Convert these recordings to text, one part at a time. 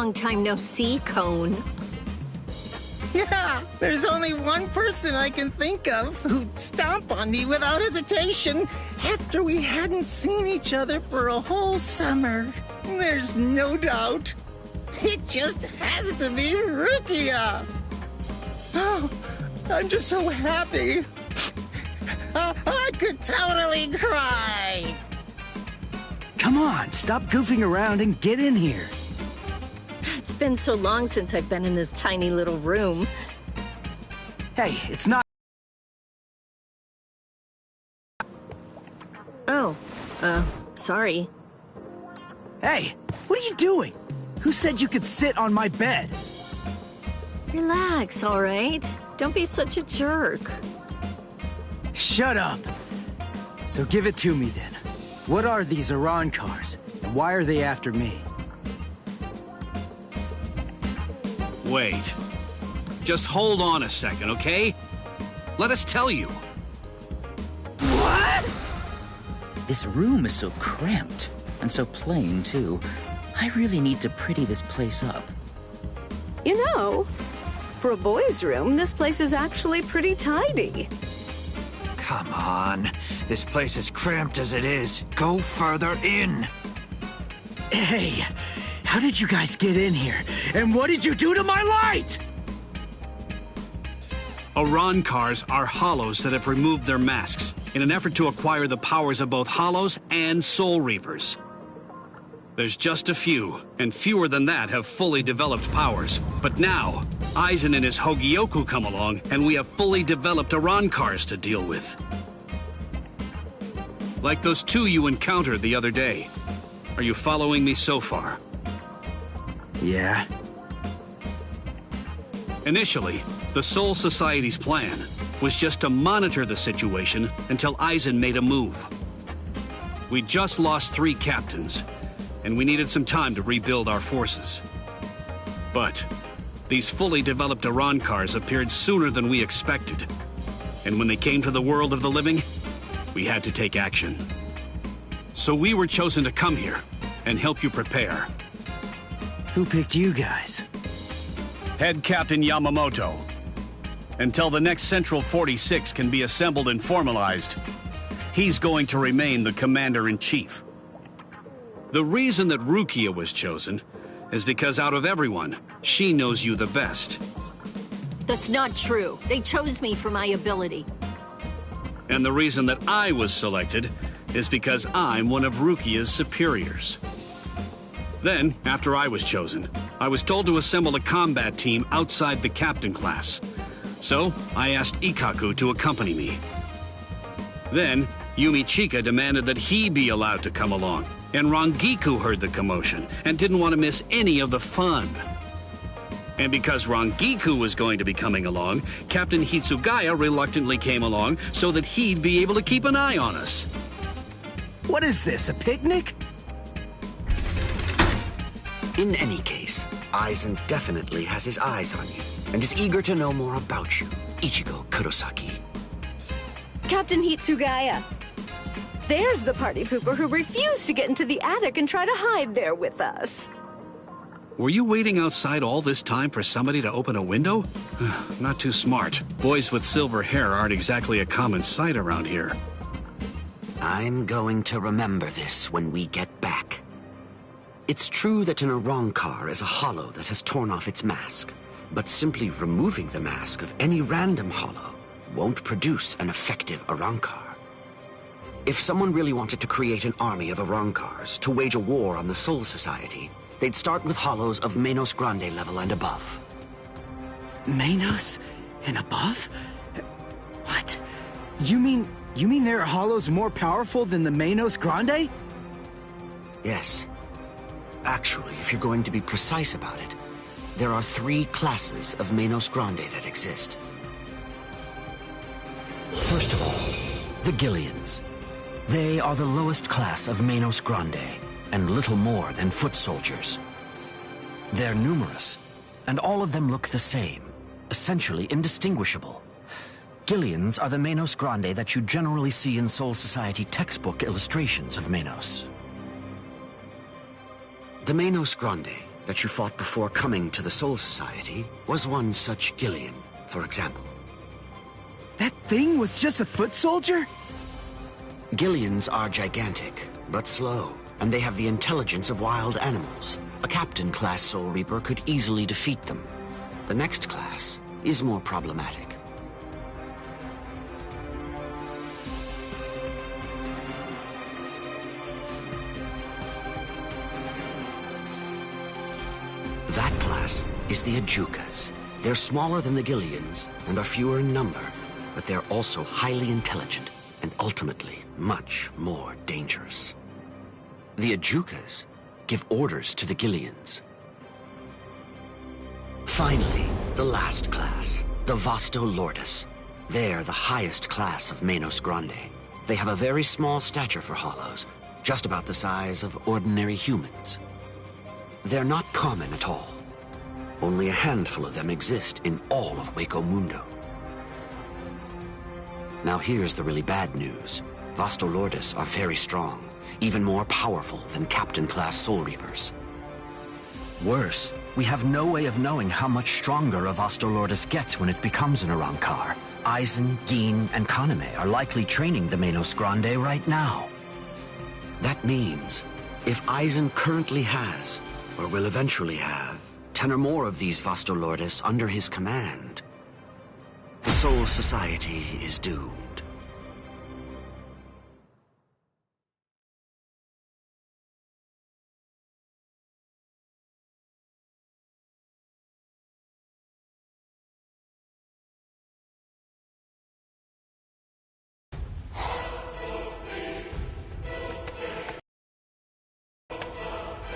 Long time no see, Cone. Yeah, there's only one person I can think of who'd stomp on me without hesitation after we hadn't seen each other for a whole summer. There's no doubt. It just has to be Rukia. Oh, I'm just so happy. I could totally cry. Come on, stop goofing around and get in here. It's been so long since I've been in this tiny little room. Hey, it's not... Oh, sorry. Hey, what are you doing? Who said you could sit on my bed? Relax, all right? Don't be such a jerk. Shut up. So give it to me then. What are these Iran cars, and why are they after me? Wait. Just hold on a second, okay? Let us tell you. What? This room is so cramped, and so plain, too. I really need to pretty this place up. You know, for a boys' room, this place is actually pretty tidy. Come on. This place is cramped as it is. Go further in. Hey, how did you guys get in here? And what did you do to my light? Iran cars are hollows that have removed their masks in an effort to acquire the powers of both hollows and soul reapers. There's just a few, and fewer than that have fully developed powers. But now, Aizen and his Hogyoku come along, and we have fully developed Iran cars to deal with. Like those two you encountered the other day. Are you following me so far? Yeah. Initially, the Soul Society's plan was just to monitor the situation until Aizen made a move. We just lost 3 captains, and we needed some time to rebuild our forces. But these fully developed Iran cars appeared sooner than we expected. And when they came to the world of the living, we had to take action. So we were chosen to come here and help you prepare. Who picked you guys? Head Captain Yamamoto. Until the next Central 46 can be assembled and formalized, he's going to remain the Commander-in-Chief. The reason that Rukia was chosen is because out of everyone, she knows you the best. That's not true. They chose me for my ability. And the reason that I was selected is because I'm one of Rukia's superiors. Then, after I was chosen, I was told to assemble a combat team outside the captain class. So, I asked Ikkaku to accompany me. Then, Yumi Chika demanded that he be allowed to come along, and Rangiku heard the commotion and didn't want to miss any of the fun. And because Rangiku was going to be coming along, Captain Hitsugaya reluctantly came along so that he'd be able to keep an eye on us. What is this, a picnic? In any case, Aizen definitely has his eyes on you, and is eager to know more about you, Ichigo Kurosaki. Captain Hitsugaya. There's the party pooper who refused to get into the attic and try to hide there with us. Were you waiting outside all this time for somebody to open a window? Not too smart. Boys with silver hair aren't exactly a common sight around here. I'm going to remember this when we get back. It's true that an Arankar is a hollow that has torn off its mask, but simply removing the mask of any random hollow won't produce an effective Arankar. If someone really wanted to create an army of Arankars to wage a war on the Soul Society, they'd start with hollows of Manos Grande level and above. Manos and above? What? You mean there are hollows more powerful than the Manos Grande? Yes. Actually, if you're going to be precise about it, there are 3 classes of Manos Grande that exist. First of all, the Gillians. They are the lowest class of Manos Grande, and little more than foot soldiers. They're numerous, and all of them look the same, essentially indistinguishable. Gillians are the Manos Grande that you generally see in Soul Society textbook illustrations of Manos. The Manos Grande that you fought before coming to the Soul Society was one such Gillian, for example. That thing was just a foot soldier? Gillians are gigantic, but slow, and they have the intelligence of wild animals. A Captain-class Soul Reaper could easily defeat them. The next class is more problematic. That class is the Ajukas. They're smaller than the Gillians and are fewer in number, but they're also highly intelligent and ultimately much more dangerous. The Ajukas give orders to the Gillians. Finally, the last class, the Vasto Lordis. They're the highest class of Menos Grande. They have a very small stature for Hollows, just about the size of ordinary humans. They're not common at all. Only a handful of them exist in all of Waco Mundo. Now here's the really bad news. Vasto Lordis are very strong, even more powerful than Captain-class Soul Reapers. Worse, we have no way of knowing how much stronger a Vasto Lordis gets when it becomes an Arankar. Aizen, Gin, and Kaname are likely training the Menos Grande right now. That means, if Aizen currently has, or will eventually have, 10 or more of these Vasto Lordis under his command, the Soul Society is doomed.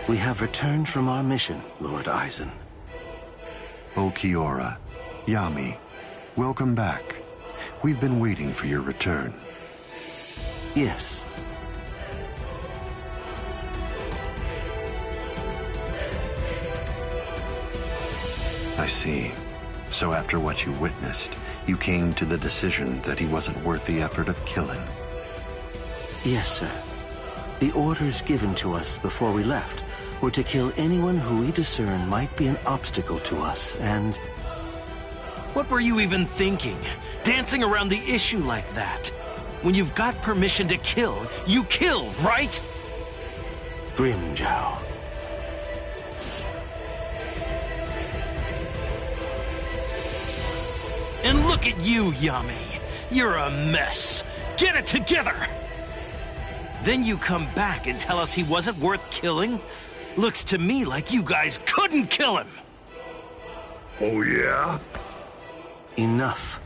We have returned from our mission, Lord Aizen. Ulquiorra, Yami, welcome back. We've been waiting for your return. Yes. I see. So after what you witnessed, you came to the decision that he wasn't worth the effort of killing. Yes, sir. The orders given to us before we left were to kill anyone who we discern might be an obstacle to us, and... What were you even thinking? Dancing around the issue like that? When you've got permission to kill, you kill, right? Grimjow. And look at you, Yami. You're a mess. Get it together! Then you come back and tell us he wasn't worth killing? Looks to me like you guys couldn't kill him! Oh, yeah? Enough.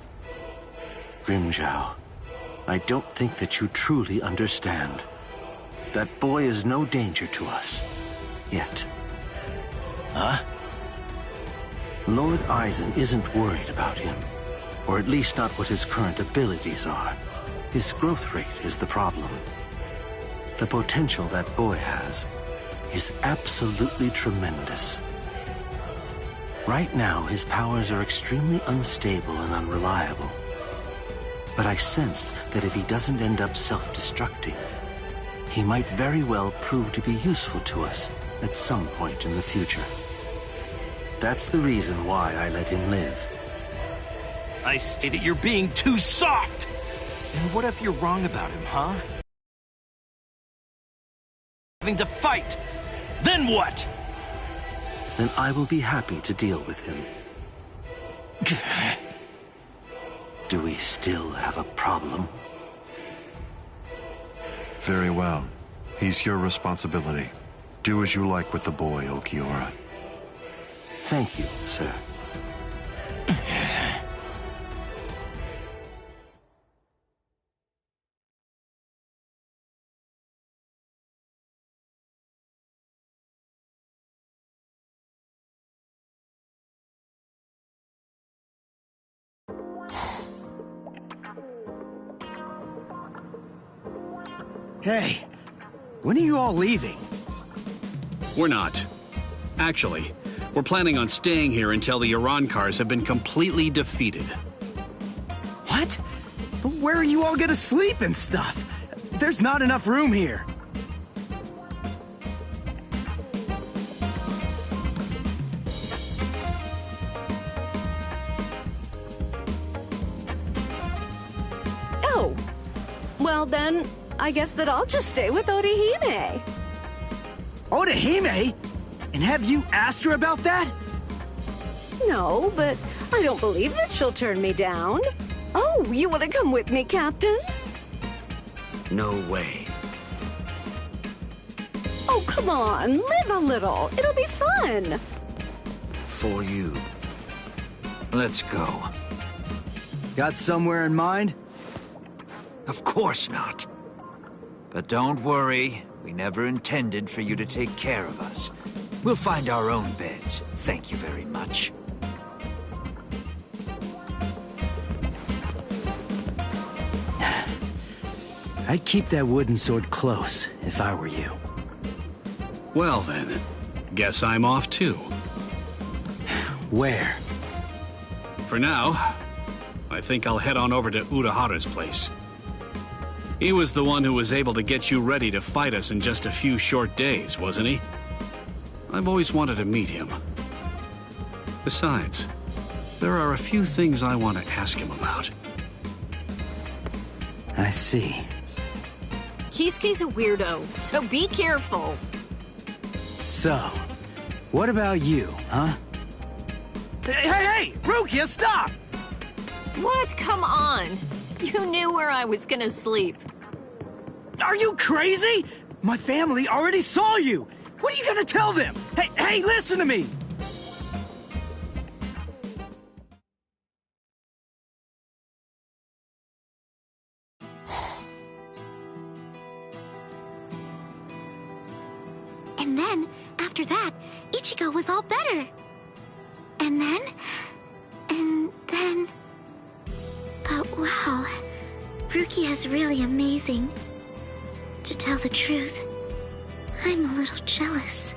Grimjow, I don't think that you truly understand. That boy is no danger to us. Yet. Huh? Lord Aizen isn't worried about him. Or at least not what his current abilities are. His growth rate is the problem. The potential that boy has is absolutely tremendous. Right now, his powers are extremely unstable and unreliable. But I sensed that if he doesn't end up self-destructing, he might very well prove to be useful to us at some point in the future. That's the reason why I let him live. I say that you're being too soft! And what if you're wrong about him, huh? Having to fight! Then what? Then I will be happy to deal with him. Do we still have a problem? Very well. He's your responsibility. Do as you like with the boy, Ulquiorra. Thank you, sir. Hey, when are you all leaving? We're not. Actually, we're planning on staying here until the Arankars have been completely defeated. What? But where are you all gonna sleep and stuff? There's not enough room here. Well, then, I guess that I'll just stay with Orihime. Orihime? And have you asked her about that? No, but I don't believe that she'll turn me down. Oh, you want to come with me, Captain? No way. Oh, come on, live a little. It'll be fun. For you. Let's go. Got somewhere in mind? Of course not. But don't worry, we never intended for you to take care of us. We'll find our own beds. Thank you very much. I'd keep that wooden sword close if I were you. Well then, guess I'm off too. Where? For now, I think I'll head on over to Uraharu's place. He was the one who was able to get you ready to fight us in just a few short days, wasn't he? I've always wanted to meet him. Besides, there are a few things I want to ask him about. I see. Kisuke's a weirdo, so be careful. So, what about you, huh? Hey! Rukia, stop! What? Come on. You knew where I was gonna sleep. Are you crazy? My family already saw you. What are you gonna tell them? Hey, listen to me! And then, after that, Ichigo was all better. And then... But wow, Rukia is really amazing. To tell the truth, I'm a little jealous.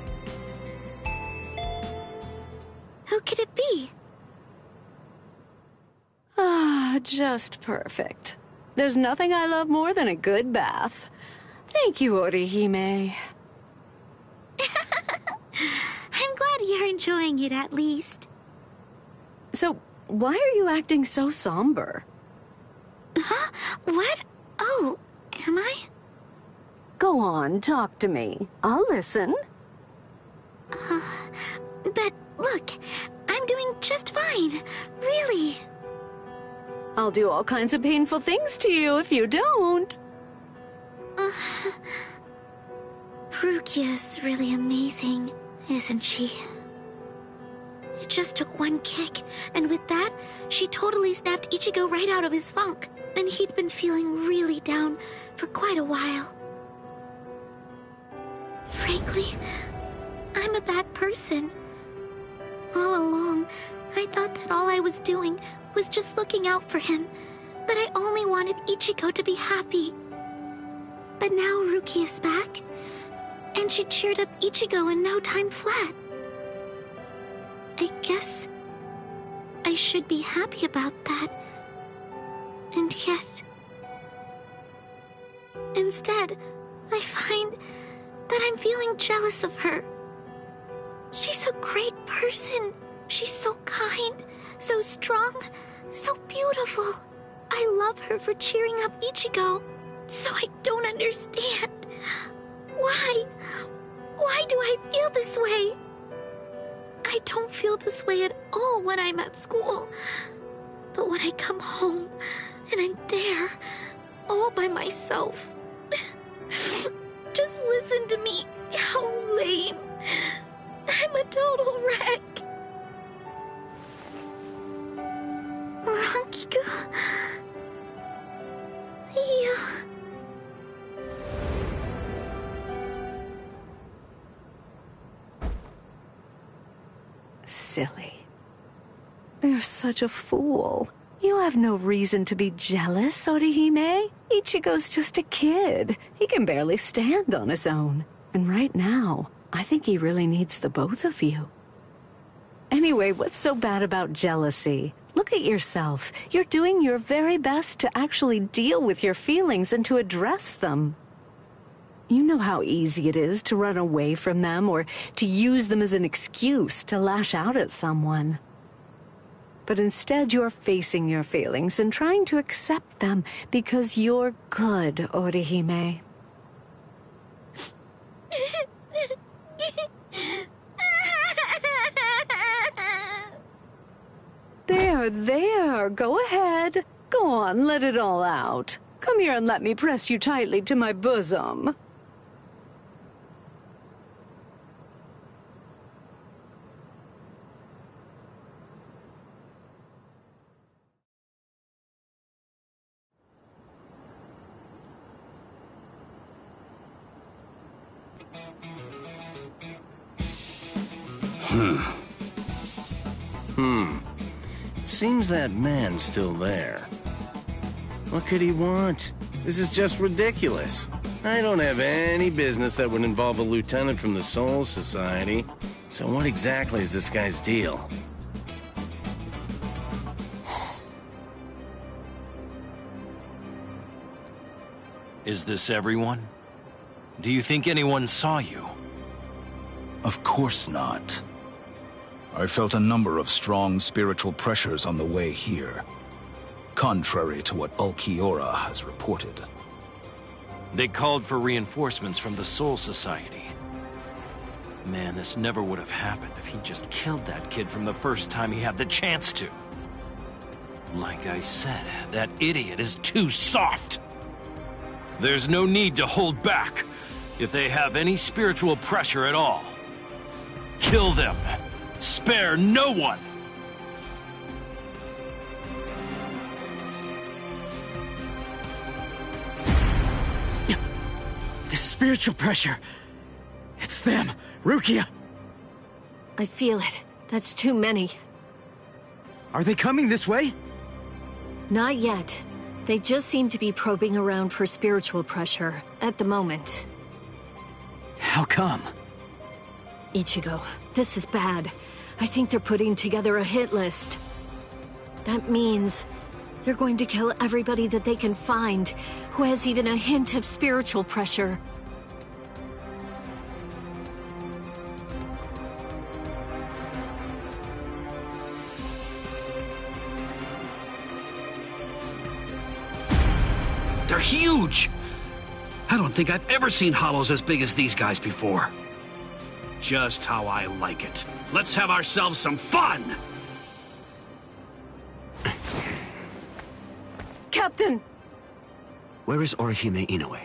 Who could it be? Ah, just perfect. There's nothing I love more than a good bath. Thank you, Orihime. I'm glad you're enjoying it at least. So, why are you acting so somber? Huh? What? Oh, am I? Go on, talk to me. I'll listen. But look, I'm doing just fine. Really. I'll do all kinds of painful things to you if you don't. Rukia's really amazing, isn't she? It just took one kick, and with that, she totally snapped Ichigo right out of his funk. And he'd been feeling really down for quite a while. Frankly, I'm a bad person. All along, I thought that all I was doing was just looking out for him, that I only wanted Ichigo to be happy. But now Ruki is back, and she cheered up Ichigo in no time flat. I guess I should be happy about that. And yet... Instead, I find that I'm feeling jealous of her. She's a great person. She's so kind, so strong, so beautiful. I love her for cheering up Ichigo. So I don't understand. Why? Why do I feel this way? I don't feel this way at all when I'm at school. But when I come home, and I'm there, all by myself. Just listen to me. How lame. I'm a total wreck. Rankiku. Yeah. Silly. You're such a fool. You have no reason to be jealous, Orihime. Ichigo's just a kid. He can barely stand on his own. And right now, I think he really needs the both of you. Anyway, what's so bad about jealousy? Look at yourself. You're doing your very best to actually deal with your feelings and to address them. You know how easy it is to run away from them or to use them as an excuse to lash out at someone. But instead you're facing your feelings and trying to accept them because you're good, Orihime. There, go ahead. Go on, let it all out. Come here and let me press you tightly to my bosom. It seems that man's still there. What could he want? This is just ridiculous. I don't have any business that would involve a lieutenant from the Soul Society. So what exactly is this guy's deal? Is this everyone? Do you think anyone saw you? Of course not. I felt a number of strong spiritual pressures on the way here, contrary to what Ulquiorra has reported. They called for reinforcements from the Soul Society. Man, this never would have happened if he just killed that kid from the first time he had the chance to. Like I said, that idiot is too soft. There's no need to hold back. If they have any spiritual pressure at all, kill them. Spare no one! The spiritual pressure. It's them. Rukia. I feel it. That's too many. Are they coming this way? Not yet. They just seem to be probing around for spiritual pressure at the moment. How come? Ichigo, this is bad. I think they're putting together a hit list. That means they're going to kill everybody that they can find who has even a hint of spiritual pressure. They're huge! I don't think I've ever seen hollows as big as these guys before. Just how I like it. Let's have ourselves some fun! Captain! Where is Orihime Inoue?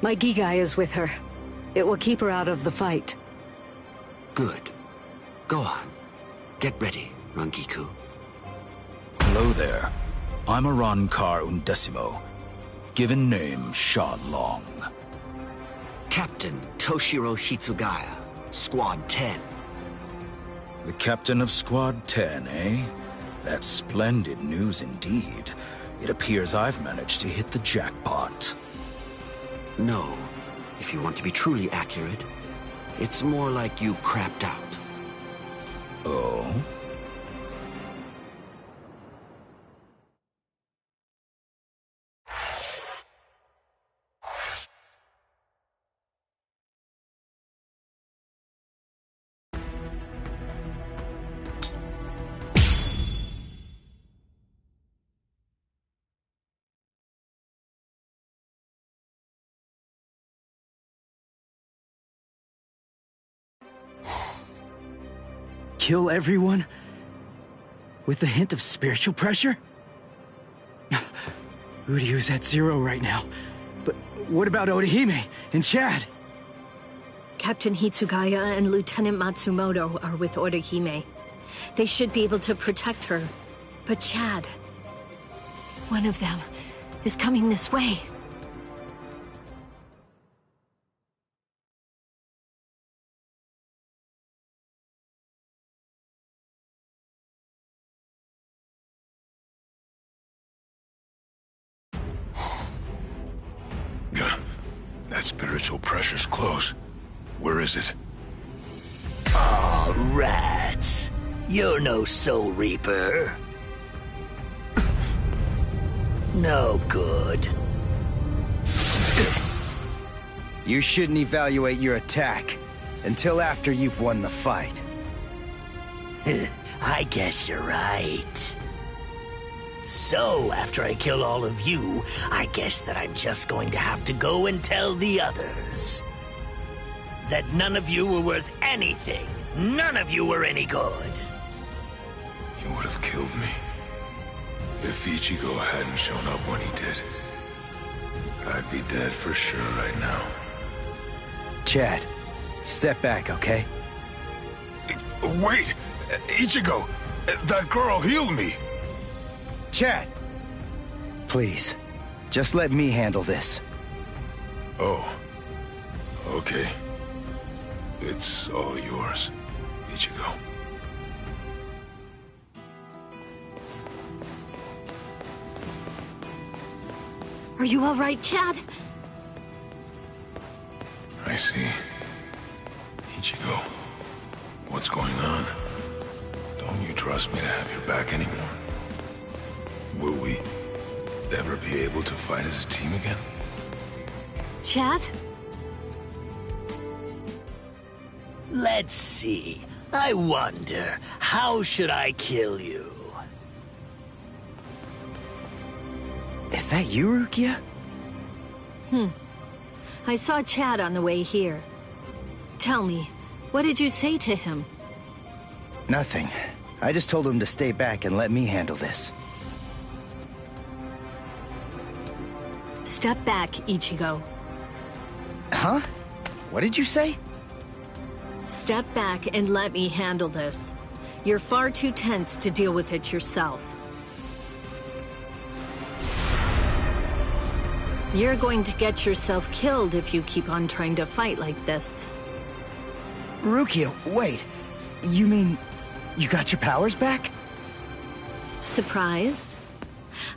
My Gigai is with her. It will keep her out of the fight. Good. Go on. Get ready, Rangiku. Hello there. I'm Arankar Undecimo, given name Sha Long. Captain Toshiro Hitsugaya, Squad 10. The captain of Squad 10, eh? That's splendid news indeed. It appears I've managed to hit the jackpot. No. If you want to be truly accurate, it's more like you crapped out. Oh? Kill everyone? With a hint of spiritual pressure? Uryu's at 0 right now. But what about Orihime and Chad? Captain Hitsugaya and Lieutenant Matsumoto are with Orihime. They should be able to protect her. But Chad... one of them is coming this way. That spiritual pressure's close. Where is it? Aw, rats. You're no Soul Reaper. No good. You shouldn't evaluate your attack until after you've won the fight. I guess you're right. So, after I kill all of you, I guess that I'm just going to have to go and tell the others that none of you were worth anything. None of you were any good. You would have killed me if Ichigo hadn't shown up when he did. I'd be dead for sure right now. Chad, step back, okay? Wait! Ichigo! That girl healed me! Chad! Please, just let me handle this. Oh. Okay. It's all yours, Ichigo. Are you all right, Chad? I see. Ichigo, what's going on? Don't you trust me to have your back anymore? Will we ever be able to fight as a team again? Chad? Let's see. I wonder, how should I kill you? Is that you, Rukia? I saw Chad on the way here. Tell me, what did you say to him? Nothing. I just told him to stay back and let me handle this. Step back, Ichigo. Huh? What did you say? Step back and let me handle this. You're far too tense to deal with it yourself. You're going to get yourself killed if you keep on trying to fight like this. Rukia, wait. You mean you got your powers back? Surprised?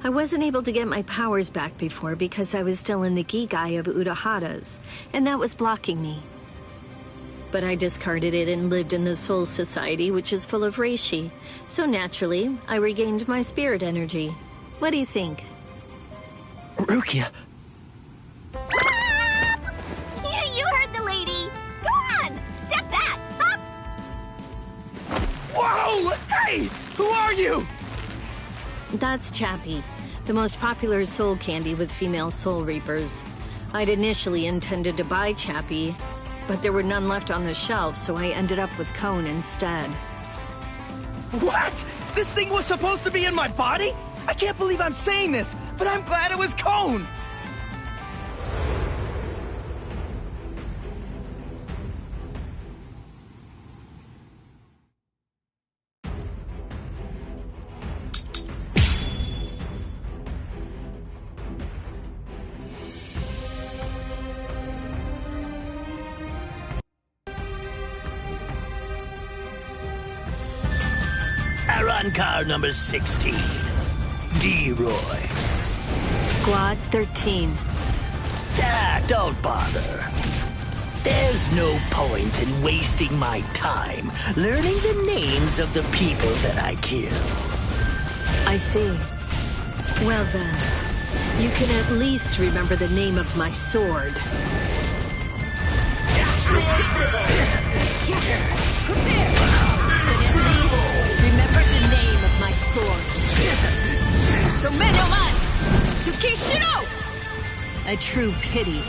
I wasn't able to get my powers back before because I was still in the Gigai of Urahara's, and that was blocking me. But I discarded it and lived in the Soul Society, which is full of reishi. So naturally, I regained my spirit energy. What do you think? Rukia! You heard the lady. Go on, step back. Up. Whoa! Hey! Who are you? That's Chappie, the most popular soul candy with female soul reapers. I'd initially intended to buy Chappie, but there were none left on the shelf, so I ended up with Cone instead. What? This thing was supposed to be in my body? I can't believe I'm saying this, but I'm glad it was Cone! On car number 16. D-Roy. Squad 13. Don't bother. There's no point in wasting my time learning the names of the people that I kill. I see. Well then, you can at least remember the name of my sword. That's predictable! Prepare! But at least, remember the name of my sword. Somenoman! Tsukishiro! A true pity.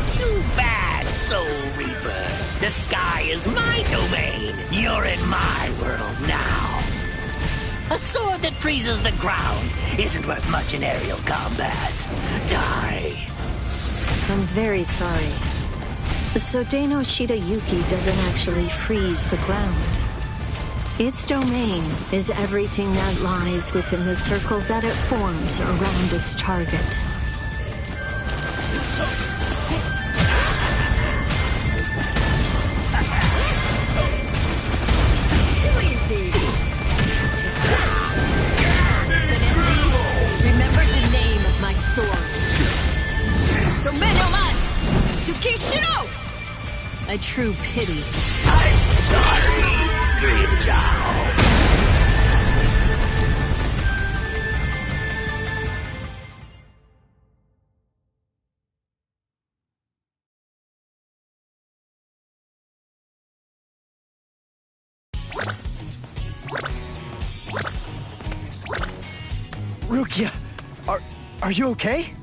Too bad, Soul Reaper. The sky is my domain. You're in my world now. A sword that freezes the ground isn't worth much in aerial combat. Die. I'm very sorry. So Deno Shidayuki doesn't actually freeze the ground. Its domain is everything that lies within the circle that it forms around its target. Too easy. Take this. But at least, remember the name of my sword. Somenoman! Tsukishiro! A true pity. I'm sorry, Grimjow. Rukia, are you okay?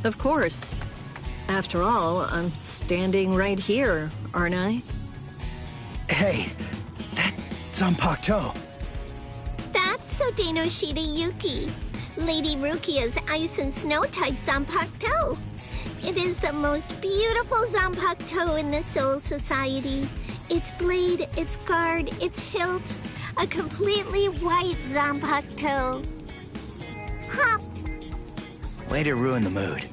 Of course. After all, I'm standing right here, aren't I? Hey, that Zanpakuto. That's Sodeno Shida Yuki, Lady Rukia's ice and snow type Zanpakuto. It is the most beautiful Zanpakuto in the Soul Society. Its blade, its guard, its hilt, a completely white Zanpakuto. Hop! Way to ruin the mood.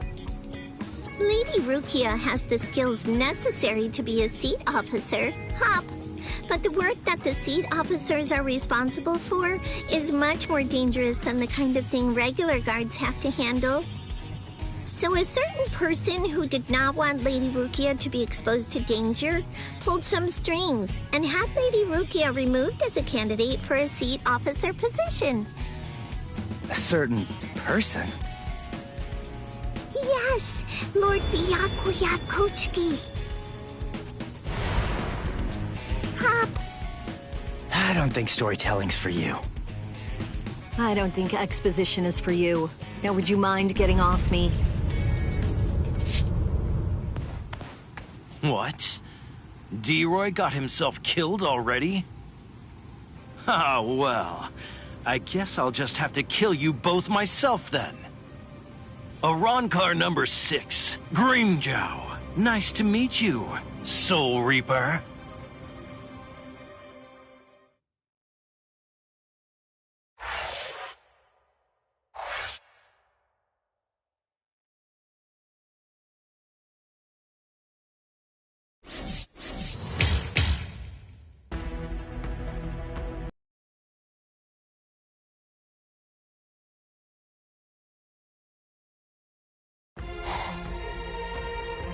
Lady Rukia has the skills necessary to be a seat officer, Hop. But the work that the seat officers are responsible for is much more dangerous than the kind of thing regular guards have to handle. So a certain person who did not want Lady Rukia to be exposed to danger pulled some strings and had Lady Rukia removed as a candidate for a seat officer position. A certain person? Yes, Lord Byakuya Kochiki. Hop. I don't think storytelling's for you. I don't think exposition is for you. Now, would you mind getting off me? What? D-Roy got himself killed already? Ah, well. I guess I'll just have to kill you both myself then. Arankar number 6, Greenjow. Nice to meet you, Soul Reaper.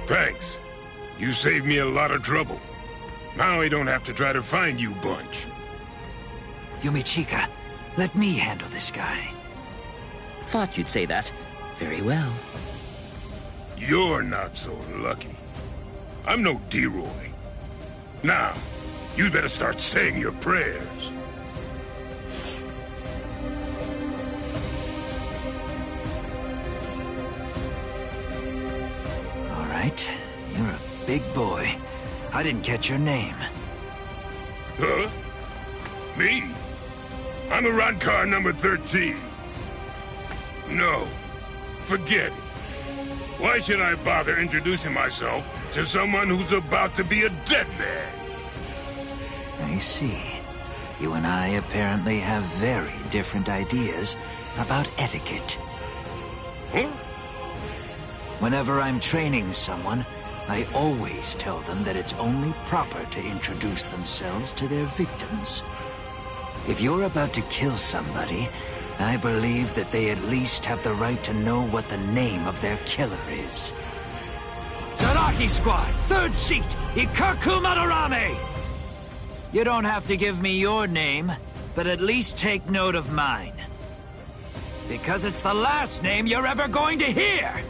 Thanks. You saved me a lot of trouble. Now I don't have to try to find you bunch. Yumichika, let me handle this guy. Thought you'd say that. Very well. You're not so lucky. I'm no D-Roy. Now, you better start saying your prayers. All right, you're a big boy. I didn't catch your name. Huh? Me? I'm Arankar number 13. No, forget it. Why should I bother introducing myself to someone who's about to be a dead man? I see. You and I apparently have very different ideas about etiquette. Huh? Whenever I'm training someone, I always tell them that it's only proper to introduce themselves to their victims. If you're about to kill somebody, I believe that they at least have the right to know what the name of their killer is. Zaraki Squad, 3rd seat, Ikaku Madarame! You don't have to give me your name, but at least take note of mine. Because it's the last name you're ever going to hear!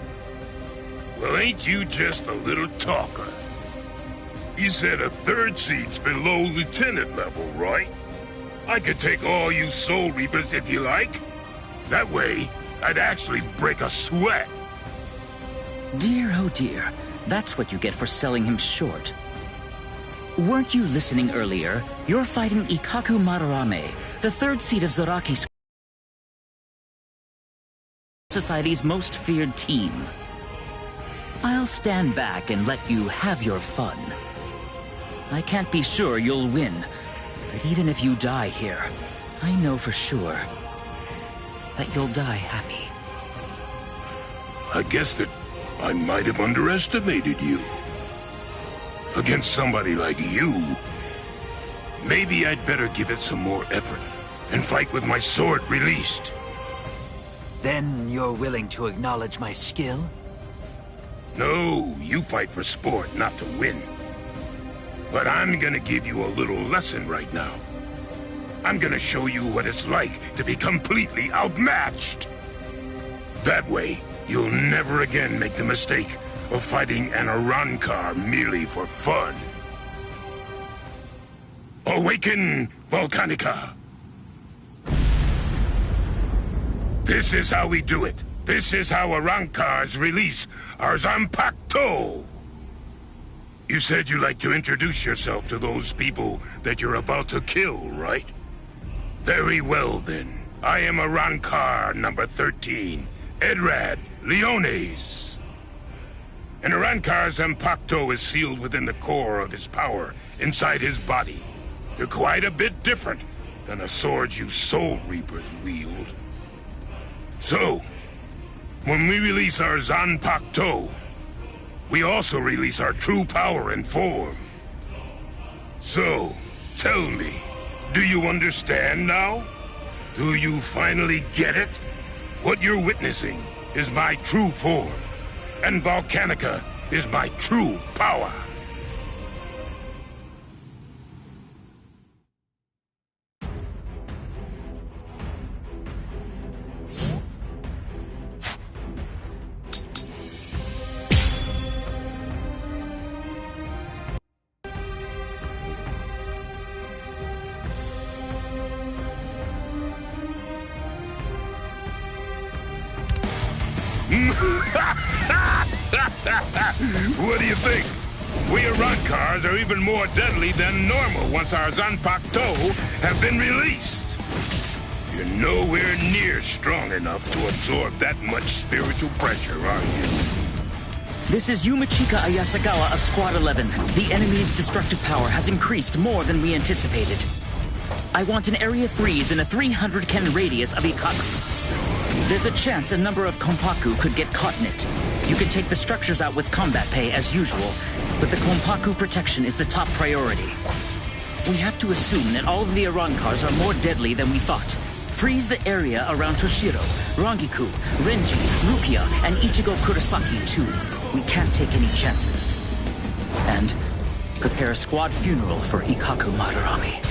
Well, ain't you just a little talker? You said a 3rd seat's below lieutenant level, right? I could take all you Soul Reapers if you like. That way, I'd actually break a sweat. Dear, oh dear. That's what you get for selling him short. Weren't you listening earlier? You're fighting Ikaku Madarame, the 3rd seat of Zaraki Society's most feared team. I'll stand back and let you have your fun. I can't be sure you'll win, but even if you die here, I know for sure that you'll die happy. I guess that I might have underestimated you. Against somebody like you, maybe I'd better give it some more effort and fight with my sword released. Then you're willing to acknowledge my skill? No, you fight for sport, not to win. But I'm gonna give you a little lesson right now. I'm gonna show you what it's like to be completely outmatched. That way, you'll never again make the mistake of fighting an Arankar merely for fun. Awaken, Volcanica! This is how we do it. This is how Arrancars release our Zanpakuto. You said you'd like to introduce yourself to those people that you're about to kill, right? Very well, then. I am Arrancar number 13, Edrad Leones. An Arrancar's Zanpakuto is sealed within the core of his power, inside his body. You're quite a bit different than the swords you Soul Reapers wield. So, when we release our Zanpakuto, we also release our true power and form. So, tell me, do you understand now? Do you finally get it? What you're witnessing is my true form, and Volcanica is my true power. What do you think? We Arrancars are even more deadly than normal once our Zanpakuto have been released. You're nowhere near strong enough to absorb that much spiritual pressure, are you? This is Yumachika Ayasagawa of Squad 11. The enemy's destructive power has increased more than we anticipated. I want an area freeze in a 300-ken radius of Ikaku. There's a chance a number of Konpaku could get caught in it. You can take the structures out with combat pay as usual, but the Konpaku protection is the top priority. We have to assume that all of the Arrancars are more deadly than we thought. Freeze the area around Toshiro, Rangiku, Renji, Rukia, and Ichigo Kurosaki too. We can't take any chances. And prepare a squad funeral for Ikaku Madarame.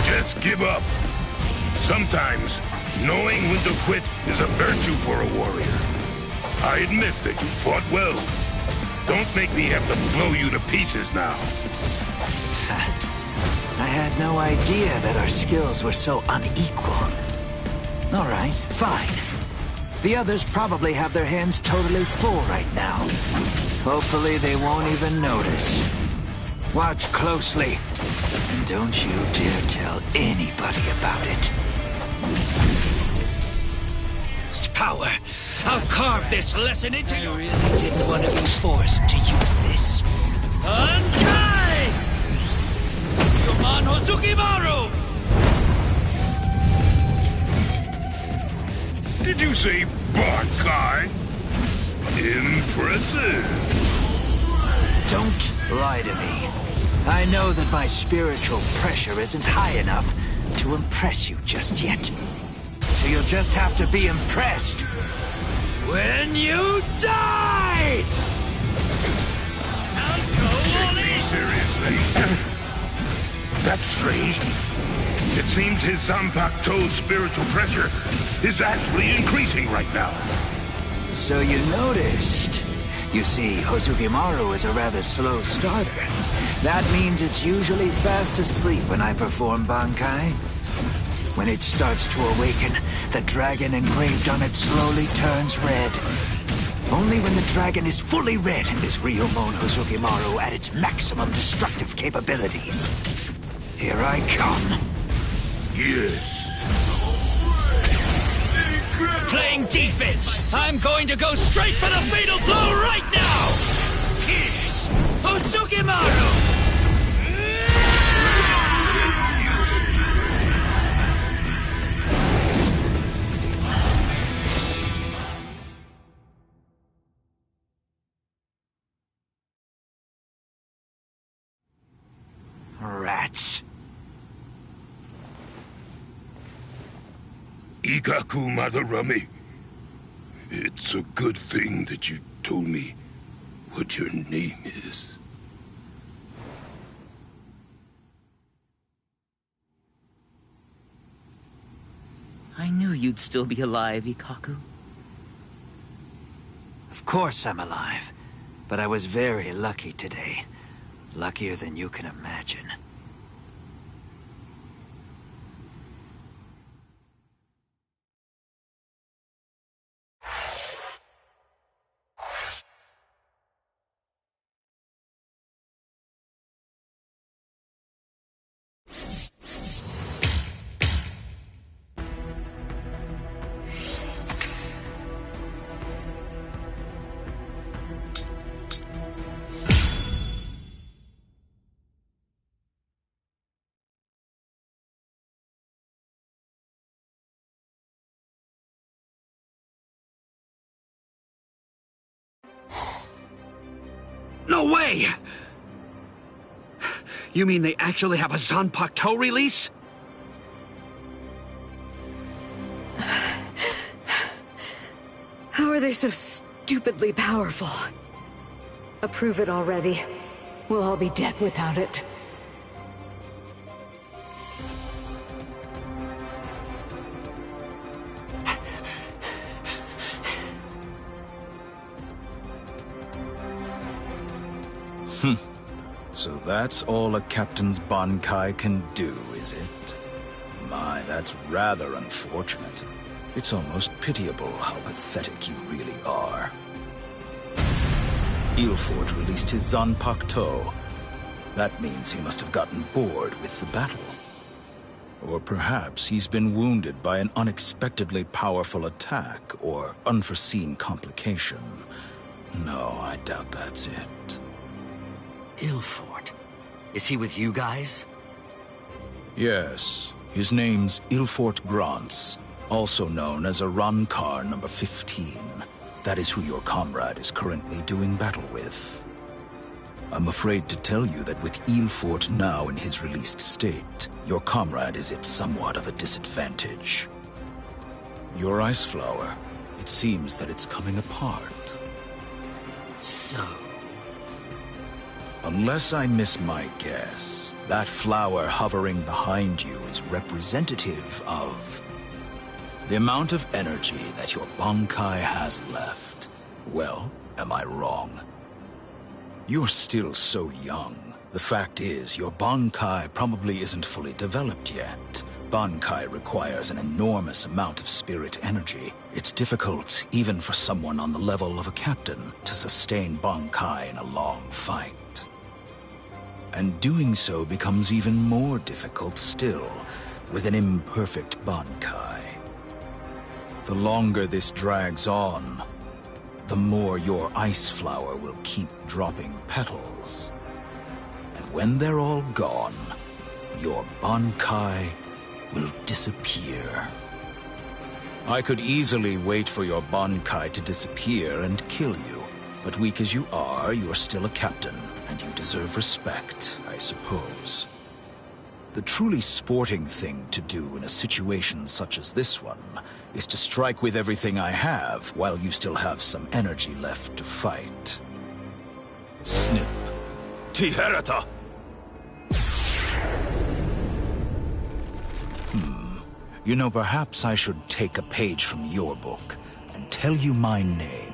Just give up. Sometimes, knowing when to quit is a virtue for a warrior. I admit that you fought well. Don't make me have to blow you to pieces now. I had no idea that our skills were so unequal. All right, fine. The others probably have their hands totally full right now. Hopefully they won't even notice. Watch closely. And don't you dare tell anybody about it. It's power. I'll carve this lesson into you. I really didn't want to be forced to use this. Bankai! Yoman Hosukimaru! Did you say Bankai? Impressive. Don't lie to me. I know that my spiritual pressure isn't high enough to impress you just yet. So you'll just have to be impressed when you die! Take me seriously. That's strange. It seems his Zanpakuto's spiritual pressure is actually increasing right now. So you noticed. You see, Hosugimaru is a rather slow starter. That means it's usually fast asleep when I perform Bankai. When it starts to awaken, the dragon engraved on it slowly turns red. Only when the dragon is fully red is Ryomon Hosugimaru at its maximum destructive capabilities. Here I come. Yes. Playing defense! I'm going to go straight for the fatal blow right now! Yes! Hosugimaru! Rats. Ikaku Madarame. It's a good thing that you told me what your name is. I knew you'd still be alive, Ikaku. Of course I'm alive, but I was very lucky today. Luckier than you can imagine. No way! You mean they actually have a Zanpakuto release? How are they so stupidly powerful? Approve it already. We'll all be dead without it. So that's all a captain's Bankai can do, is it? My, that's rather unfortunate. It's almost pitiable how pathetic you really are. Ilfort released his Zanpakuto. That means he must have gotten bored with the battle. Or perhaps he's been wounded by an unexpectedly powerful attack or unforeseen complication. No, I doubt that's it. Ilfort? Is he with you guys? Yes. His name's Ilfort Grants, also known as Arankar number 15. That is who your comrade is currently doing battle with. I'm afraid to tell you that with Ilfort now in his released state, your comrade is at somewhat of a disadvantage. Your ice flower, it seems that it's coming apart. So? Unless I miss my guess, that flower hovering behind you is representative of the amount of energy that your Bankai has left. Well, am I wrong? You're still so young. The fact is, your Bankai probably isn't fully developed yet. Bankai requires an enormous amount of spirit energy. It's difficult, even for someone on the level of a captain, to sustain Bankai in a long fight. And doing so becomes even more difficult still, with an imperfect Bankai. The longer this drags on, the more your ice flower will keep dropping petals. And when they're all gone, your Bankai will disappear. I could easily wait for your Bankai to disappear and kill you, but weak as you are, you're still a captain, and you deserve respect, I suppose. The truly sporting thing to do in a situation such as this one is to strike with everything I have while you still have some energy left to fight. Snip. Tiherata! You know, perhaps I should take a page from your book and tell you my name.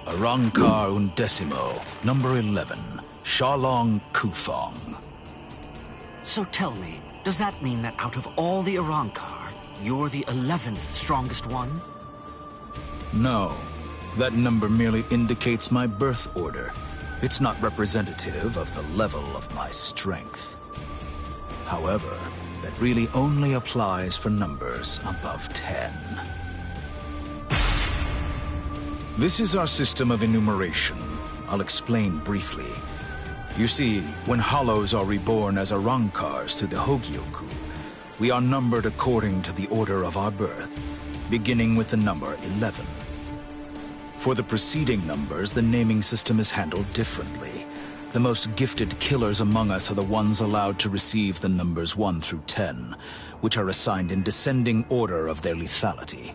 Arankar Undecimo, number 11, Shalong Kufong. So tell me, does that mean that out of all the Arankar, you're the 11th strongest one? No. That number merely indicates my birth order. It's not representative of the level of my strength. However, that really only applies for numbers above 10. This is our system of enumeration. I'll explain briefly. You see, when hollows are reborn as Arankars through the Hogyoku, we are numbered according to the order of our birth, beginning with the number 11. For the preceding numbers, the naming system is handled differently. The most gifted killers among us are the ones allowed to receive the numbers 1 through 10, which are assigned in descending order of their lethality.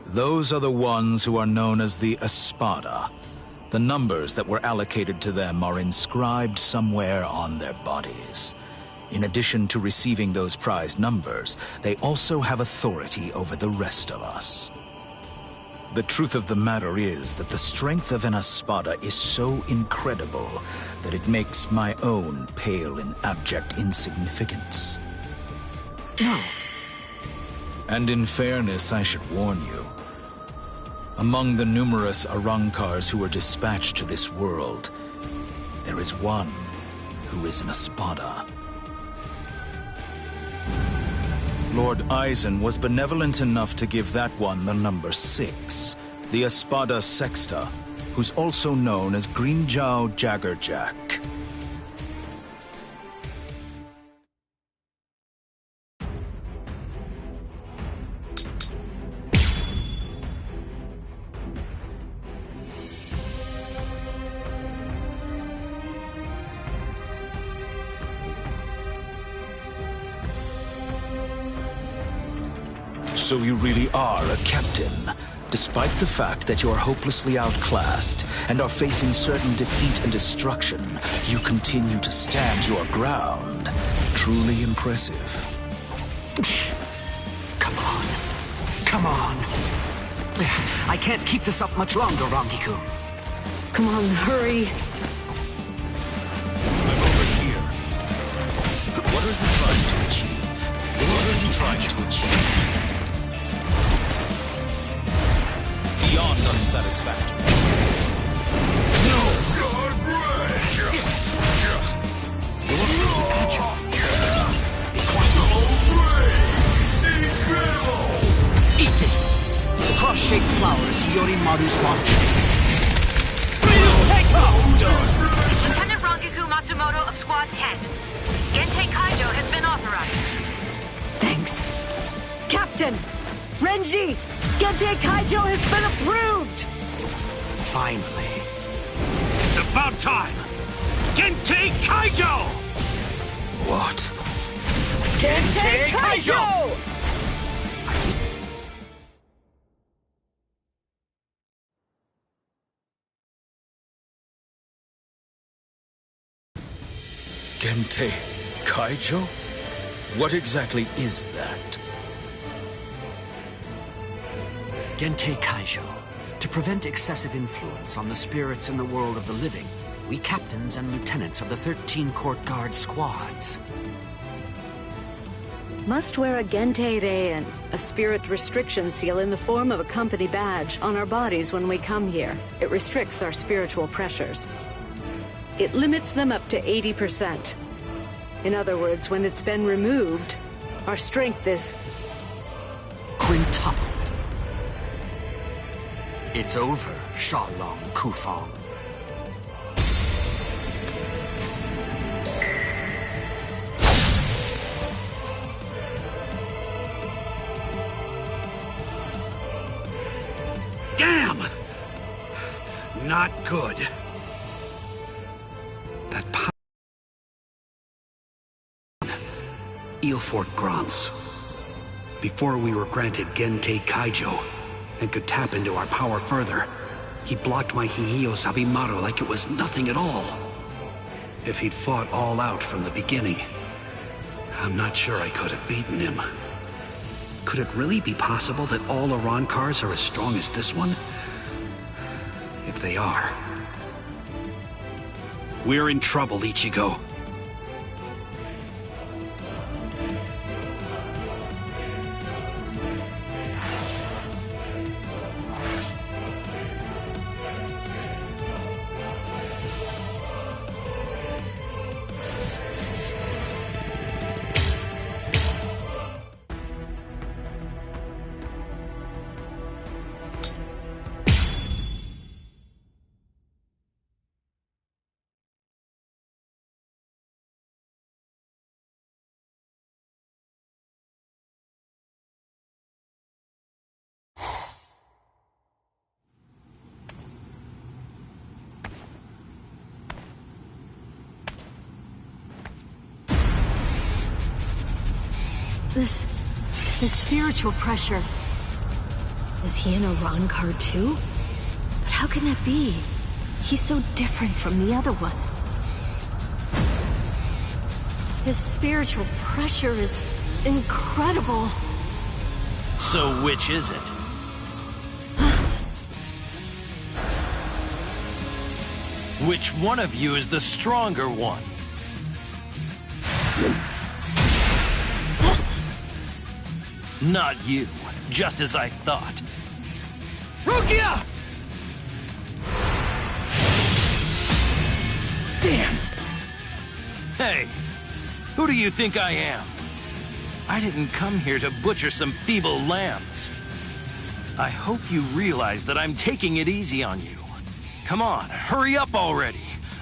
Those are the ones who are known as the Espada. The numbers that were allocated to them are inscribed somewhere on their bodies. In addition to receiving those prized numbers, they also have authority over the rest of us. The truth of the matter is that the strength of an Espada is so incredible that it makes my own pale in abject insignificance. No. And in fairness, I should warn you. Among the numerous Arankars who were dispatched to this world, there is one who is an Espada. Lord Eisen was benevolent enough to give that one the number 6, the Espada Sexta, who's also known as Greenjow Jaggerjack. So you really are a captain. Despite the fact that you are hopelessly outclassed and are facing certain defeat and destruction, you continue to stand your ground. Truly impressive. Come on. Come on. I can't keep this up much longer, Rangiku. Come on, hurry. I'm over here. What are you trying to achieve? What are you trying to achieve? Beyond unsatisfactory. No! Eat this! The cross-shaped flower is Hiyorimaru's launch. Lieutenant Rangiku Matsumoto of Squad 10. Gentei Kaijo has been authorized. Thanks. Captain! Renji! Gentei Kaijo has been approved! Finally. It's about time! Gentei Kaijo! What? Gentei Kaijo! Gentei Kaijo? What exactly is that? Gentei Kaijo. To prevent excessive influence on the spirits in the world of the living, we captains and lieutenants of the 13 court guard squads Must wear a Gentei Reien, a spirit restriction seal in the form of a company badge, on our bodies when we come here. It restricts our spiritual pressures. It limits them up to 80%. In other words, when it's been removed, our strength is quintupled. It's over, Shalong Kufong. Damn! Not good. That power... Eelfort Grants. Before we were granted Gentei Kaijo and could tap into our power further, he blocked my Hihiyo Sabimaru like it was nothing at all. If he'd fought all out from the beginning, I'm not sure I could have beaten him. Could it really be possible that all Arancars are as strong as this one? If they are, we're in trouble, Ichigo. This spiritual pressure. Is he an Arankar too? But how can that be? He's so different from the other one. His spiritual pressure is incredible. So which is it? Which one of you is the stronger one? Not you, just as I thought. Rukia! Damn! Hey, who do you think I am? I didn't come here to butcher some feeble lambs. I hope you realize that I'm taking it easy on you. Come on, hurry up already.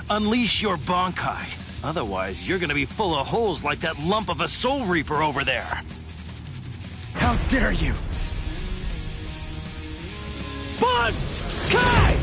Unleash your Bankai. Otherwise, you're gonna be full of holes like that lump of a Soul Reaper over there. How dare you! Bankai!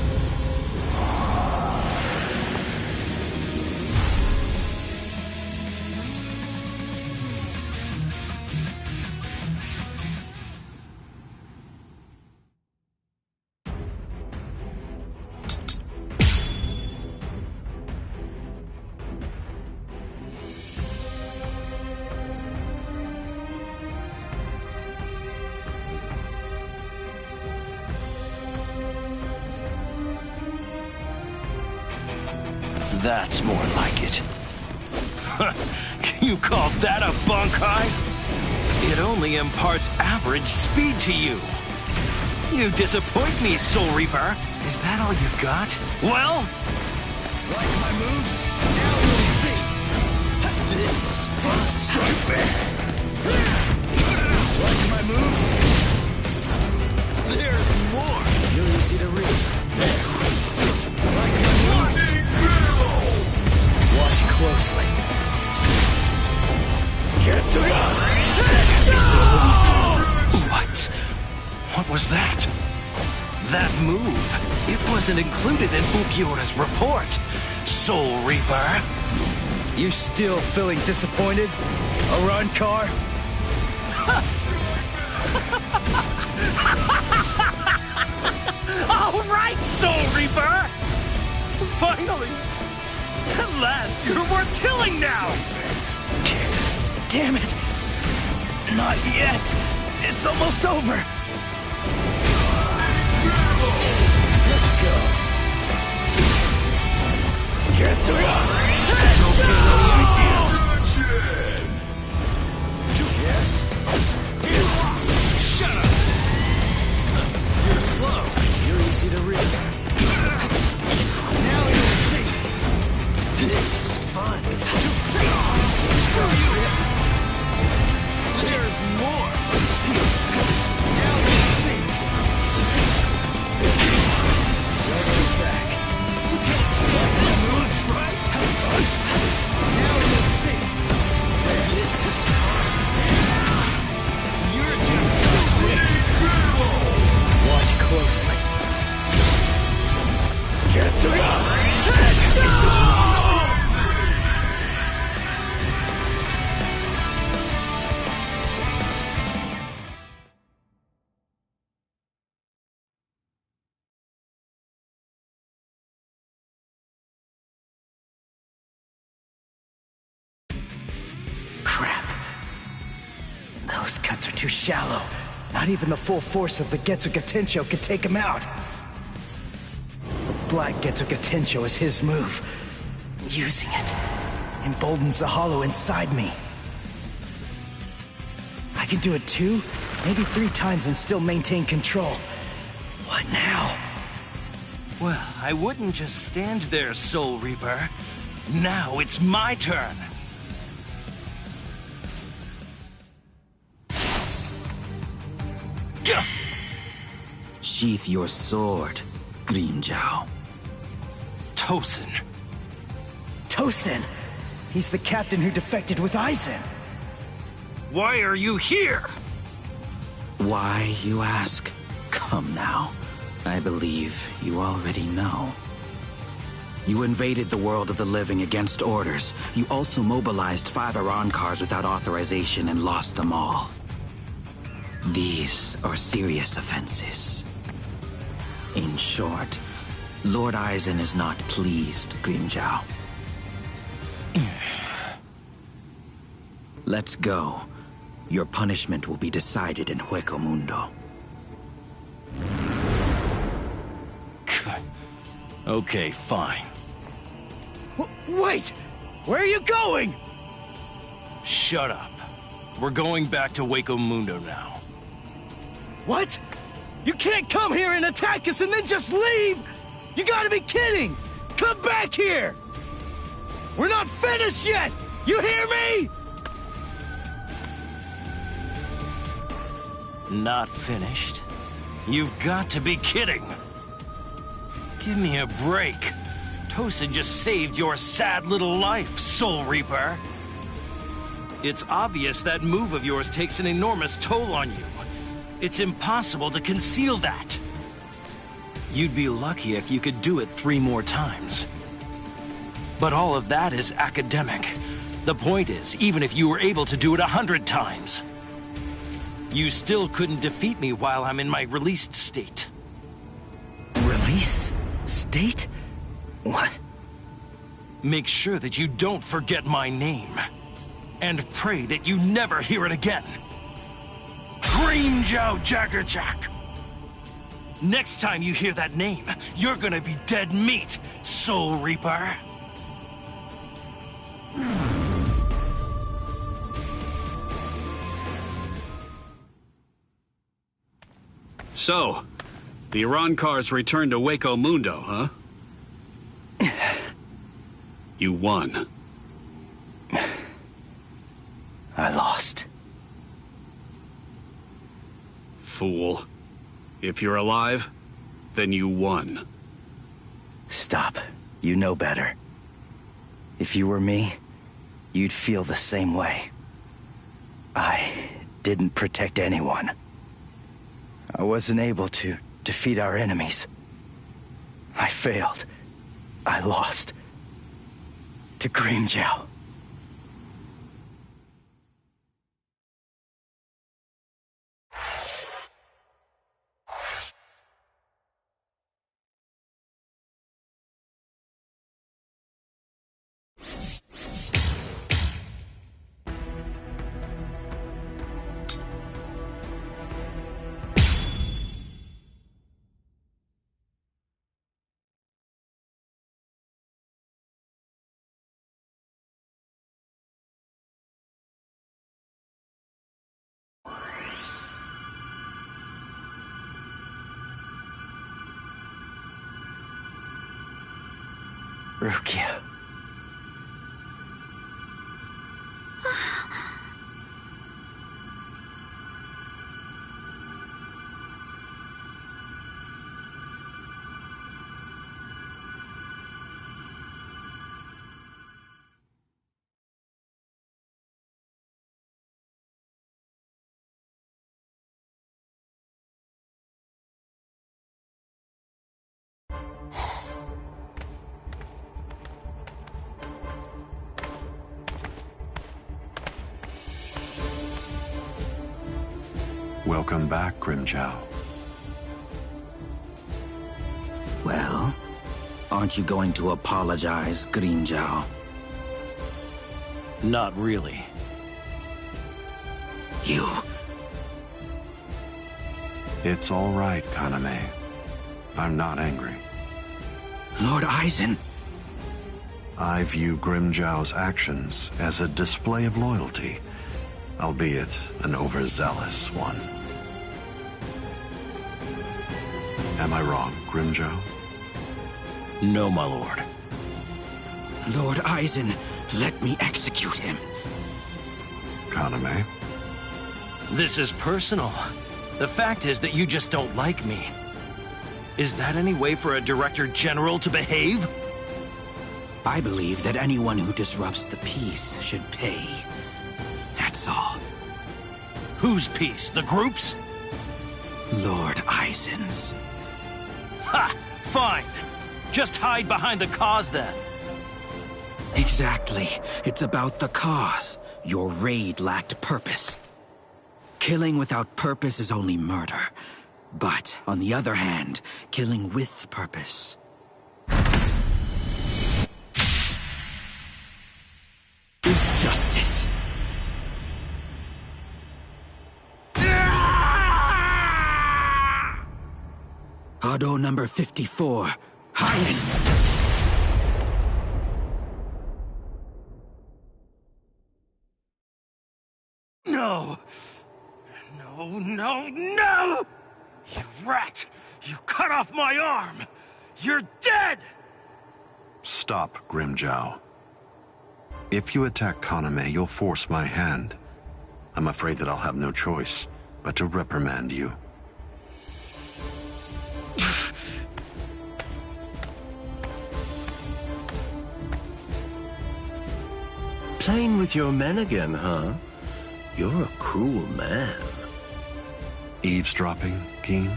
That's more like it. You call that a Bankai? It only imparts average speed to you. You disappoint me, Soul Reaper. Is that all you've got? Well? Like my moves? Now we'll see. This is stupid. Like my moves? There's more. You're easy to read. Like my moves? Watch closely. Get to What? What was that? That move, it wasn't included in Ulquiorra's report. Soul Reaper. You still feeling disappointed? Arrancar? All right, Soul Reaper! Finally! At last, you're worth killing now! Damn it! Not yet! It's almost over! Let's go! Get to it! Don't get any ideas! Yes? Shut up! You're slow. You're easy to read. Now you'll see! This is fun! This! There's more! Now let's see! Don't get back. You can't stand my moves, right? Now let's see! This is fun! You're just touchless! Watch closely. Get to it! Those cuts are too shallow. Not even the full force of the Getsuga Tensho could take him out. The Black Getsuga Tensho is his move. Using it emboldens the hollow inside me. I can do it 2, maybe 3 times and still maintain control. What now? Well, I wouldn't just stand there, Soul Reaper. Now it's my turn. Sheath your sword, Grimmjow. Tosin. Tosin! He's the captain who defected with Aizen. Why are you here? Why, you ask? Come now. I believe you already know. You invaded the world of the living against orders. You also mobilized 5 Arrancars without authorization and lost them all. These are serious offenses. In short, Lord Aizen is not pleased, Grimmjow. Let's go. Your punishment will be decided in Hueco Mundo. Okay, fine. Wait! Where are you going? Shut up. We're going back to Hueco Mundo now. What? You can't come here and attack us and then just leave! You gotta be kidding! Come back here! We're not finished yet! You hear me? Not finished? You've got to be kidding! Give me a break. Tosin just saved your sad little life, Soul Reaper. It's obvious that move of yours takes an enormous toll on you. It's impossible to conceal that. You'd be lucky if you could do it 3 more times. But all of that is academic. The point is, even if you were able to do it 100 times, you still couldn't defeat me while I'm in my released state. Release? State? What? Make sure that you don't forget my name. And pray that you never hear it again. Grimmjow Jaggerjack! Next time you hear that name, you're gonna be dead meat, Soul Reaper. So, the Iran cars returned to Waco Mundo, huh? You won. I lost. Fool. If you're alive, then you won. Stop. You know better. If you were me, you'd feel the same way. I didn't protect anyone. I wasn't able to defeat our enemies. I failed. I lost. To Grimmjow. Rukia. Welcome back, Grimmjow. Well, aren't you going to apologize, Grimmjow? Not really. You... It's all right, Kaname. I'm not angry. Lord Aizen... I view Grimmjow's actions as a display of loyalty, albeit an overzealous one. Am I wrong, Grimmjow? No, my lord. Lord Aizen, let me execute him. Kaname? This is personal. The fact is that you just don't like me. Is that any way for a Director General to behave? I believe that anyone who disrupts the peace should pay. That's all. Whose peace? The group's? Lord Aizen's. Ha! Fine. Just hide behind the cause then. Exactly. It's about the cause. Your raid lacked purpose. Killing without purpose is only murder. But, on the other hand, killing with purpose is justice. Hado number 54, Hien. No! No, no, no! You rat! You cut off my arm! You're dead! Stop, Grimmjow. If you attack Kaname, you'll force my hand. I'm afraid that I'll have no choice but to reprimand you. Playing with your men again, huh? You're a cruel man. Eavesdropping, Keen?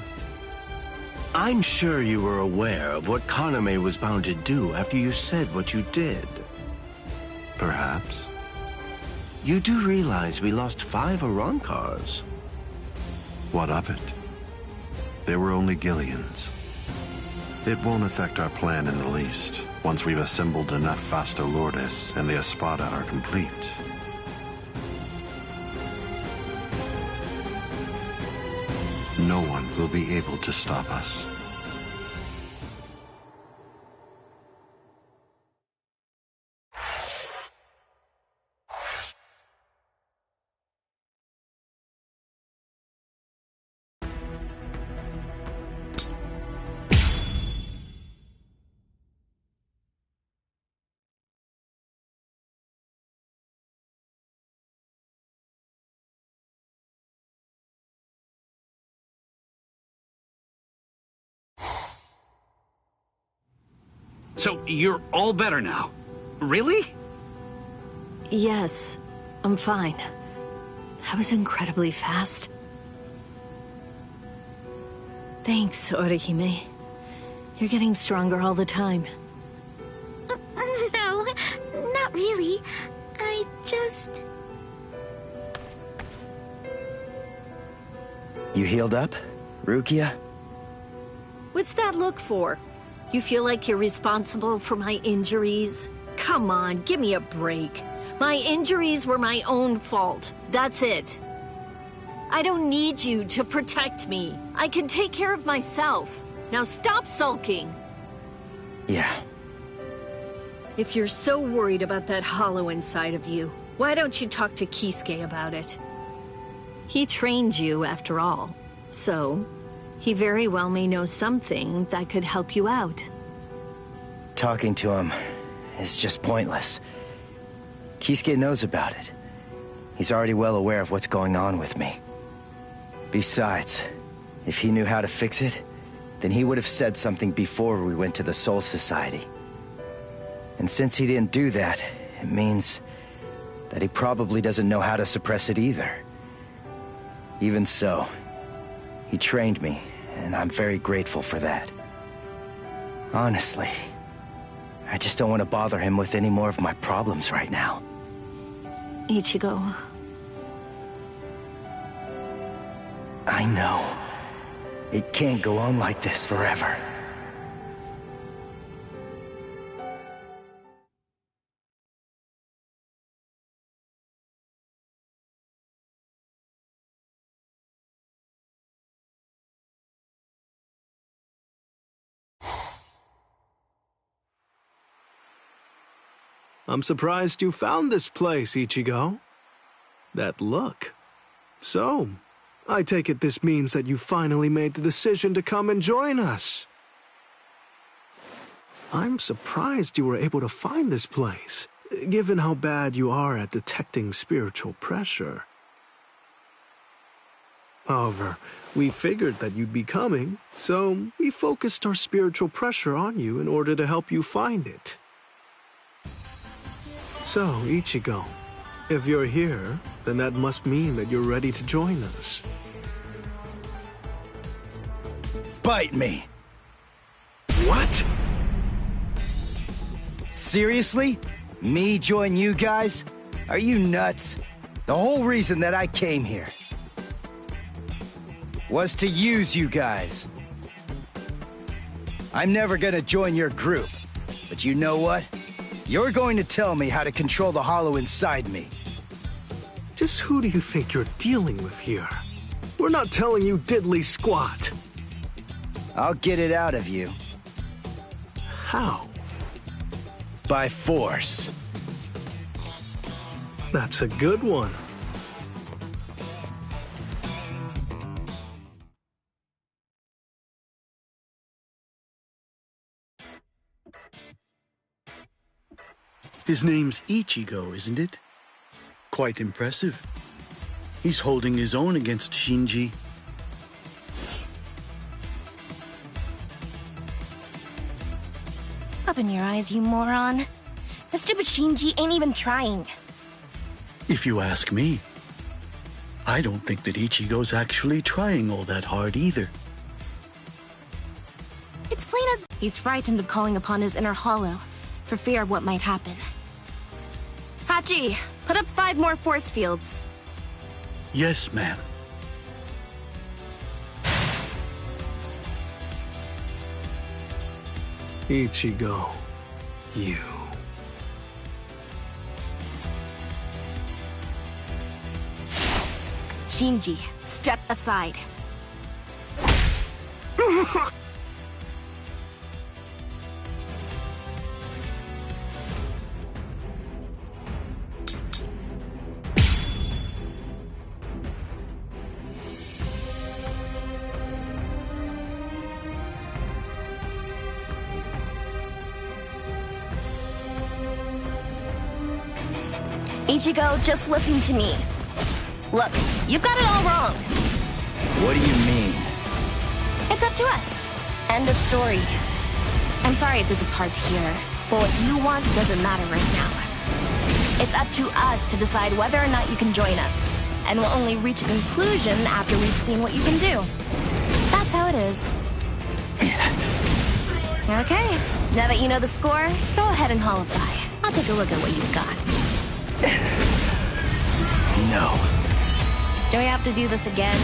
I'm sure you were aware of what Kaname was bound to do after you said what you did. Perhaps. You do realize we lost 5 Iran cars? What of it? They were only Gillians. It won't affect our plan in the least, once we've assembled enough Vasto Lourdes and the Espada are complete. No one will be able to stop us. So you're all better now? Really? Yes, I'm fine. That was incredibly fast. Thanks, Orihime. You're getting stronger all the time. No, not really. I just... You healed up, Rukia? What's that look for? You feel like you're responsible for my injuries? Come on, give me a break. My injuries were my own fault. That's it. I don't need you to protect me. I can take care of myself. Now stop sulking. Yeah. If you're so worried about that hollow inside of you, why don't you talk to Kisuke about it? He trained you, after all. So, he very well may know something that could help you out. Talking to him is just pointless. Kisuke knows about it. He's already well aware of what's going on with me. Besides, if he knew how to fix it, then he would have said something before we went to the Soul Society. And since he didn't do that, it means that he probably doesn't know how to suppress it either. Even so, he trained me, and I'm very grateful for that. Honestly, I just don't want to bother him with any more of my problems right now. Ichigo. I know. It can't go on like this forever. I'm surprised you found this place, Ichigo. That look. So, I take it this means that you finally made the decision to come and join us. I'm surprised you were able to find this place, given how bad you are at detecting spiritual pressure. However, we figured that you'd be coming, so we focused our spiritual pressure on you in order to help you find it. So, Ichigo, if you're here, then that must mean that you're ready to join us. Bite me! What? Seriously? Me join you guys? Are you nuts? The whole reason that I came here was to use you guys. I'm never gonna join your group, but you know what? You're going to tell me how to control the hollow inside me. Just who do you think you're dealing with here? We're not telling you diddly squat. I'll get it out of you. How? By force. That's a good one. His name's Ichigo, isn't it? Quite impressive. He's holding his own against Shinji. Open your eyes, you moron. The stupid Shinji ain't even trying. If you ask me, I don't think that Ichigo's actually trying all that hard either. It's plain as he's frightened of calling upon his inner hollow, for fear of what might happen. Hachi, put up 5 more force fields. Yes, ma'am. Ichigo, you. Shinji, step aside. Ichigo, just listen to me. Look, you've got it all wrong. What do you mean? It's up to us. End of story. I'm sorry if this is hard to hear, but what you want doesn't matter right now. It's up to us to decide whether or not you can join us, and we'll only reach a conclusion after we've seen what you can do. That's how it is. Okay, now that you know the score, go ahead and holofy. I'll take a look at what you've got. No. Do I have to do this again?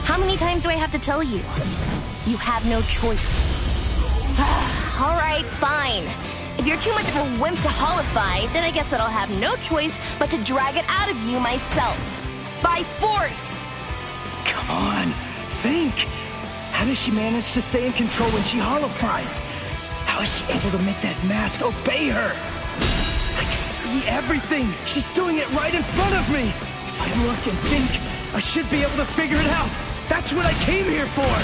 How many times do I have to tell you? You have no choice. All right, fine. If you're too much of a wimp to holify, then I guess that I'll have no choice but to drag it out of you myself. By force! Come on, think. How does she manage to stay in control when she holifies? How is she able to make that mask obey her? I can see everything. She's doing it right in front of me. If I look and think, I should be able to figure it out. That's what I came here for.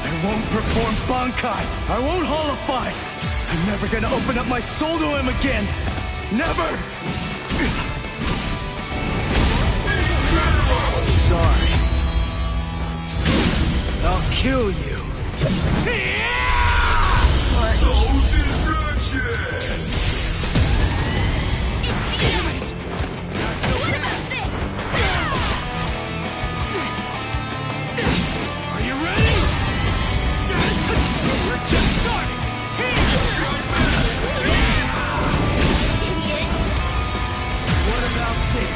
I won't perform Bankai. I won't holify. I'm never gonna open up my soul to him again. Never! Sorry. I'll kill you. Damn it! Not so What bad. about this? Are you ready? We're just starting. Idiot! What about this?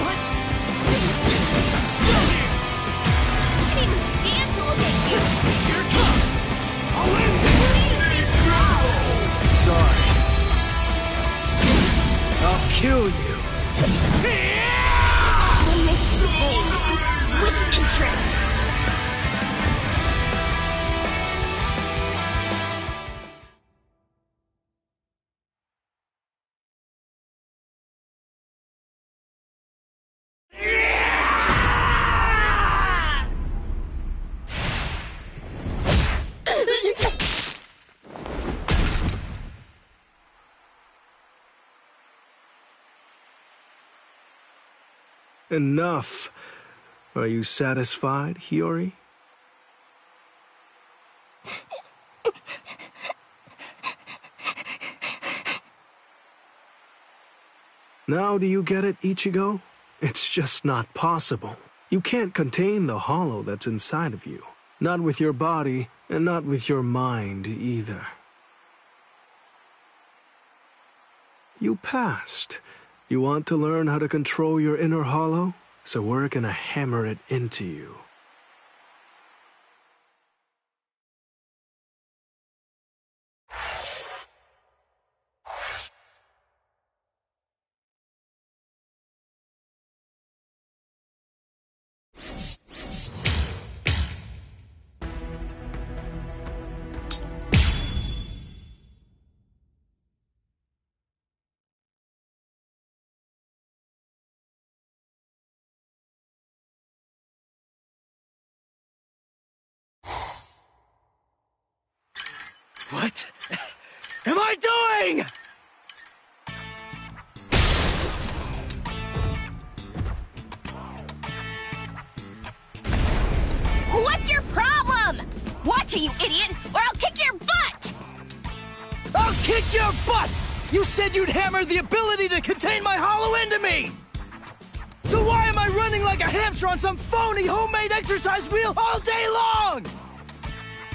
What? I'm still here. I can't even stand to look at you. Here it comes. I'll end Who do you think you are? this. Sorry. I'll kill you. Don't make me think with interest. Enough. Are you satisfied, Hiyori? Now do you get it, Ichigo? It's just not possible. You can't contain the hollow that's inside of you. Not with your body, and not with your mind either. You passed. You want to learn how to control your inner hollow? So we're gonna hammer it into you. What am I doing? What's your problem? Watch it, you idiot, or I'll kick your butt! I'll kick your butt! You said you'd hammer the ability to contain my hollow into me! So why am I running like a hamster on some phony homemade exercise wheel all day long?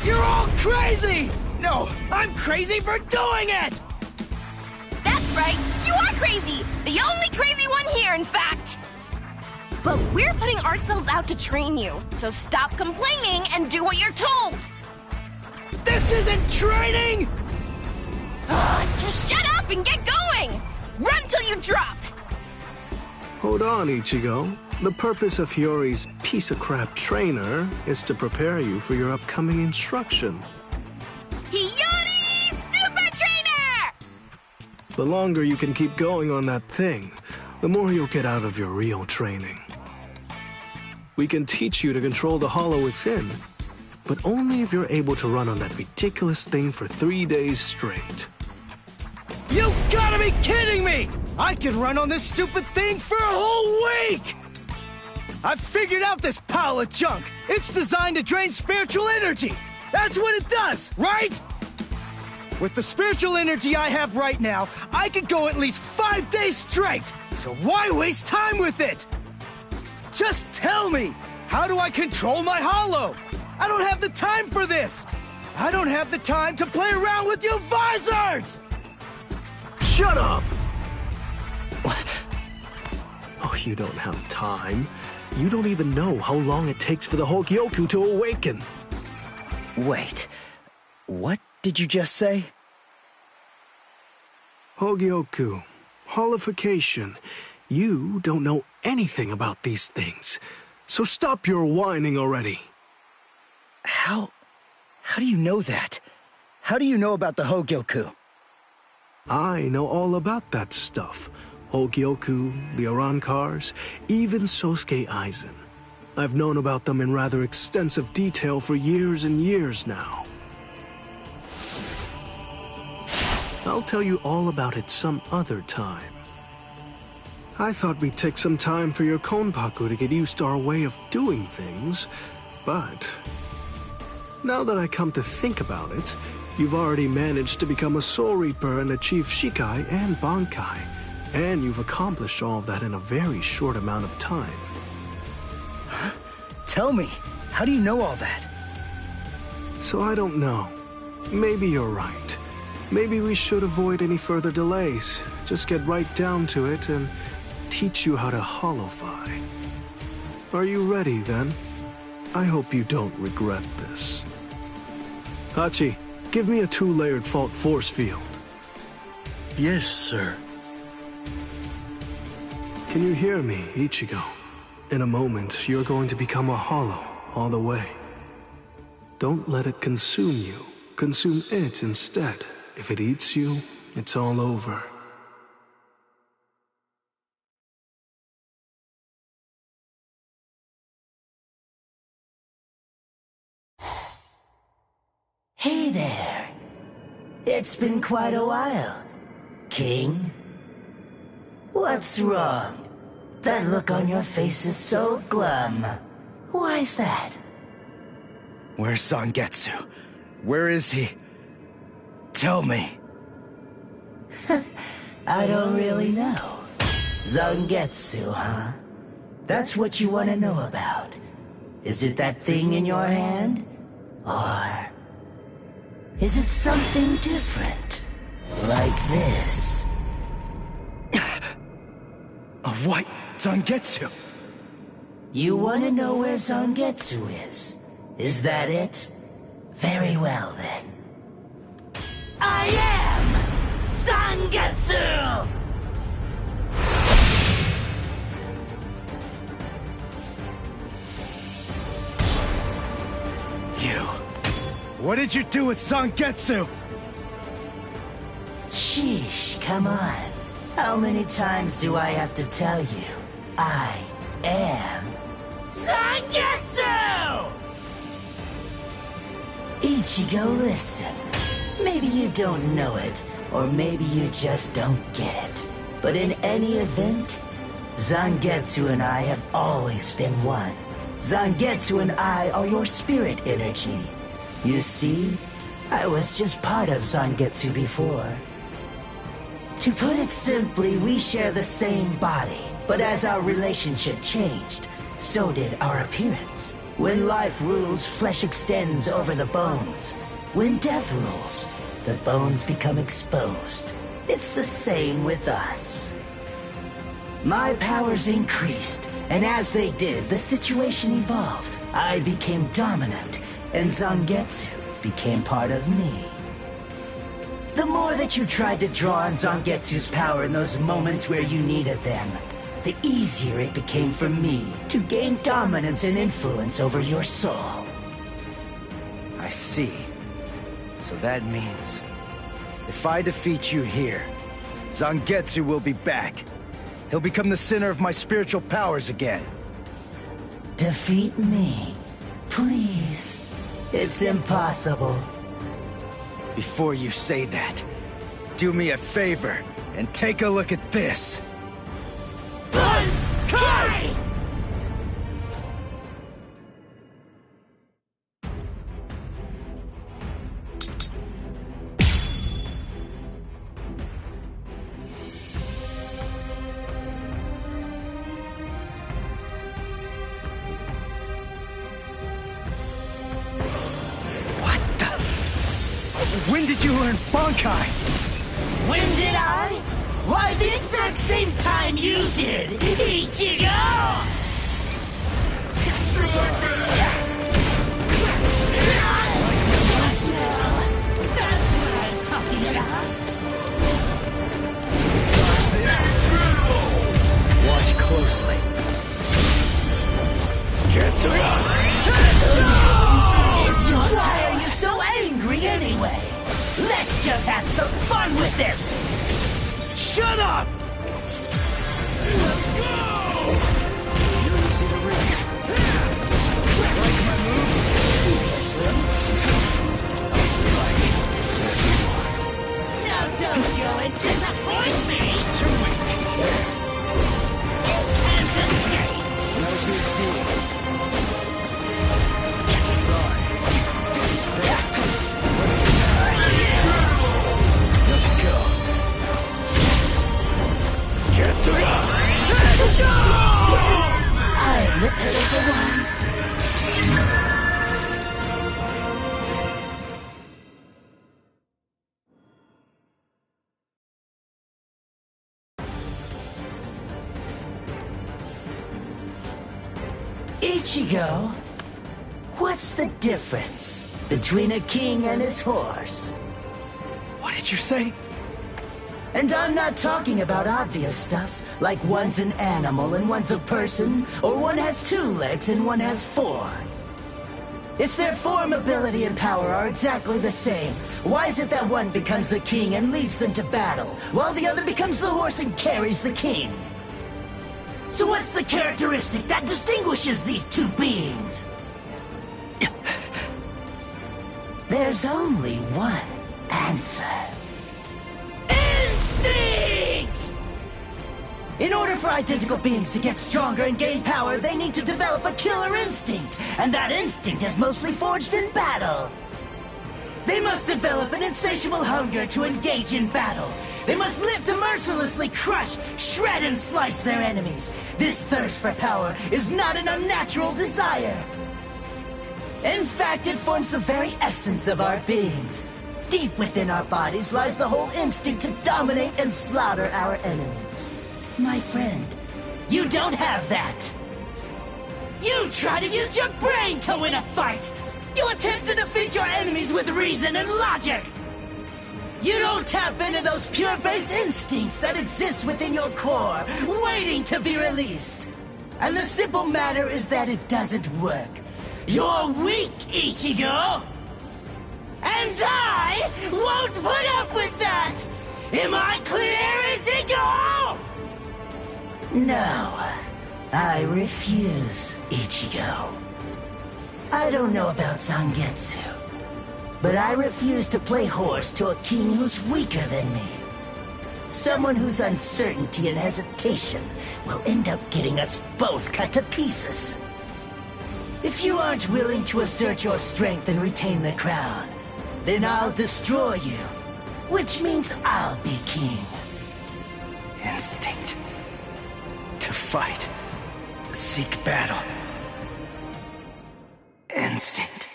You're all crazy! No, I'm crazy for doing it! That's right, you are crazy! The only crazy one here, in fact! But we're putting ourselves out to train you, so stop complaining and do what you're told! This isn't training! Just shut up and get going! Run till you drop! Hold on, Ichigo. The purpose of Hiyori's piece of crap trainer is to prepare you for your upcoming instruction. Hiyori, stupid trainer! The longer you can keep going on that thing, the more you'll get out of your real training. We can teach you to control the hollow within, but only if you're able to run on that ridiculous thing for 3 days straight. You gotta be kidding me! I can run on this stupid thing for a whole week! I've figured out this pile of junk. It's designed to drain spiritual energy. That's what it does, right? With the spiritual energy I have right now, I could go at least 5 days straight! So why waste time with it? Just tell me! How do I control my hollow? I don't have the time for this! I don't have the time to play around with you visors! Shut up! Oh, you don't have time. You don't even know how long it takes for the Hogyoku to awaken. Wait, what did you just say? Hogyoku, holification. You don't know anything about these things. So stop your whining already. How do you know that? How do you know about the Hogyoku? I know all about that stuff. Hogyoku, the Arankars, even Sosuke Aizen. I've known about them in rather extensive detail for years and years now. I'll tell you all about it some other time. I thought we'd take some time for your Konpaku to get used to our way of doing things, but now that I come to think about it, you've already managed to become a Soul Reaper and achieve Shikai and Bankai, and you've accomplished all of that in a very short amount of time. Huh? Tell me, how do you know all that? So I don't know. Maybe you're right. Maybe we should avoid any further delays. Just get right down to it and teach you how to holofy. Are you ready, then? I hope you don't regret this. Hachi, give me a 2-layered fault force field. Yes, sir. Can you hear me, Ichigo? In a moment, you're going to become a hollow all the way. Don't let it consume you. Consume it instead. If it eats you, it's all over. Hey there. It's been quite a while, King. What's wrong? That look on your face is so glum. Why's that? Where's Zangetsu? Where is he? Tell me. I don't really know. Zangetsu, huh? That's what you want to know about. Is it that thing in your hand? Or is it something different? Like this? A white Zangetsu. You want to know where Zangetsu is? Is that it? Very well, then. I am Zangetsu! You. What did you do with Zangetsu? Sheesh, come on. How many times do I have to tell you? I am Zangetsu! Ichigo, listen. Maybe you don't know it, or maybe you just don't get it. But in any event, Zangetsu and I have always been one. Zangetsu and I are your spirit energy. You see, I was just part of Zangetsu before. To put it simply, we share the same body, but as our relationship changed, so did our appearance. When life rules, flesh extends over the bones. When death rules, the bones become exposed. It's the same with us. My powers increased, and as they did, the situation evolved. I became dominant, and Zangetsu became part of me. The more that you tried to draw on Zangetsu's power in those moments where you needed them, the easier it became for me to gain dominance and influence over your soul. I see. So that means, if I defeat you here, Zangetsu will be back. He'll become the center of my spiritual powers again. Defeat me? Please. It's impossible. Before you say that, do me a favor and take a look at this. Kai! When did you learn Bankai? When did I? Why, the exact same time you did, Ichigo! That's what I'm talking about. Watch closely. Why are you so angry anyway? Let's just have some fun with this! Shut up! Let's go! You're easy to read. Like my moves? Seriously? Now don't go and disappoint me! Too weak. No big deal. Sorry. Let's go. Get to go! Yes! I'm the pitiful one. Ichigo, what's the difference between a king and his horse? What did you say? And I'm not talking about obvious stuff, like one's an animal and one's a person, or one has 2 legs and one has 4. If their form, ability, and power are exactly the same, why is it that one becomes the king and leads them to battle, while the other becomes the horse and carries the king? So what's the characteristic that distinguishes these 2 beings? There's only one answer. Instinct! In order for identical beings to get stronger and gain power, they need to develop a killer instinct, and that instinct is mostly forged in battle. They must develop an insatiable hunger to engage in battle. They must live to mercilessly crush, shred, and slice their enemies. This thirst for power is not an unnatural desire. In fact, it forms the very essence of our beings. Deep within our bodies lies the whole instinct to dominate and slaughter our enemies. My friend, you don't have that. You try to use your brain to win a fight. You attempt to defeat your enemies with reason and logic. You don't tap into those pure-based instincts that exist within your core, waiting to be released. And the simple matter is that it doesn't work. You're weak, Ichigo! And I won't put up with that! Am I clear, Ichigo? No, I refuse, Ichigo. I don't know about Zangetsu, but I refuse to play horse to a king who's weaker than me. Someone whose uncertainty and hesitation will end up getting us both cut to pieces. If you aren't willing to assert your strength and retain the crown, then I'll destroy you, which means I'll be king. Instinct. To fight. Seek battle. Instinct.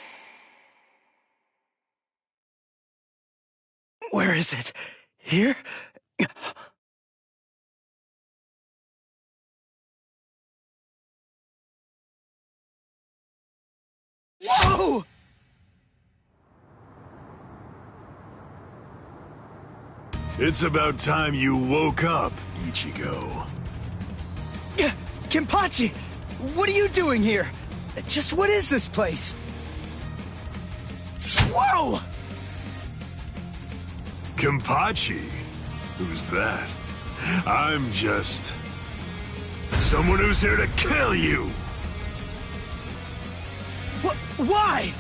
Where is it? Here? Whoa! It's about time you woke up, Ichigo. Kenpachi! What are you doing here? Just what is this place? Whoa! Kenpachi? Who's that? I'm just... someone who's here to kill you! Why?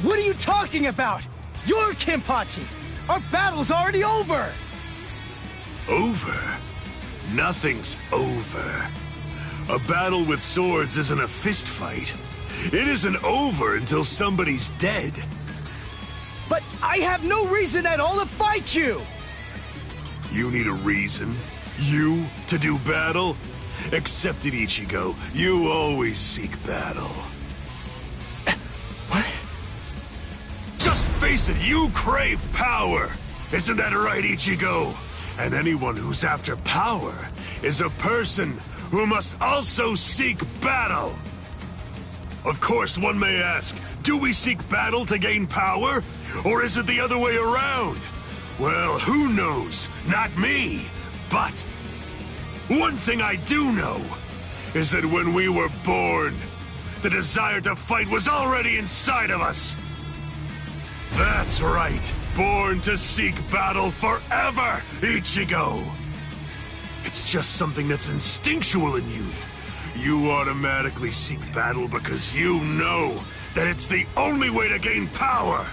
What are you talking about? You're Kenpachi! Our battle's already over! Over? Nothing's over. A battle with swords isn't a fist fight. It isn't over until somebody's dead. But I have no reason at all to fight you! You need a reason? You to do battle? Accept it, Ichigo. You always seek battle. What? Just face it, you crave power. Isn't that right, Ichigo? And anyone who's after power is a person who must also seek battle. Of course, one may ask, do we seek battle to gain power? Or is it the other way around? Well, who knows? Not me. But one thing I do know is that when we were born, the desire to fight was already inside of us. That's right. Born to seek battle forever, Ichigo. It's just something that's instinctual in you. You automatically seek battle because you know that it's the only way to gain power.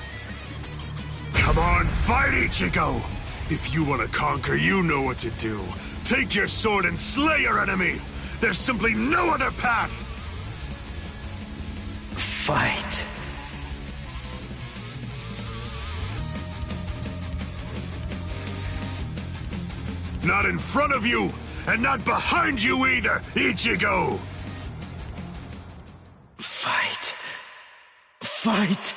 Come on, fight, Ichigo! If you want to conquer, you know what to do. Take your sword and slay your enemy! There's simply no other path! Fight. Not in front of you, and not behind you either, Ichigo! Fight. Fight.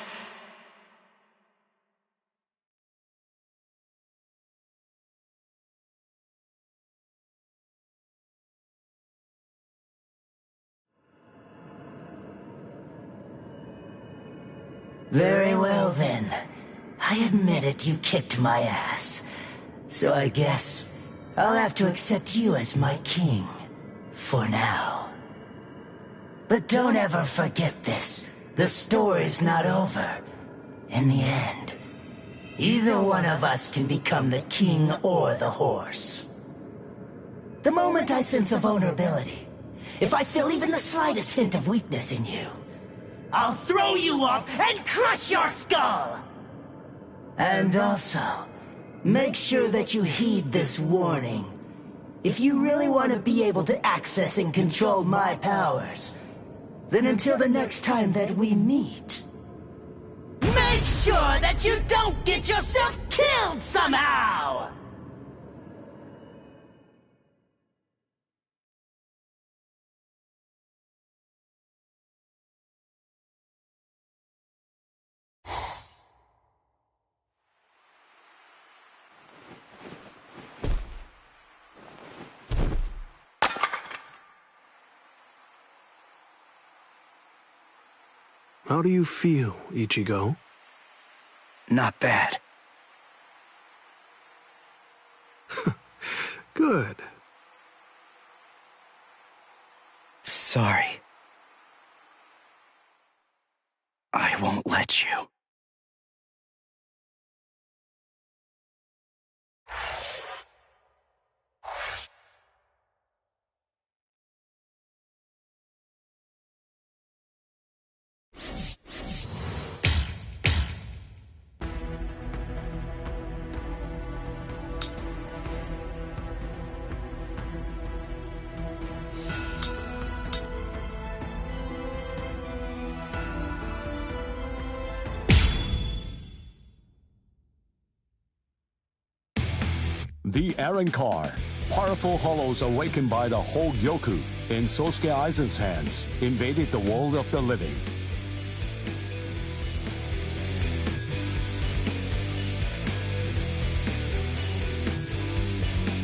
Very well then. I admit it, you kicked my ass. So I guess I'll have to accept you as my king. For now. But don't ever forget this. The story's not over. In the end, either one of us can become the king or the horse. The moment I sense a vulnerability, if I feel even the slightest hint of weakness in you, I'll throw you off and crush your skull! And also, make sure that you heed this warning. If you really want to be able to access and control my powers, then until the next time that we meet, make sure that you don't get yourself killed somehow! How do you feel, Ichigo? Not bad. Good. Sorry. I won't let you. The Arrancar, powerful hollows awakened by the Hogyoku in Sosuke Aizen's hands, invaded the world of the living.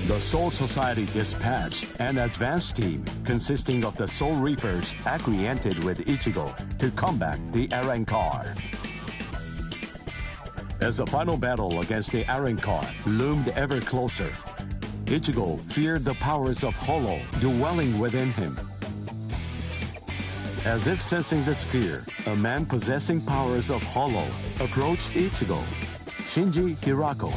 The Soul Society dispatched an advance team consisting of the Soul Reapers acquainted with Ichigo to combat the Arrancar. As the final battle against the Arrancar loomed ever closer, Ichigo feared the powers of Hollow dwelling within him. As if sensing this fear, a man possessing powers of Hollow approached Ichigo, Shinji Hirako.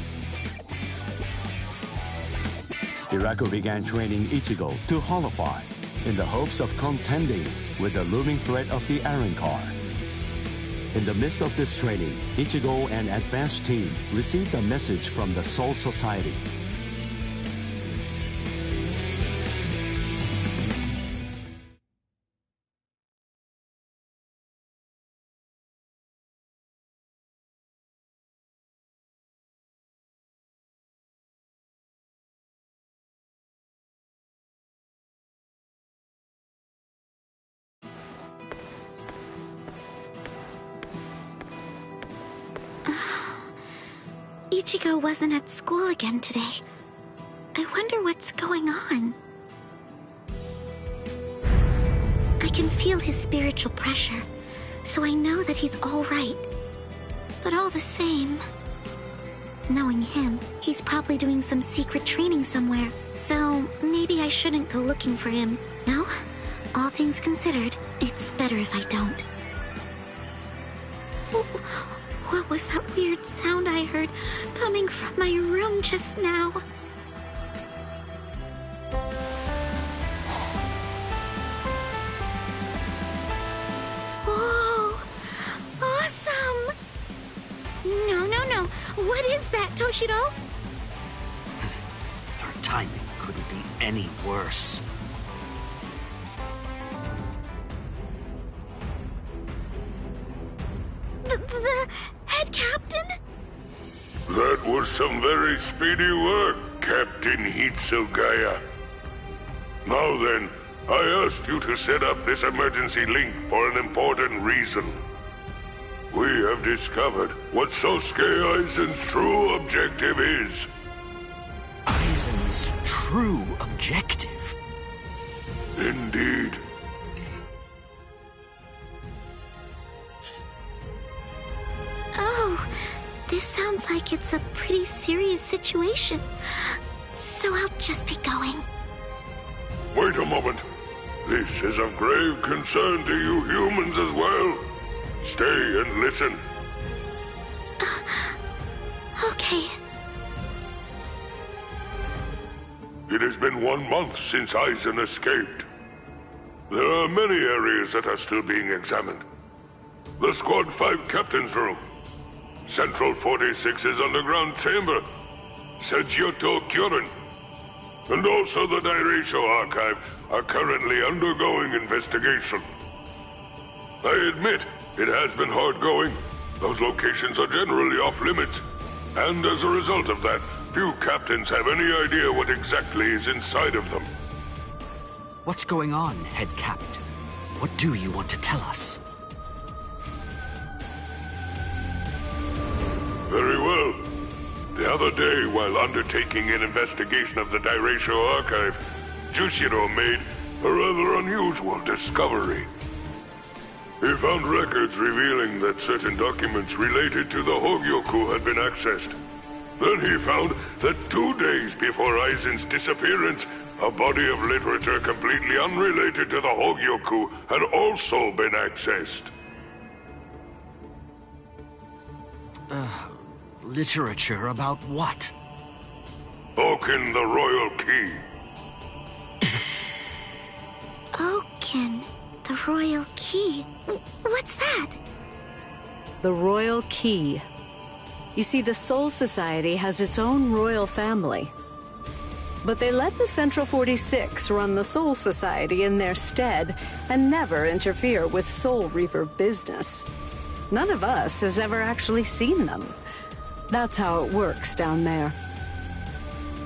Hirako began training Ichigo to Hollowify in the hopes of contending with the looming threat of the Arrancar. In the midst of this training, Ichigo and advanced team received a message from the Soul Society. Ichigo wasn't at school again today. I wonder what's going on. I can feel his spiritual pressure, so I know that he's all right. But all the same, knowing him, he's probably doing some secret training somewhere. So maybe I shouldn't go looking for him. No? All things considered, it's better if I don't. What was that weird sound I heard coming from my room just now? Whoa! Awesome! No. What is that, Toshiro? Your timing couldn't be any worse. The head captain? That was some very speedy work, Captain Hitsugaya. Now then, I asked you to set up this emergency link for an important reason. We have discovered what Sosuke Aizen's true objective is. Aizen's true objective? Indeed. Oh, this sounds like it's a pretty serious situation. So I'll just be going. Wait a moment. This is of grave concern to you humans as well. Stay and listen. Okay. It has been 1 month since Aizen escaped. There are many areas that are still being examined. The Squad 5 Captain's Room, Central 46's underground chamber, Seijyoto Kyorin, and also the Dairaisho Archive are currently undergoing investigation. I admit, it has been hard going. Those locations are generally off limits. And as a result of that, few captains have any idea what exactly is inside of them. What's going on, Head Captain? What do you want to tell us? Very well. The other day, while undertaking an investigation of the Dairaisho Archive, Jushiro made a rather unusual discovery. He found records revealing that certain documents related to the Hogyoku had been accessed. Then he found that 2 days before Aizen's disappearance, a body of literature completely unrelated to the Hogyoku had also been accessed. Literature about what? Oaken the Royal Key. Oaken, the Royal Key. What's that? The Royal Key. You see, the Soul Society has its own royal family. But they let the Central 46 run the Soul Society in their stead and never interfere with Soul Reaper business. None of us has ever actually seen them. That's how it works down there.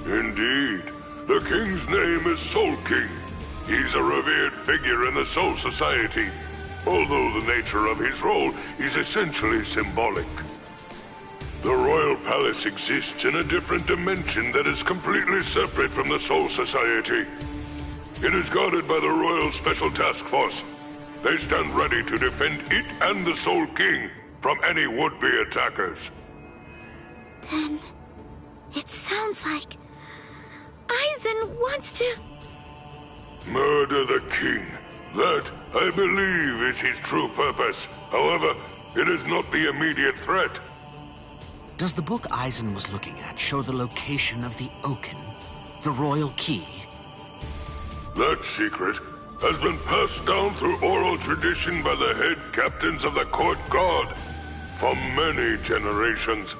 Indeed. The king's name is Soul King. He's a revered figure in the Soul Society, although the nature of his role is essentially symbolic. The Royal Palace exists in a different dimension that is completely separate from the Soul Society. It is guarded by the Royal Special Task Force. They stand ready to defend it and the Soul King from any would-be attackers. Then, it sounds like Aizen wants to... Murder the king. That, I believe, is his true purpose. However, it is not the immediate threat. Does the book Aizen was looking at show the location of the Oaken, the Royal Key? That secret has been passed down through oral tradition by the head captains of the Court Guard for many generations.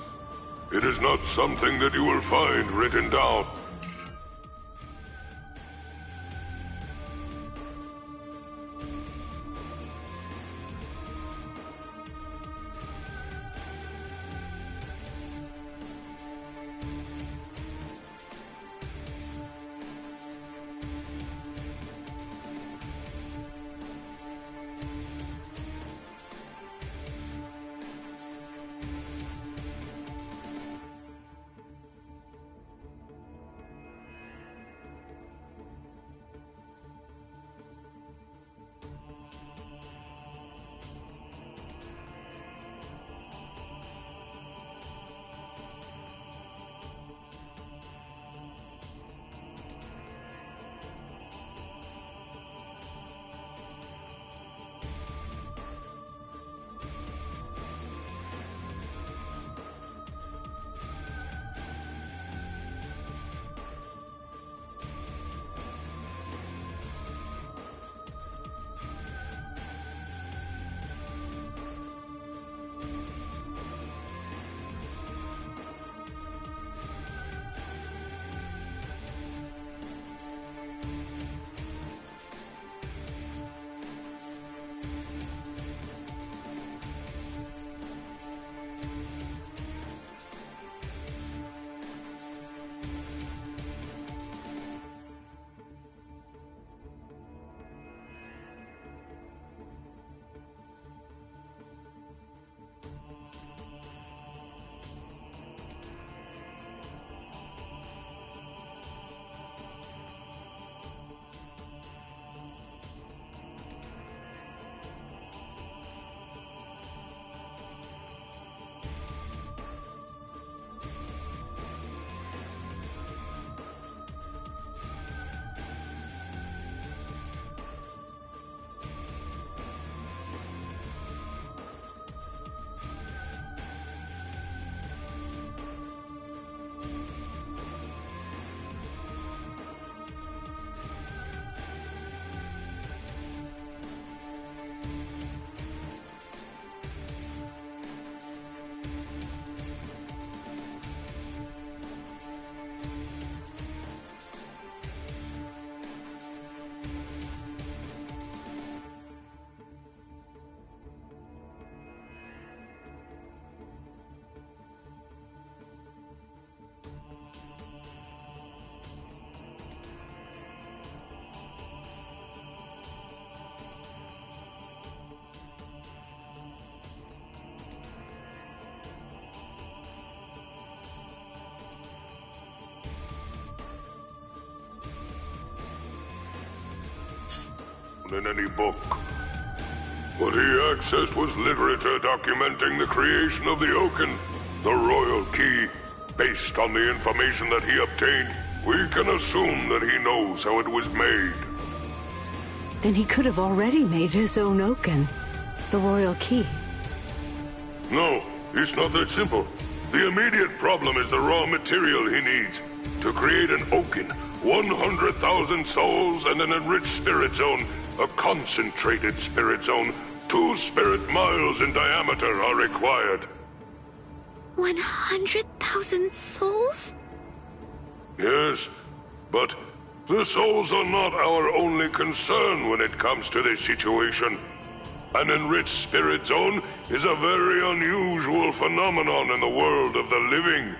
It is not something that you will find written down. in any book. What he accessed was literature documenting the creation of the Oaken, the royal key. Based on the information that he obtained, we can assume that he knows how it was made. Then he could have already made his own Oaken, the royal key. No, it's not that simple. The immediate problem is the raw material he needs. To create an Oaken, 100,000 souls and an enriched spirit zone, a concentrated spirit zone, 2 spirit miles in diameter are required. 100,000 souls? Yes, but the souls are not our only concern when it comes to this situation. An enriched spirit zone is a very unusual phenomenon in the world of the living.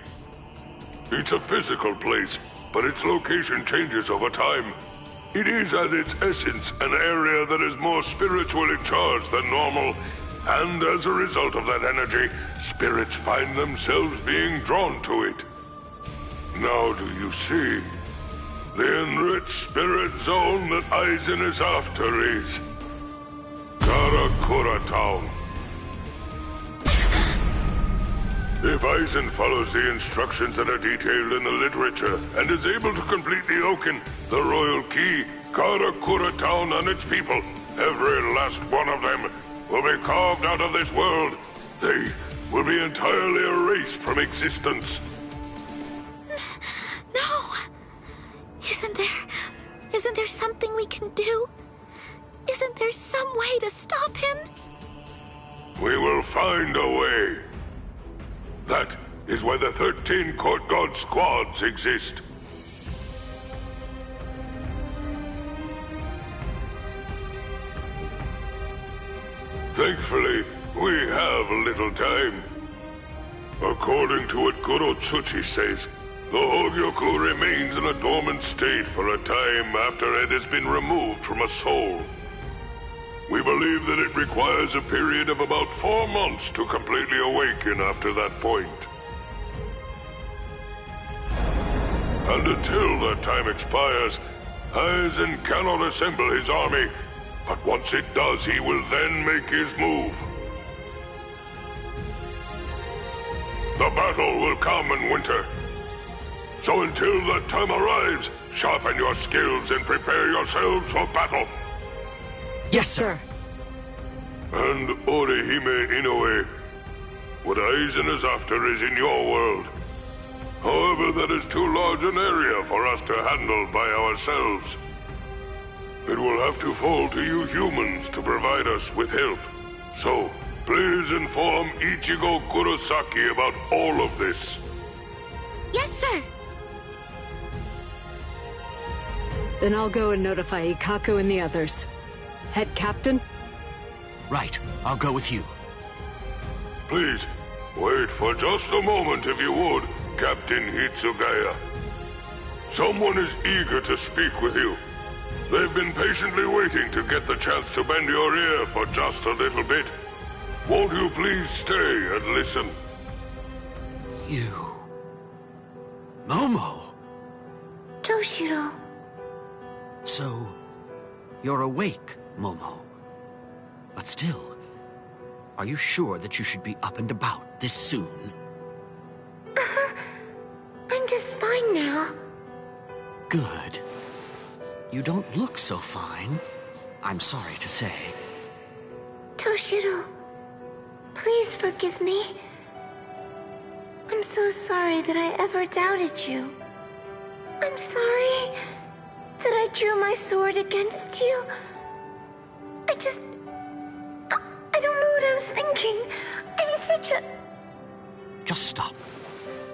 It's a physical place, but its location changes over time. It is at its essence an area that is more spiritually charged than normal, and as a result of that energy, spirits find themselves being drawn to it. Now do you see? The enriched spirit zone that Aizen is after is Karakura Town. If Aizen follows the instructions that are detailed in the literature and is able to complete the Oaken, the royal key, Karakura Town and its people, every last one of them, will be carved out of this world. They will be entirely erased from existence. No! Isn't there something we can do? Isn't there some way to stop him? We will find a way. That is why the 13 Court Guard squads exist. Thankfully, we have little time. According to what Goro Tsuchi says, the Hogyoku remains in a dormant state for a time after it has been removed from a soul. We believe that it requires a period of about 4 months to completely awaken after that point. And until that time expires, Aizen cannot assemble his army. But once it does, he will then make his move. The battle will come in winter. So until that time arrives, sharpen your skills and prepare yourselves for battle. Yes, sir. And Orihime Inoue, what Aizen is after is in your world. However, that is too large an area for us to handle by ourselves. It will have to fall to you humans to provide us with help. So, please inform Ichigo Kurosaki about all of this. Yes, sir! Then I'll go and notify Ikkaku and the others. Head Captain? Right, I'll go with you. Please, wait for just a moment if you would, Captain Hitsugaya. Someone is eager to speak with you. They've been patiently waiting to get the chance to bend your ear for just a little bit. Won't you please stay and listen? You... Momo! Toshiro. So, you're awake, Momo. But still, are you sure that you should be up and about this soon? I'm just fine now. Good. You don't look so fine, I'm sorry to say. Toshiro, please forgive me. I'm so sorry that I ever doubted you. I'm sorry that I drew my sword against you. I don't know what I was thinking. I'm such a... Just stop.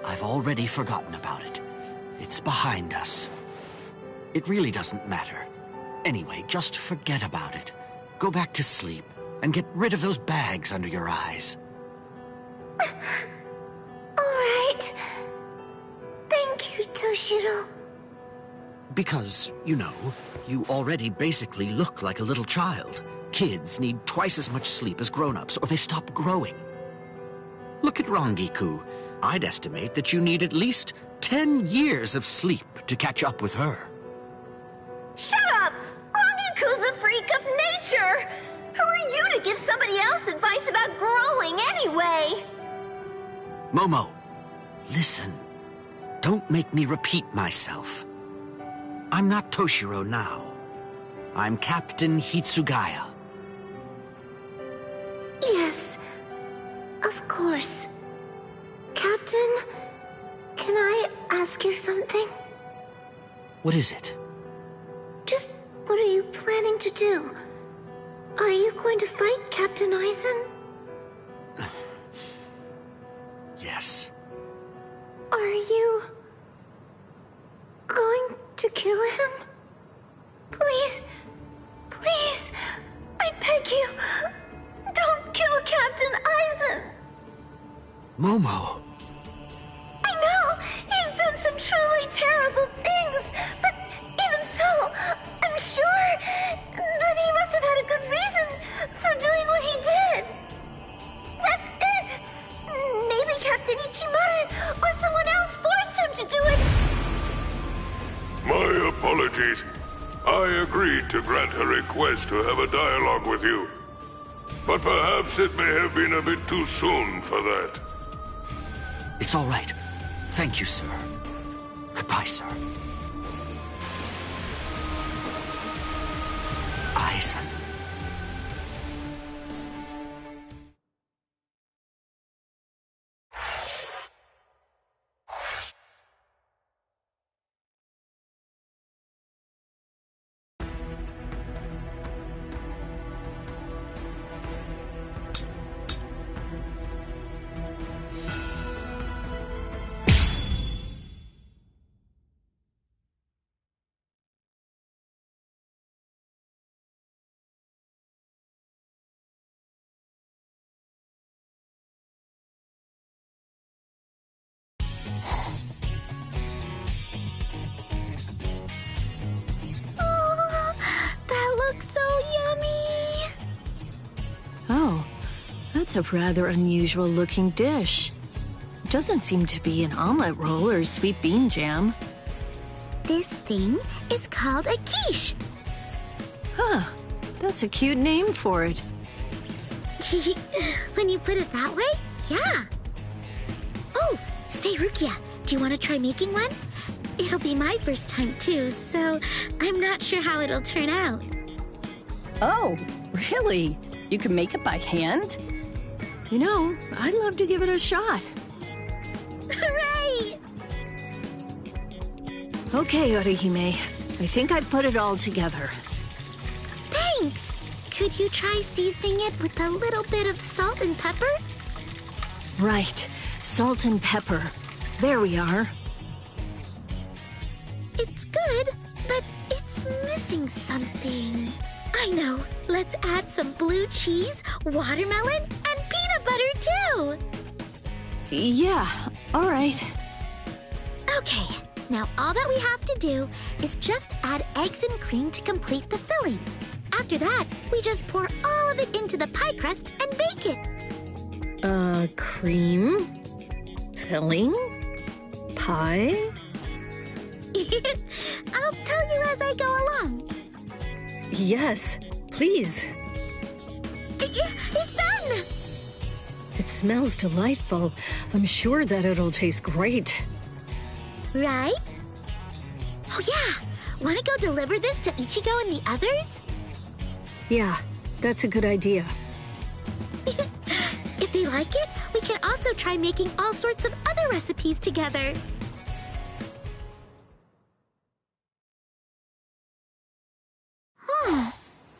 I've already forgotten about it. It's behind us. It really doesn't matter. Anyway, just forget about it. Go back to sleep and get rid of those bags under your eyes. All right. Thank you, Toshiro. Because, you know, you already basically look like a little child. Kids need twice as much sleep as grown-ups, or they stop growing. Look at Rangiku. I'd estimate that you need at least 10 years of sleep to catch up with her. Shut up! Rangiku's a freak of teacher! Who are you to give somebody else advice about growing anyway? Momo, listen. Don't make me repeat myself. I'm not Toshiro now. I'm Captain Hitsugaya. Yes, of course. Captain, can I ask you something? What is it? Just what are you planning to do? Are you going to fight Captain Aizen? Yes. Are you going to kill him? Please, please, I beg you, don't kill Captain Aizen! Momo! I know, he's done some truly terrible things, but even so, I'm sure that he must have had a good reason for doing what he did. That's it! Maybe Captain Ichimaru or someone else forced him to do it! My apologies. I agreed to grant her request to have a dialogue with you. But perhaps it may have been a bit too soon for that. It's all right. Thank you, sir. Goodbye, sir. Aizen. Oh, that's a rather unusual looking dish. It doesn't seem to be an omelet roll or sweet bean jam. This thing is called a quiche. Huh, that's a cute name for it. When you put it that way, yeah. Oh, say Rukia, do you want to try making one? It'll be my first time too, so I'm not sure how it'll turn out. Oh, really? You can make it by hand? You know, I'd love to give it a shot. Hooray! Okay, Orihime. I think I've put it all together. Thanks! Could you try seasoning it with a little bit of salt and pepper? Right. Salt and pepper. There we are. It's good, but it's missing something. I know. Let's add some blue cheese, watermelon, and peanut butter too. Yeah, all right. Okay, now all that we have to do is just add eggs and cream to complete the filling. After that, we just pour all of it into the pie crust and bake it. Cream? Filling? Pie? I'll tell you as I go along. Yes, please. It's done! It smells delightful. I'm sure that it'll taste great. Right? Oh yeah, want to go deliver this to Ichigo and the others? Yeah, that's a good idea. If they like it, we can also try making all sorts of other recipes together.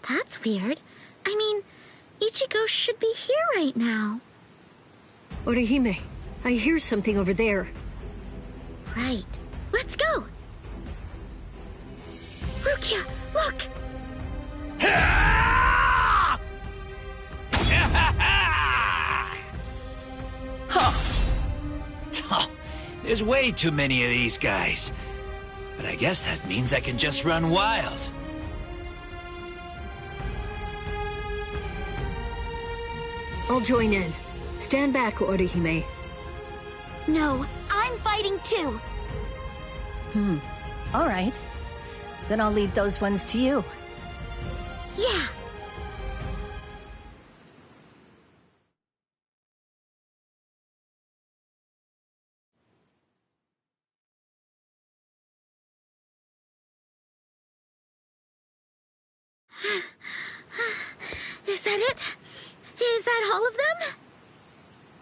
That's weird. I mean, Ichigo should be here right now. Orihime, I hear something over there. Right. Let's go. Rukia, look! There's way too many of these guys. But I guess that means I can just run wild. I'll join in. Stand back, Orihime. No, I'm fighting too. All right. Then I'll leave those ones to you. Yeah.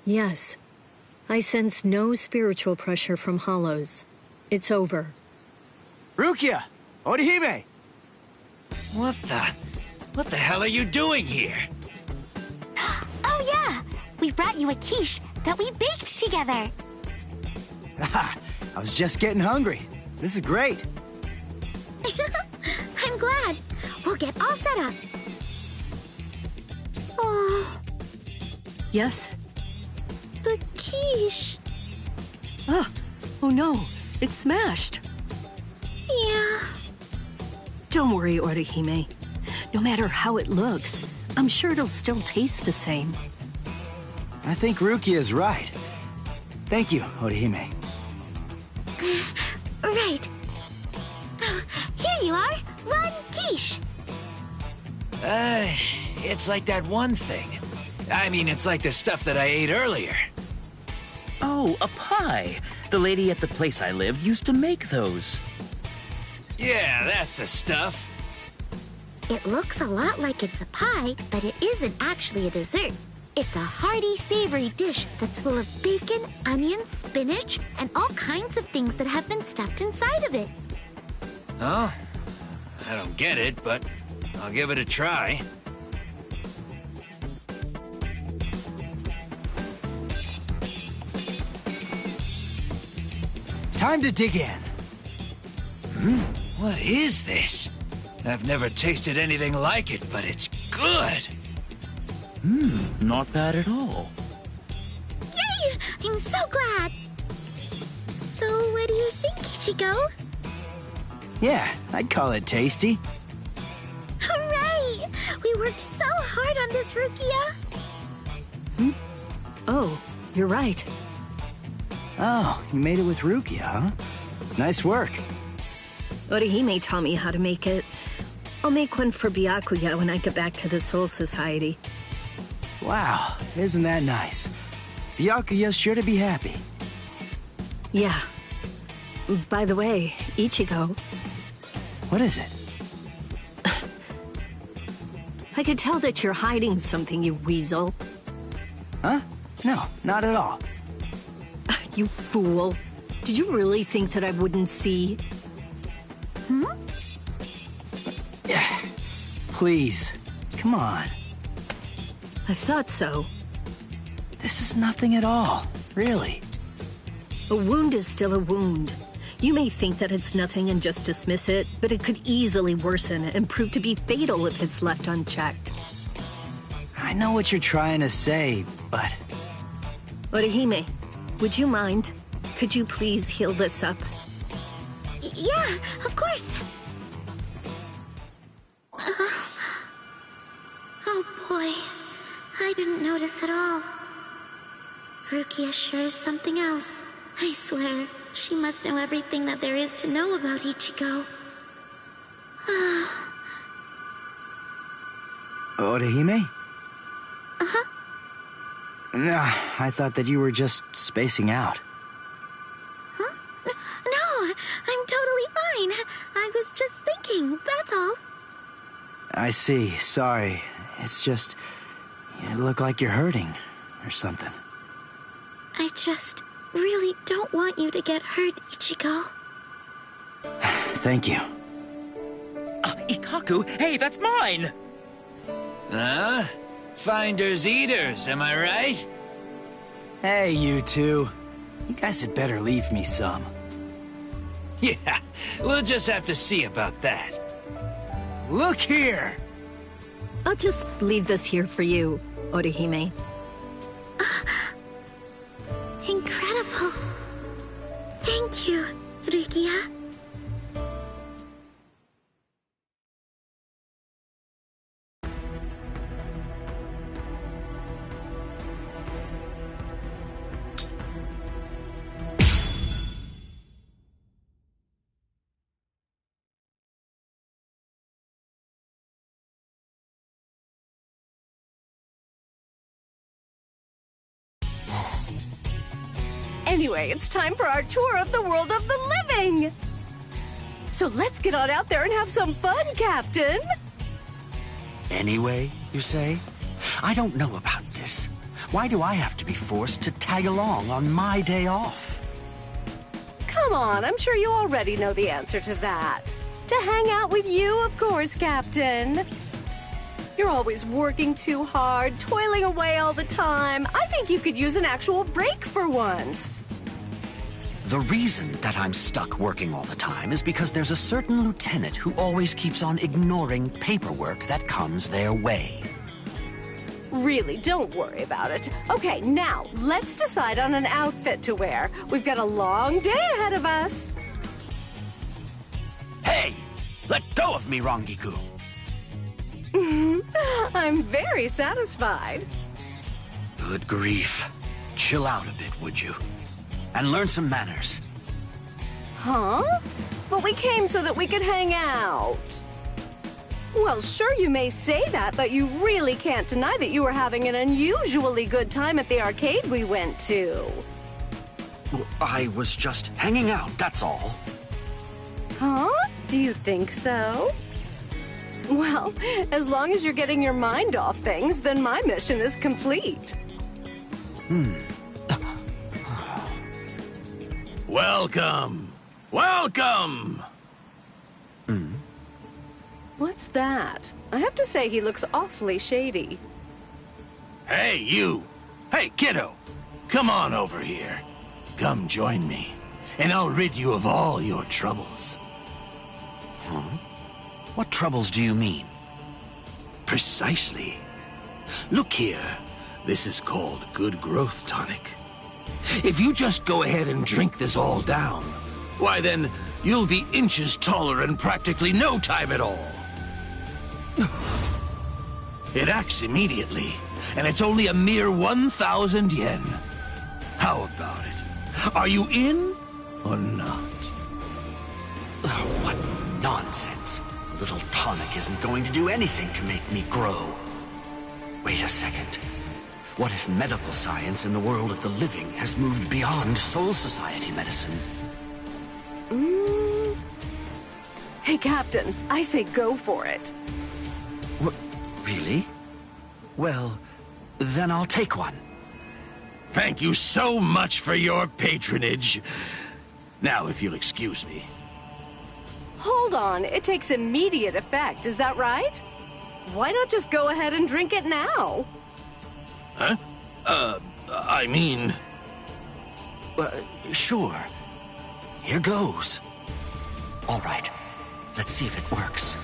Yes. I sense no spiritual pressure from hollows. It's over. Rukia! Orihime! What the hell are you doing here? Oh yeah! We brought you a quiche that we baked together. I was just getting hungry. This is great. I'm glad. We'll get all set up. Oh, Yes? the quiche. Oh no, it's smashed. Yeah. Don't worry, Orihime. No matter how it looks, I'm sure it'll still taste the same. I think Rukia is right. Thank you, Orihime. Right. Oh, here you are. One quiche. It's like that one thing. I mean, it's like the stuff that I ate earlier. Oh, a pie. The lady at the place I lived used to make those. Yeah, that's the stuff. It looks a lot like it's a pie, but it isn't actually a dessert. It's a hearty, savory dish that's full of bacon, onions, spinach, and all kinds of things that have been stuffed inside of it. Oh, I don't get it, but I'll give it a try. Time to dig in. What is this? I've never tasted anything like it, but it's good. Not bad at all. Yay! I'm so glad. So, what do you think, Ichigo? Yeah, I'd call it tasty. Hooray! We worked so hard on this, Rukia. Oh, you're right. Oh, you made it with Rukia, huh? Nice work. Orihime taught me how to make it. I'll make one for Byakuya when I get back to the Soul Society. Wow, isn't that nice? Byakuya's sure to be happy. Yeah. By the way, Ichigo, What is it? I could tell that you're hiding something, you weasel. Huh? No, not at all. You fool. Did you really think that I wouldn't see? Please, come on. I thought so. This is nothing at all, really. A wound is still a wound. You may think that it's nothing and just dismiss it, but it could easily worsen and prove to be fatal if it's left unchecked. I know what you're trying to say, but... Orihime, would you mind? Could you please heal this up? Yeah, of course. Oh boy, I didn't notice at all. Rukia sure is something else. I swear, she must know everything that there is to know about Ichigo. Orihime? Uh-huh. Nah, I thought that you were just spacing out. Huh? No, I'm totally fine. I was just thinking, that's all. I see, sorry. It's just... you look like you're hurting, or something. I just really don't want you to get hurt, Ichigo. Thank you. Ikaku, hey, that's mine! Huh? Finders eaters, am I right? Hey, you two. You guys had better leave me some. Yeah, we'll just have to see about that. Look here! I'll just leave this here for you, Orihime. Incredible. Thank you, Rukia. Anyway, it's time for our tour of the world of the living! So let's get on out there and have some fun, Captain! Anyway, you say? I don't know about this. Why do I have to be forced to tag along on my day off? Come on, I'm sure you already know the answer to that. To hang out with you, of course, Captain. You're always working too hard, toiling away all the time. I think you could use an actual break for once. The reason that I'm stuck working all the time is because there's a certain lieutenant who always keeps on ignoring paperwork that comes their way. Really, don't worry about it. Okay, now, let's decide on an outfit to wear. We've got a long day ahead of us. Hey! Let go of me, Rangiku! I'm very satisfied. Good grief. Chill out a bit, would you? And learn some manners. Huh? But we came so that we could hang out. Well, sure you may say that, but you really can't deny that you were having an unusually good time at the arcade we went to. Well, I was just hanging out, that's all. Huh? Do you think so? Well, as long as you're getting your mind off things, then my mission is complete. Welcome! Welcome! What's that? I have to say he looks awfully shady. Hey, you! Hey, kiddo! Come on over here. Come join me, and I'll rid you of all your troubles. Huh? What troubles do you mean? Precisely. Look here. This is called Good Growth Tonic. If you just go ahead and drink this all down, why then, you'll be inches taller in practically no time at all. It acts immediately, and it's only a mere 1,000 yen. How about it? Are you in or not? What nonsense. Little tonic isn't going to do anything to make me grow. Wait a second. What if medical science in the world of the living has moved beyond Soul Society medicine? Hey, Captain, I say go for it. What? Really? Well, then I'll take one. Thank you so much for your patronage. Now, if you'll excuse me. Hold on, it takes immediate effect, is that right? Why not just go ahead and drink it now? Huh? I mean... Sure. Here goes. All right, let's see if it works.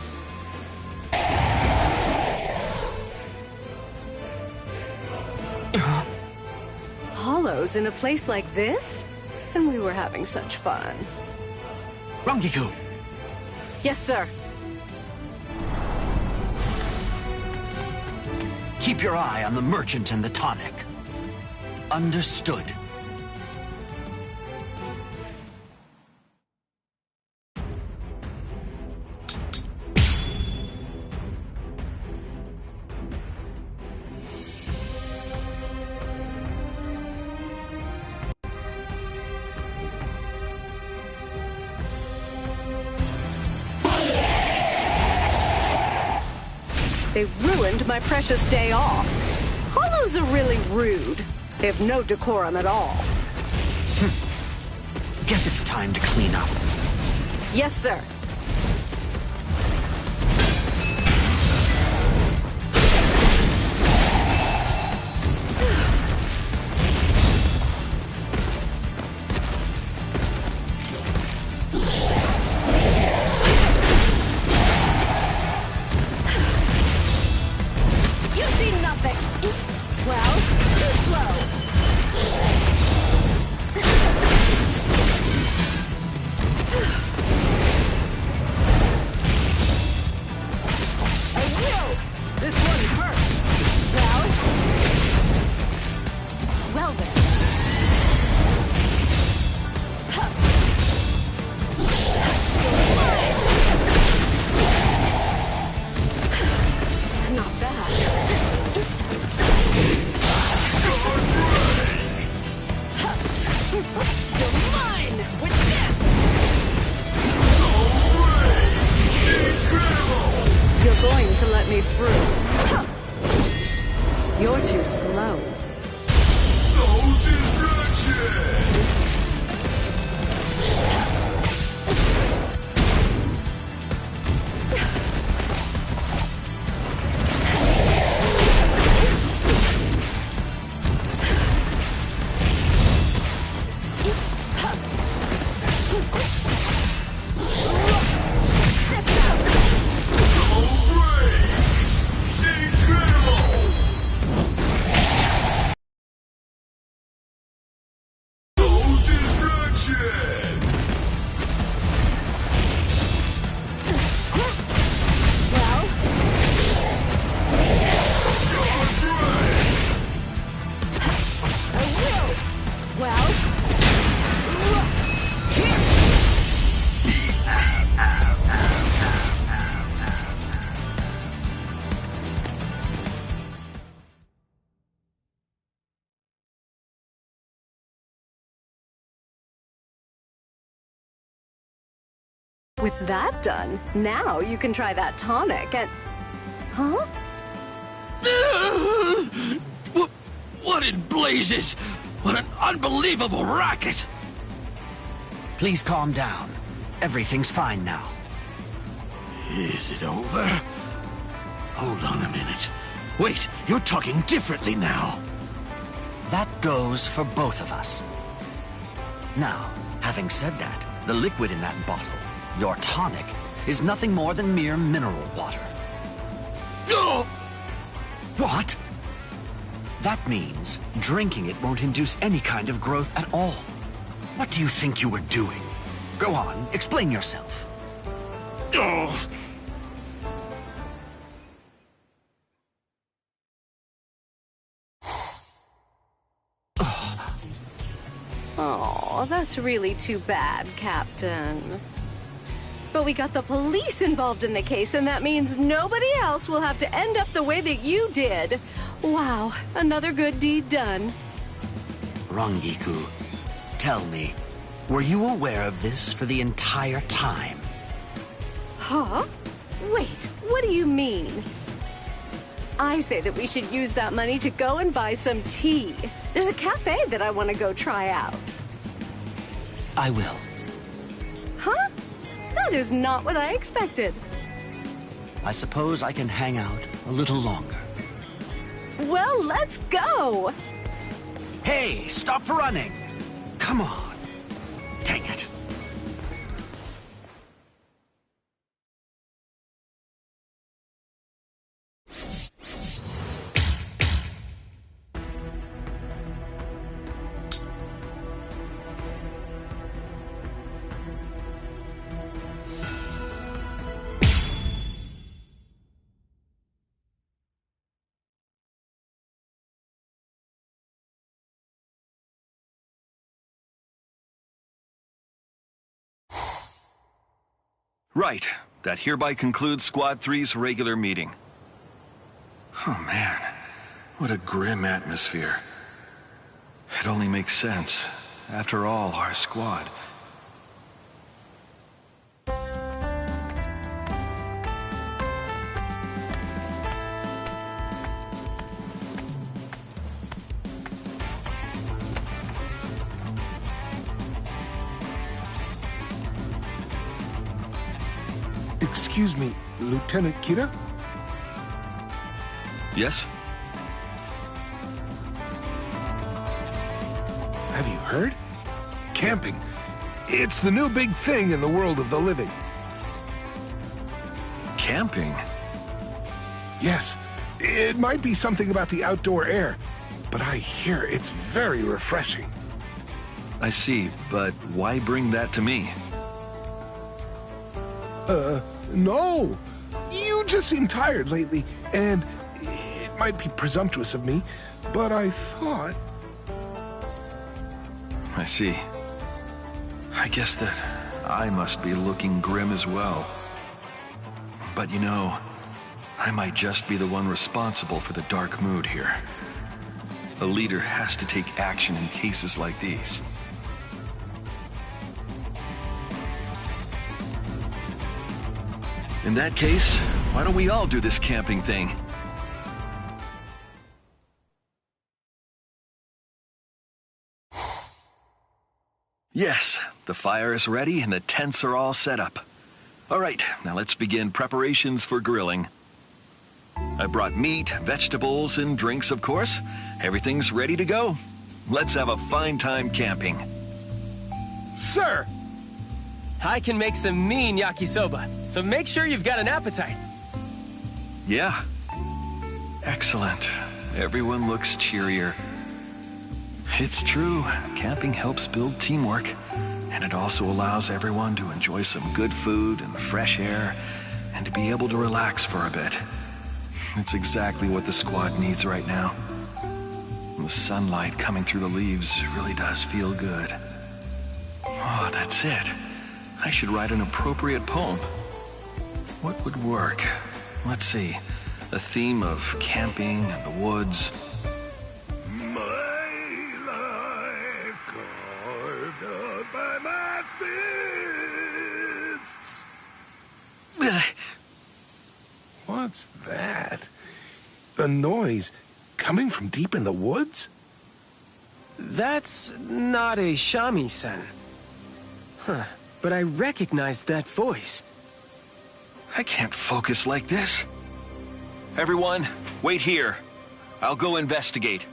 Hollows in a place like this? And we were having such fun. Rangiku! Yes, sir. Keep your eye on the merchant and the tonic. Understood. They ruined my precious day off. Hollows are really rude. They have no decorum at all. Guess it's time to clean up. Yes, sir. You're too slow. With that done, now you can try that tonic and... Huh? What in blazes? What an unbelievable racket! Please calm down. Everything's fine now. Is it over? Hold on a minute. Wait, you're talking differently now. That goes for both of us. Now, having said that, the liquid in that bottle, your tonic, is nothing more than mere mineral water. Oh! What? That means drinking it won't induce any kind of growth at all. What do you think you were doing? Go on, explain yourself. Oh! Oh, that's really too bad, Captain. But we got the police involved in the case, and that means nobody else will have to end up the way that you did. Wow, another good deed done. Rangiku, tell me, were you aware of this for the entire time? Huh? Wait, what do you mean? I say that we should use that money to go and buy some tea. There's a cafe that I want to go try out. I will. Huh? That is not what I expected. I suppose I can hang out a little longer. Well, let's go! Hey, stop running! Come on. Dang it. Right. That hereby concludes Squad 3's regular meeting. Oh man, what a grim atmosphere. It only makes sense. After all, our squad... Excuse me, Lieutenant Kira? Yes? Have you heard? Camping. It's the new big thing in the world of the living. Camping? Yes. It might be something about the outdoor air, but I hear it's very refreshing. I see, but why bring that to me? No. You just seem tired lately, and it might be presumptuous of me, but I thought... I see. I guess that I must be looking grim as well. But you know, I might just be the one responsible for the dark mood here. A leader has to take action in cases like these. In that case, why don't we all do this camping thing? Yes, the fire is ready and the tents are all set up. All right, now let's begin preparations for grilling. I brought meat, vegetables, and drinks, of course. Everything's ready to go. Let's have a fine time camping. Sir! I can make some mean yakisoba, so make sure you've got an appetite. Yeah. Excellent. Everyone looks cheerier. It's true, camping helps build teamwork, and it also allows everyone to enjoy some good food and fresh air, and to be able to relax for a bit. It's exactly what the squad needs right now. And the sunlight coming through the leaves really does feel good. Oh, that's it. I should write an appropriate poem. What would work? Let's see. A theme of camping and the woods. My life carved out by my fists. What's that? A noise coming from deep in the woods? That's not a shamisen. Huh, but I recognize that voice. I can't focus like this. Everyone, wait here. I'll go investigate.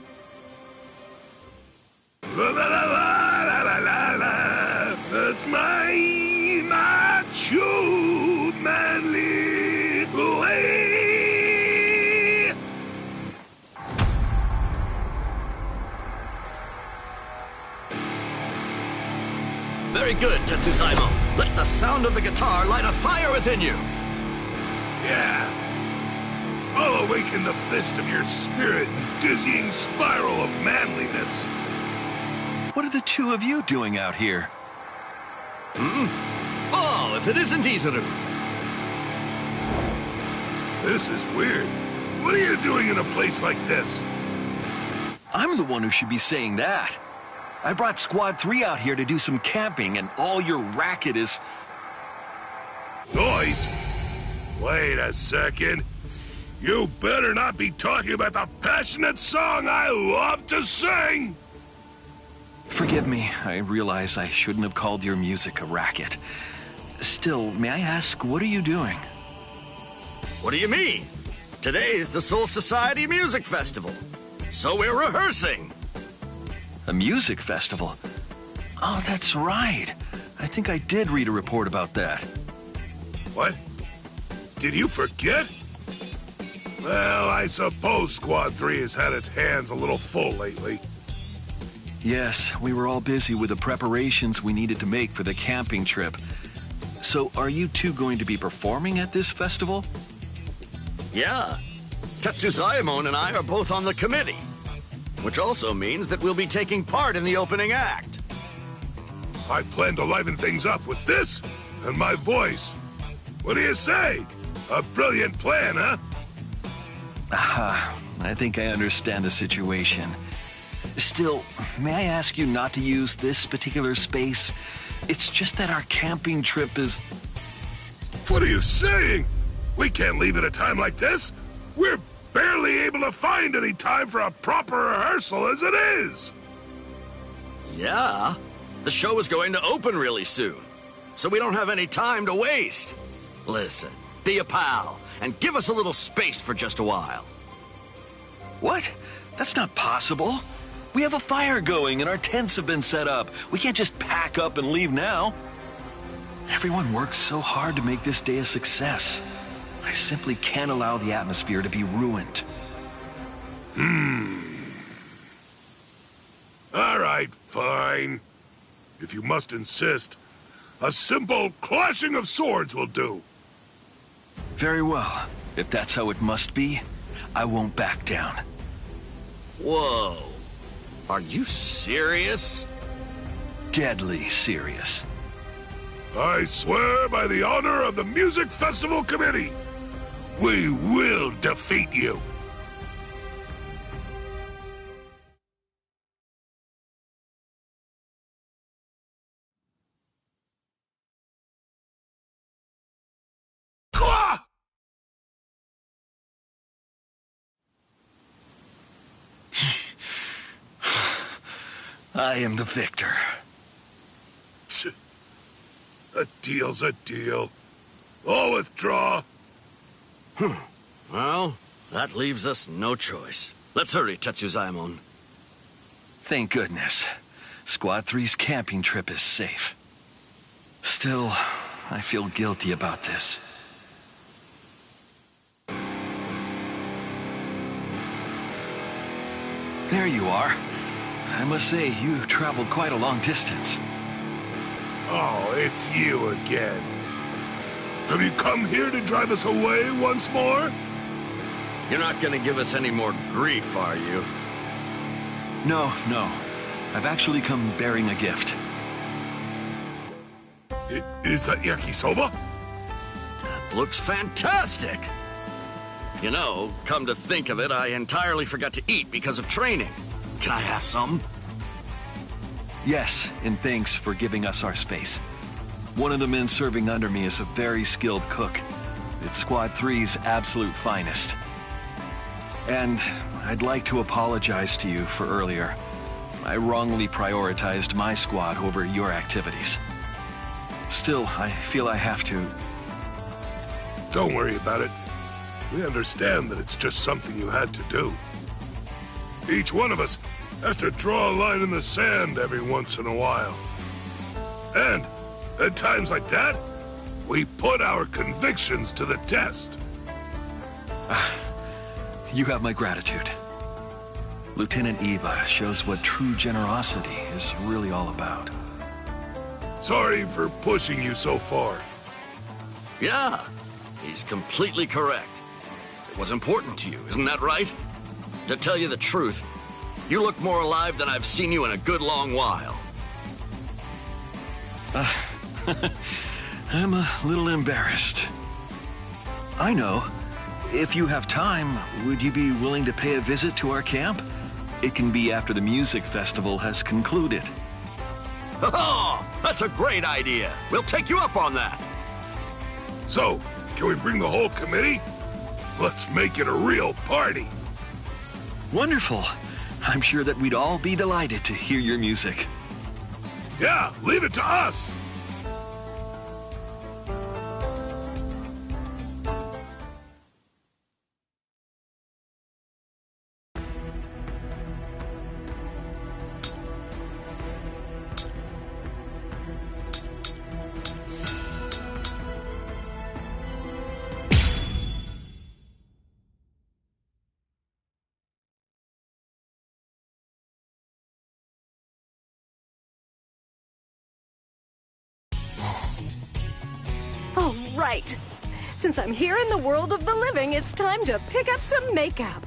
La la la la la la la. That's my macho manly way. Very good, Tetsuzaimo. Let the sound of the guitar light a fire within you. Yeah. I'll awaken the fist of your spirit and dizzying spiral of manliness. What are the two of you doing out here? Oh, if it isn't Izuru. This is weird. What are you doing in a place like this? I'm the one who should be saying that. I brought Squad 3 out here to do some camping, and all your racket is... Noise? Wait a second. You better not be talking about the passionate song I love to sing! Forgive me, I realize I shouldn't have called your music a racket. Still, may I ask, what are you doing? What do you mean? Today's the Soul Society Music Festival. So we're rehearsing. A music festival? Oh, that's right. I think I did read a report about that. What? Did you forget? Well, I suppose Squad 3 has had its hands a little full lately. Yes, we were all busy with the preparations we needed to make for the camping trip. So, are you two going to be performing at this festival? Yeah. Tetsuzaimon and I are both on the committee. Which also means that we'll be taking part in the opening act. I plan to liven things up with this and my voice. What do you say? A brilliant plan, huh? Aha, I think I understand the situation. Still, may I ask you not to use this particular space? It's just that our camping trip is... What are you saying? We can't leave at a time like this. We're barely able to find any time for a proper rehearsal as it is. Yeah. The show is going to open really soon. So we don't have any time to waste. Listen, be a pal and give us a little space for just a while. What? That's not possible. We have a fire going and our tents have been set up. We can't just pack up and leave now. Everyone works so hard to make this day a success. I simply can't allow the atmosphere to be ruined. All right, fine. If you must insist, a simple clashing of swords will do. Very well. If that's how it must be, I won't back down. Whoa. Are you serious? Deadly serious. I swear by the honor of the Music Festival Committee, we will defeat you. I am the victor. A deal's a deal. I'll withdraw. Well, that leaves us no choice. Let's hurry, Tetsuzaimon. Thank goodness. Squad 3's camping trip is safe. Still, I feel guilty about this. There you are. I must say, you traveled quite a long distance. Oh, it's you again. Have you come here to drive us away once more? You're not gonna give us any more grief, are you? No. I've actually come bearing a gift. Is that yakisoba? That looks fantastic! You know, come to think of it, I entirely forgot to eat because of training. Can I have some? Yes, and thanks for giving us our space. One of the men serving under me is a very skilled cook. It's Squad 3's absolute finest. And I'd like to apologize to you for earlier. I wrongly prioritized my squad over your activities. Still, I feel I have to... Don't worry about it. We understand that it's just something you had to do. Each one of us has to draw a line in the sand every once in a while. And at times like that, we put our convictions to the test. You have my gratitude. Lieutenant Iba shows what true generosity is really all about. Sorry for pushing you so far. Yeah, he's completely correct. It was important to you, isn't that right? To tell you the truth, you look more alive than I've seen you in a good long while. I'm a little embarrassed. I know. If you have time, would you be willing to pay a visit to our camp? It can be after the music festival has concluded. Oh, that's a great idea. We'll take you up on that. So, can we bring the whole committee? Let's make it a real party. Wonderful. I'm sure that we'd all be delighted to hear your music. Yeah, leave it to us. Right. Since I'm here in the world of the living, it's time to pick up some makeup.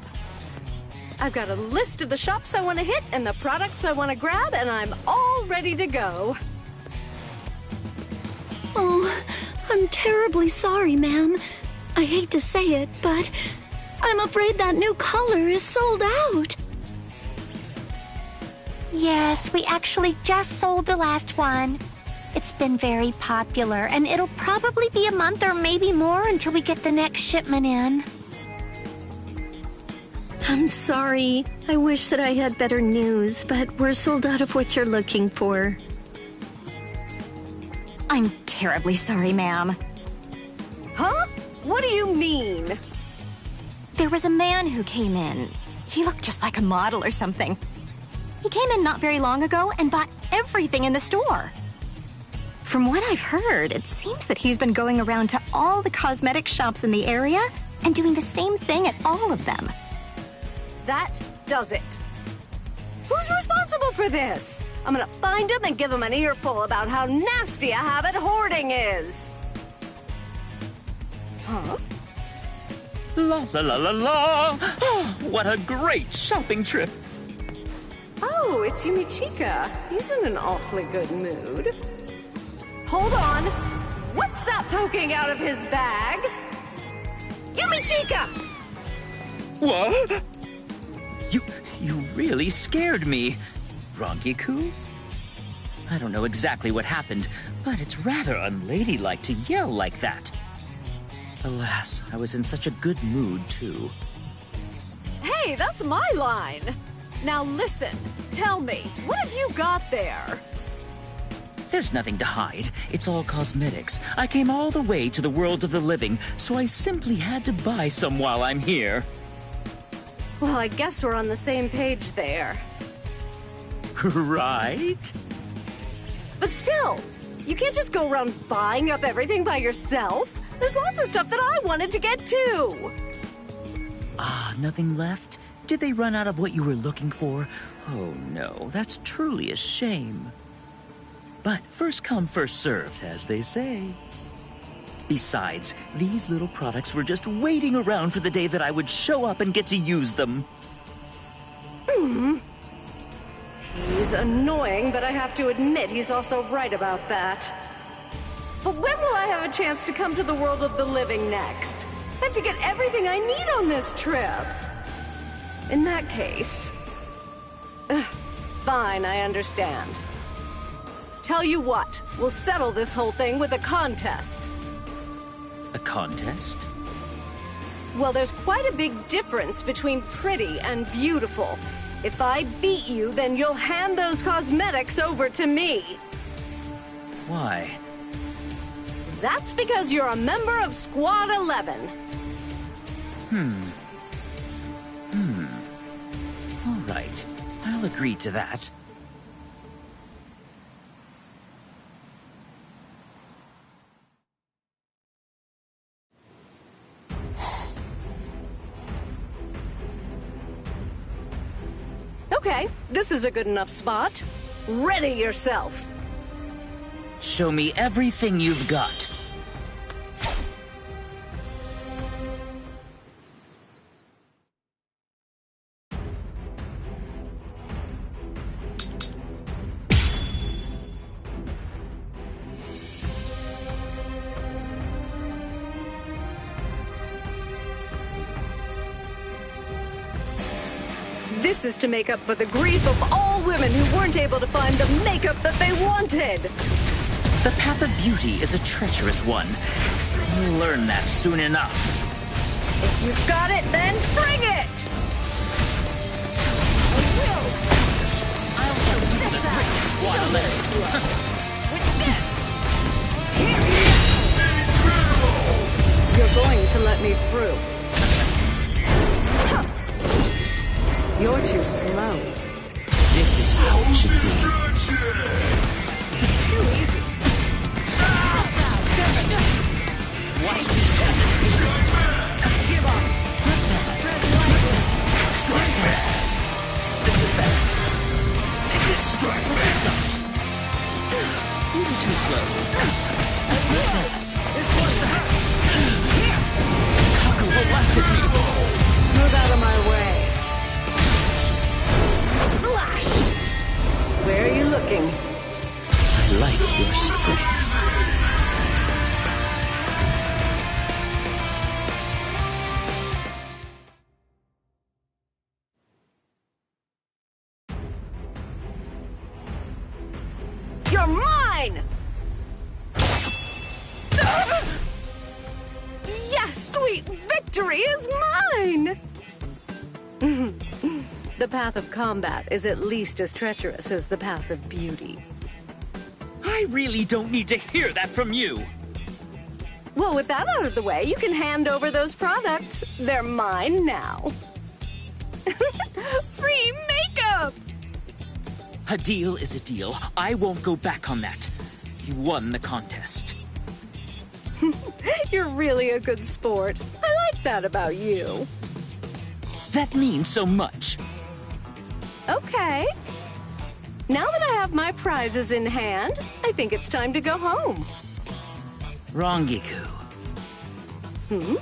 I've got a list of the shops I want to hit and the products I want to grab, and I'm all ready to go. Oh, I'm terribly sorry, ma'am. I hate to say it, but I'm afraid that new color is sold out. Yes, we actually just sold the last one. It's been very popular, and it'll probably be a month or maybe more until we get the next shipment in. I'm sorry. I wish that I had better news, but we're sold out of what you're looking for. I'm terribly sorry, ma'am. Huh? What do you mean? There was a man who came in. He looked just like a model or something. He came in not very long ago and bought everything in the store. From what I've heard, it seems that he's been going around to all the cosmetic shops in the area and doing the same thing at all of them. That does it. Who's responsible for this? I'm gonna find him and give him an earful about how nasty a habit hoarding is. Huh? La la la la la! Oh, what a great shopping trip! Oh, it's Yumichika. He's in an awfully good mood. Hold on! What's that poking out of his bag? Yumichika! What? You really scared me. Rangiku? I don't know exactly what happened, but it's rather unladylike to yell like that. Alas, I was in such a good mood, too. Hey, that's my line! Now listen, tell me, what have you got there? There's nothing to hide. It's all cosmetics. I came all the way to the world of the living, so I simply had to buy some while I'm here. Well, I guess we're on the same page there. Right? But still, you can't just go around buying up everything by yourself. There's lots of stuff that I wanted to get too. Ah, nothing left? Did they run out of what you were looking for? Oh no, that's truly a shame. But first come, first served, as they say. Besides, these little products were just waiting around for the day that I would show up and get to use them. He's annoying, but I have to admit he's also right about that. But when will I have a chance to come to the world of the living next? I have to get everything I need on this trip. In that case... fine, I understand. Tell you what, we'll settle this whole thing with a contest. A contest? Well, there's quite a big difference between pretty and beautiful. If I beat you, then you'll hand those cosmetics over to me. Why? That's because you're a member of Squad 11. All right. I'll agree to that. Okay, this is a good enough spot. Ready yourself. Show me everything you've got. This is to make up for the grief of all women who weren't able to find the makeup that they wanted. The path of beauty is a treacherous one. You'll learn that soon enough. If you've got it, then bring it! I'll show you the great Squad 11. With this! You're going to let me through. You're too slow. This is how it should be. Too easy. Watch me turn this tables. Give up. This is better. Take this. Let's start. You're too slow. What's that? Kaku will laugh at me. Move out of my way. Slash! Where are you looking? I like your strength. You're mine! Yes, sweet victory is mine! The path of combat is at least as treacherous as the path of beauty. I really don't need to hear that from you. Well, with that out of the way, you can hand over those products. They're mine now. Free makeup! A deal is a deal. I won't go back on that. You won the contest. You're really a good sport. I like that about you. That means so much. Okay. Now that I have my prizes in hand, I think it's time to go home. Rongiku. Hmm?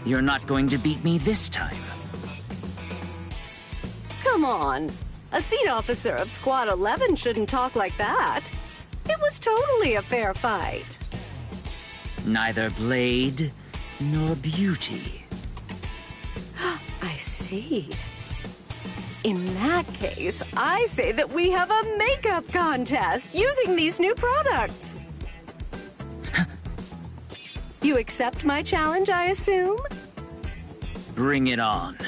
You're not going to beat me this time. Come on. A seat officer of Squad 11 shouldn't talk like that. It was totally a fair fight. Neither blade nor beauty. I see. In that case, I say that we have a makeup contest using these new products. You accept my challenge, I assume? Bring it on.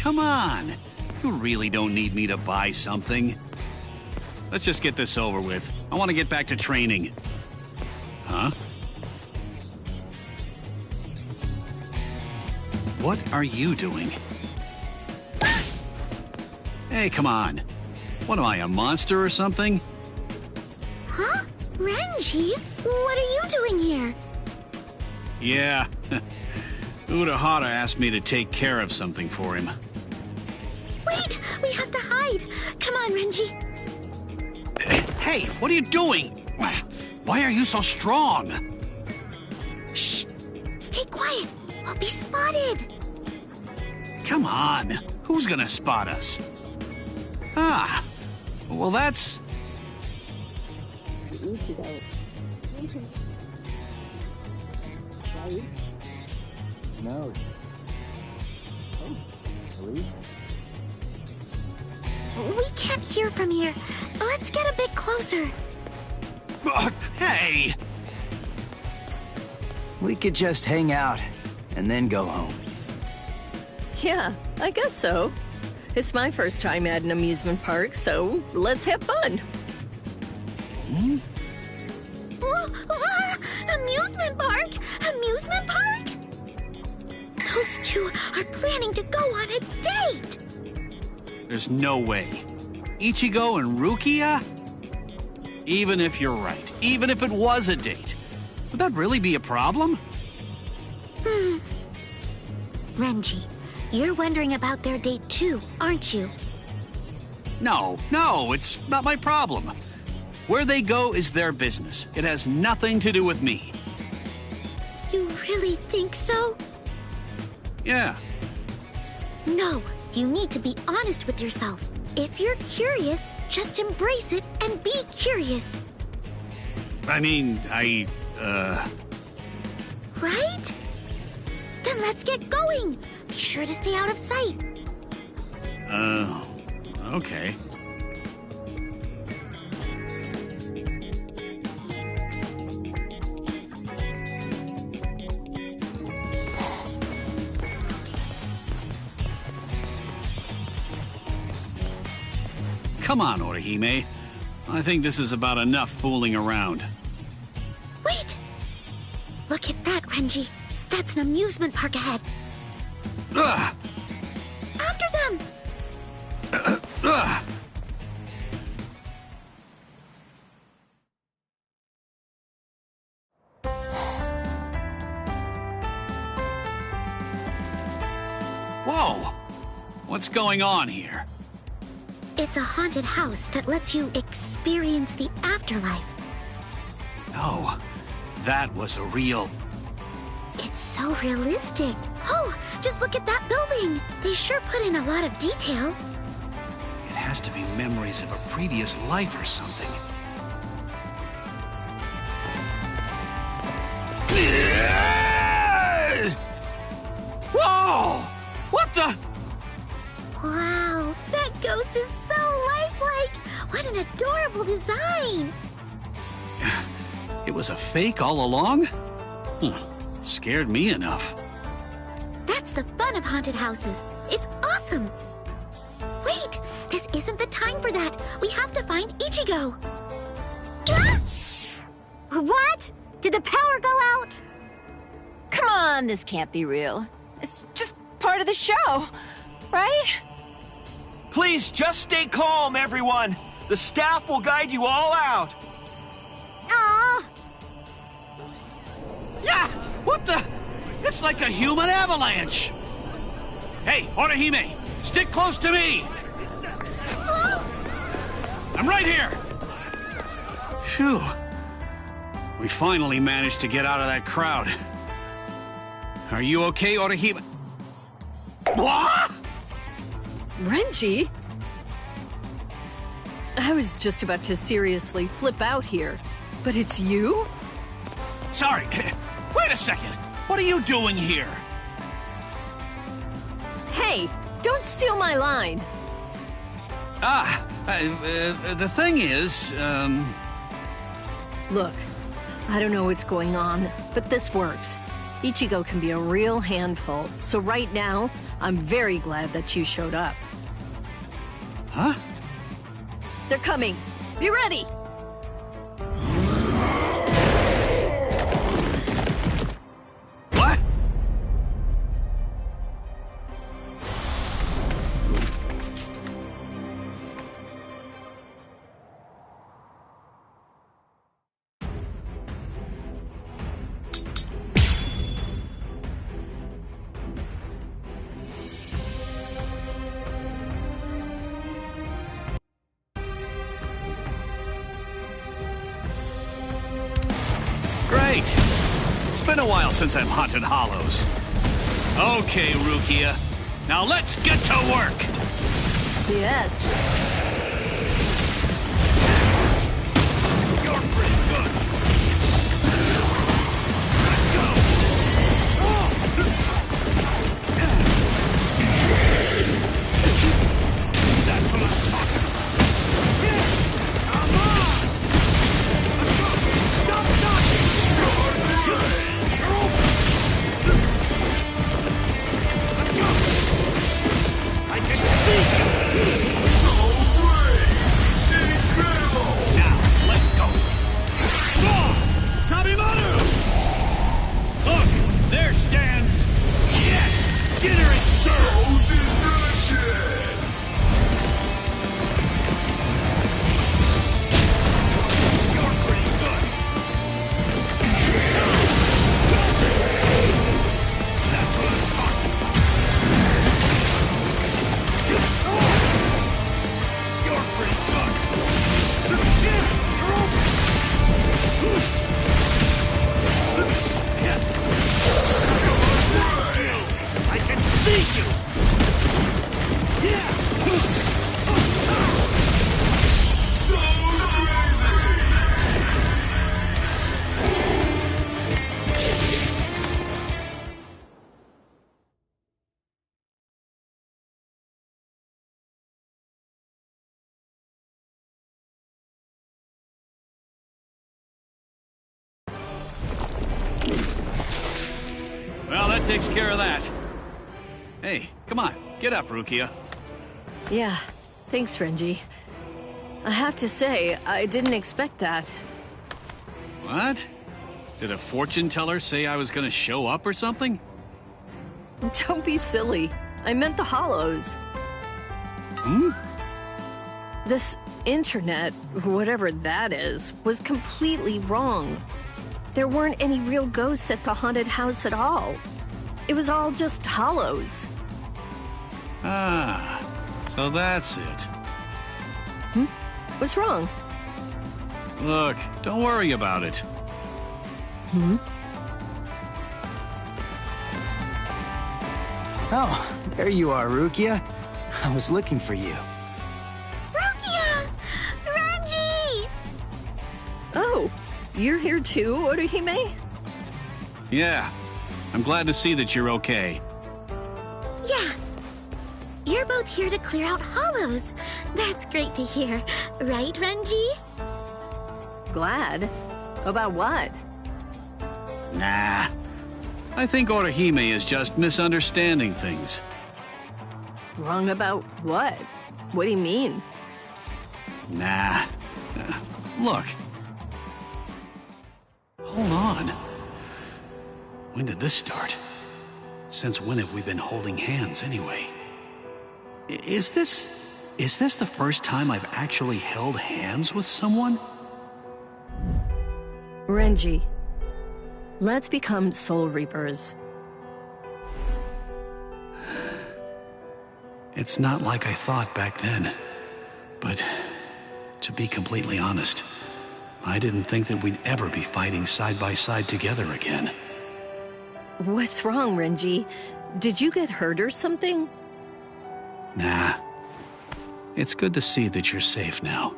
Come on. You really don't need me to buy something. Let's just get this over with. I want to get back to training. Huh? What are you doing? Hey, come on. What am I, a monster or something? Huh? Renji? What are you doing here? Yeah. Urahara asked me to take care of something for him. Wait! We have to hide! Come on, Renji! Hey, what are you doing? Why are you so strong? Shh! Stay quiet! We'll be spotted! Come on. Who's gonna spot us? Ah. Well, that's... No. We can't hear from here. Let's get a bit closer. Hey! We could just hang out and then go home. Yeah, I guess so. It's my first time at an amusement park, so let's have fun. Hmm? Amusement park? Amusement park? Those two are planning to go on a date! There's no way. Ichigo and Rukia? Even if you're right, even if it was a date, would that really be a problem? Renji, you're wondering about their date too, aren't you? No, it's not my problem. Where they go is their business. It has nothing to do with me. You really think so? Yeah. No, you need to be honest with yourself. If you're curious, just embrace it and be curious. I mean, Right? Then let's get going. Be sure to stay out of sight. Okay. Come on, Orihime. I think this is about enough fooling around. Wait! Look at that, Renji. That's an amusement park ahead. Ugh! After them! Ugh! Whoa! What's going on here? It's a haunted house that lets you experience the afterlife. No, that was a real... It's so realistic. Oh, just look at that building. They sure put in a lot of detail. It has to be memories of a previous life or something. Whoa! What the... Wow, that ghost is so lifelike. What an adorable design. It was a fake all along? Scared me enough. That's the fun of haunted houses. It's awesome. Wait, this isn't the time for that. We have to find Ichigo. What? Did the power go out? Come on, this can't be real. It's just part of the show, right? Please, just stay calm, everyone. The staff will guide you all out. Aww. Yeah! What the? It's like a human avalanche! Hey, Orihime, stick close to me! I'm right here! Phew. We finally managed to get out of that crowd. Are you okay, Orihime? What? Renji? I was just about to seriously flip out here. But it's you? Sorry. Wait a second. What are you doing here? Hey, don't steal my line. The thing is, Look, I don't know what's going on, but this works. Ichigo can be a real handful, so right now, I'm very glad that you showed up. Huh? They're coming. Be ready! What? Great! It's been a while since I've hunted hollows. Okay, Rukia. Now let's get to work! Yes. You're pretty good. Let's go! That's what I'm talking about. Come on! Let's go! Stop dodging! Let's go! I can see you! So brave! Incredible! Now, let's go! Sabimaru! Look, there stands... Yes! Dinner is served! You're pretty good! That's what I'm talking about! You're pretty good! I can see you! So crazy! Well, that takes care of that. Hey, come on, get up, Rukia. Yeah, thanks, Renji. I have to say, I didn't expect that. What? Did a fortune teller say I was gonna show up or something? Don't be silly. I meant the hollows. Hmm? This internet, whatever that is, was completely wrong. There weren't any real ghosts at the haunted house at all. It was all just hollows. Ah, so that's it. Hmm? What's wrong? Look, don't worry about it. Hmm? Oh, there you are, Rukia. I was looking for you. Rukia! Renji! Oh, you're here too, Orihime? Yeah, I'm glad to see that you're okay. Yeah. You're both here to clear out hollows. That's great to hear. Right, Renji? Glad? About what? Nah. I think Orihime is just misunderstanding things. Wrong about what? What do you mean? Nah. Look. Hold on. When did this start? Since when have we been holding hands, anyway? Is this the first time I've actually held hands with someone? Renji, let's become Soul Reapers. It's not like I thought back then. But to be completely honest, I didn't think that we'd ever be fighting side by side together again. What's wrong, Renji? Did you get hurt or something? Nah. It's good to see that you're safe now.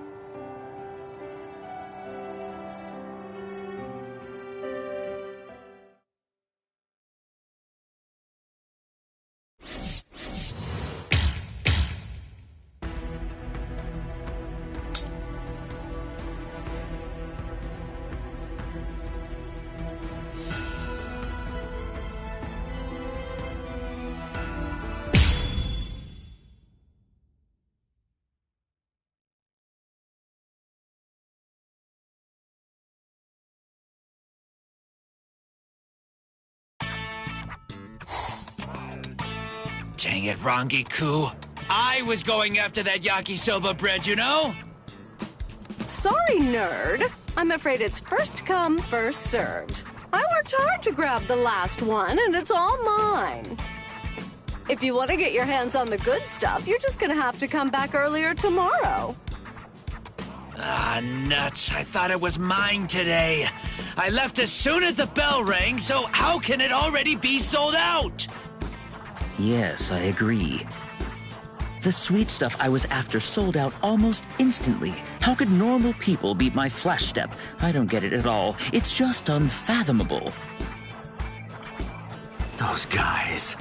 Dang it, Rangi-ku. I was going after that yakisoba bread, you know? Sorry, nerd. I'm afraid it's first come, first served. I worked hard to grab the last one, and it's all mine. If you want to get your hands on the good stuff, you're just gonna have to come back earlier tomorrow. Ah, nuts. I thought it was mine today. I left as soon as the bell rang, so how can it already be sold out? Yes, I agree. The sweet stuff I was after sold out almost instantly. How could normal people beat my flash step? I don't get it at all. It's just unfathomable. Those guys.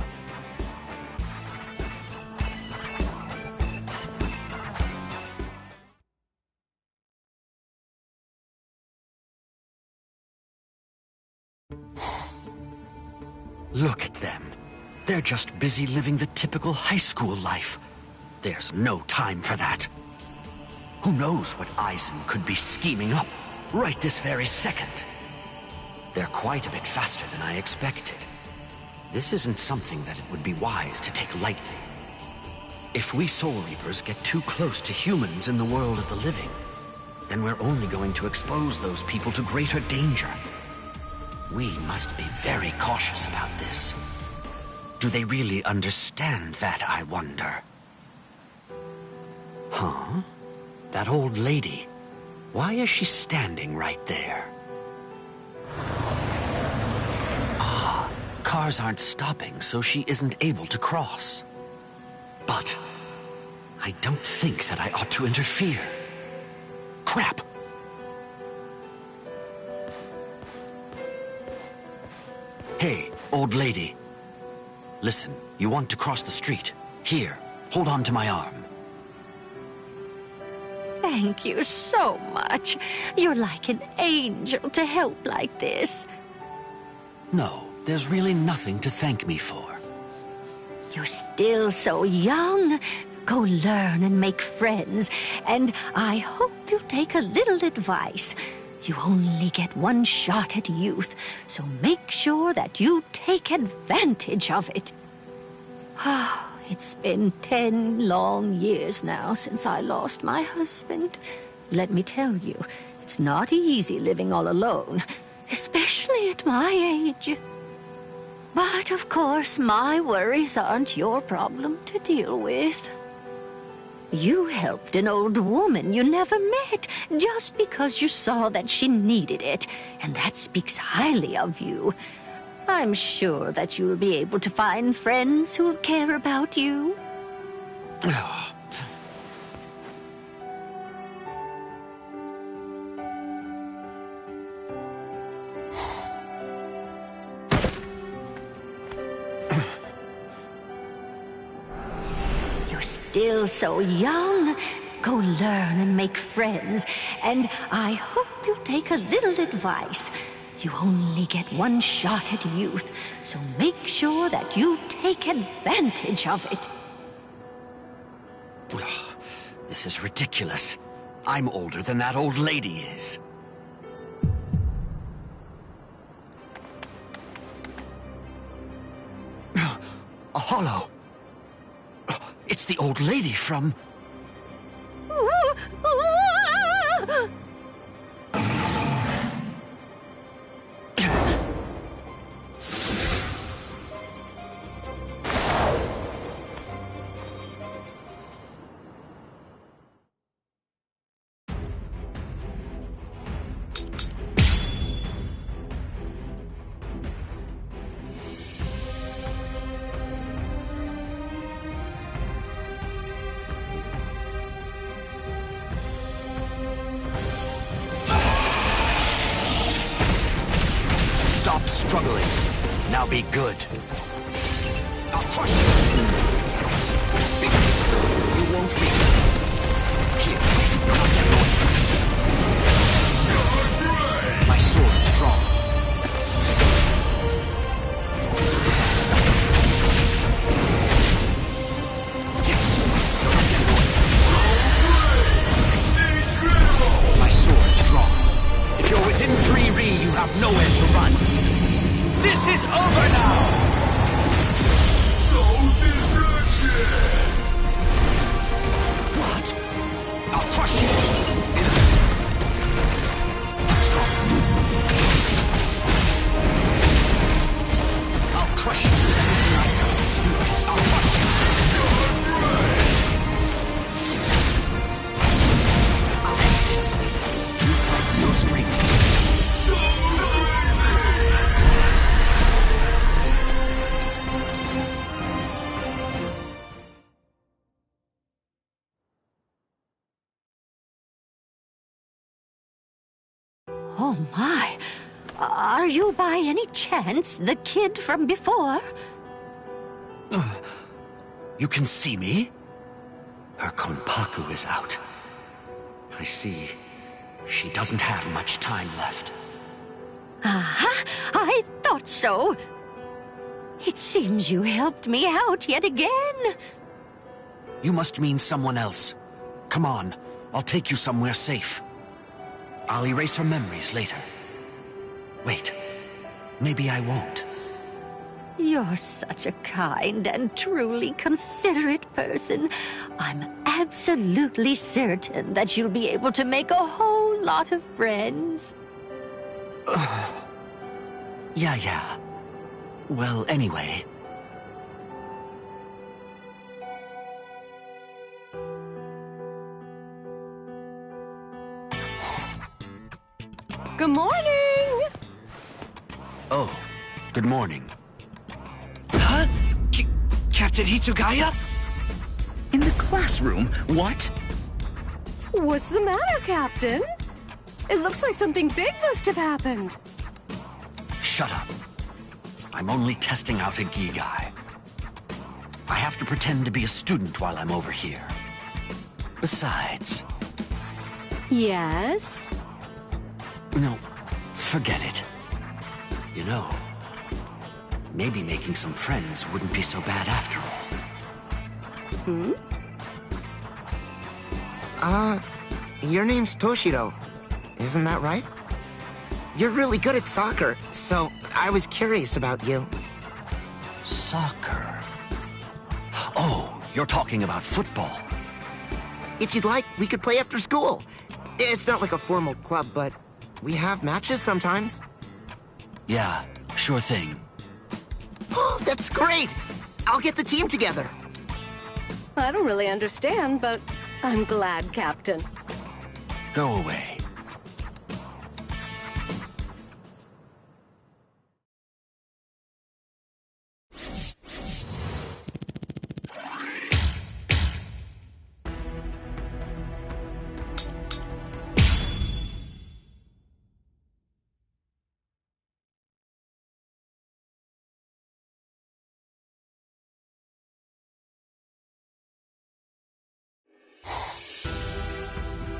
Look at them. They're just busy living the typical high school life. There's no time for that. Who knows what Eisen could be scheming up right this very second? They're quite a bit faster than I expected. This isn't something that it would be wise to take lightly. If we Soul Reapers get too close to humans in the world of the living, then we're only going to expose those people to greater danger. We must be very cautious about this. Do they really understand that, I wonder? Huh? That old lady. Why is she standing right there? Ah, cars aren't stopping, so she isn't able to cross. But I don't think that I ought to interfere. Crap! Hey, old lady. Listen, you want to cross the street. Here, hold on to my arm. Thank you so much. You're like an angel to help like this. No, there's really nothing to thank me for. You're still so young. Go learn and make friends, and I hope you take a little advice. You only get one shot at youth, so make sure that you take advantage of it. It's been 10 long years now since I lost my husband. Let me tell you, it's not easy living all alone, especially at my age. But of course, my worries aren't your problem to deal with. You helped an old woman you never met just because you saw that she needed it, and that speaks highly of you. I'm sure that you'll be able to find friends who'll care about you. Still so young. Go learn and make friends, and I hope you take a little advice. You only get one shot at youth, so make sure that you take advantage of it. This is ridiculous. I'm older than that old lady is. A hollow. It's the old lady from... Stop struggling. Now be good. I'll crush you. You won't reach me. Here, knock them away. My sword's drawn. My sword's drawn. If you're within 3 Ri, you have nowhere to run. This is over now! No distraction! What? I'll crush you! Strong. I'll crush you. I'll crush you. I'll end this. Oh my. Are you by any chance the kid from before? You can see me? Her konpaku is out. I see. She doesn't have much time left. Aha! I thought so. It seems you helped me out yet again. You must mean someone else. Come on, I'll take you somewhere safe. I'll erase her memories later. Wait, maybe I won't. You're such a kind and truly considerate person. I'm absolutely certain that you'll be able to make a whole lot of friends. Yeah. Well, anyway. Good morning! Oh, good morning. Huh? Captain Hitsugaya? In the classroom? What? What's the matter, Captain? It looks like something big must have happened. Shut up. I'm only testing out a Gigai. I have to pretend to be a student while I'm over here. Besides... Yes? No, forget it. You know, maybe making some friends wouldn't be so bad after all. Your name's Toshiro. Isn't that right? You're really good at soccer, so I was curious about you. Soccer? Oh, you're talking about football. If you'd like, we could play after school. It's not like a formal club, but we have matches sometimes. Yeah, sure thing. Oh, that's great! I'll get the team together. I don't really understand, but I'm glad, Captain. Go away.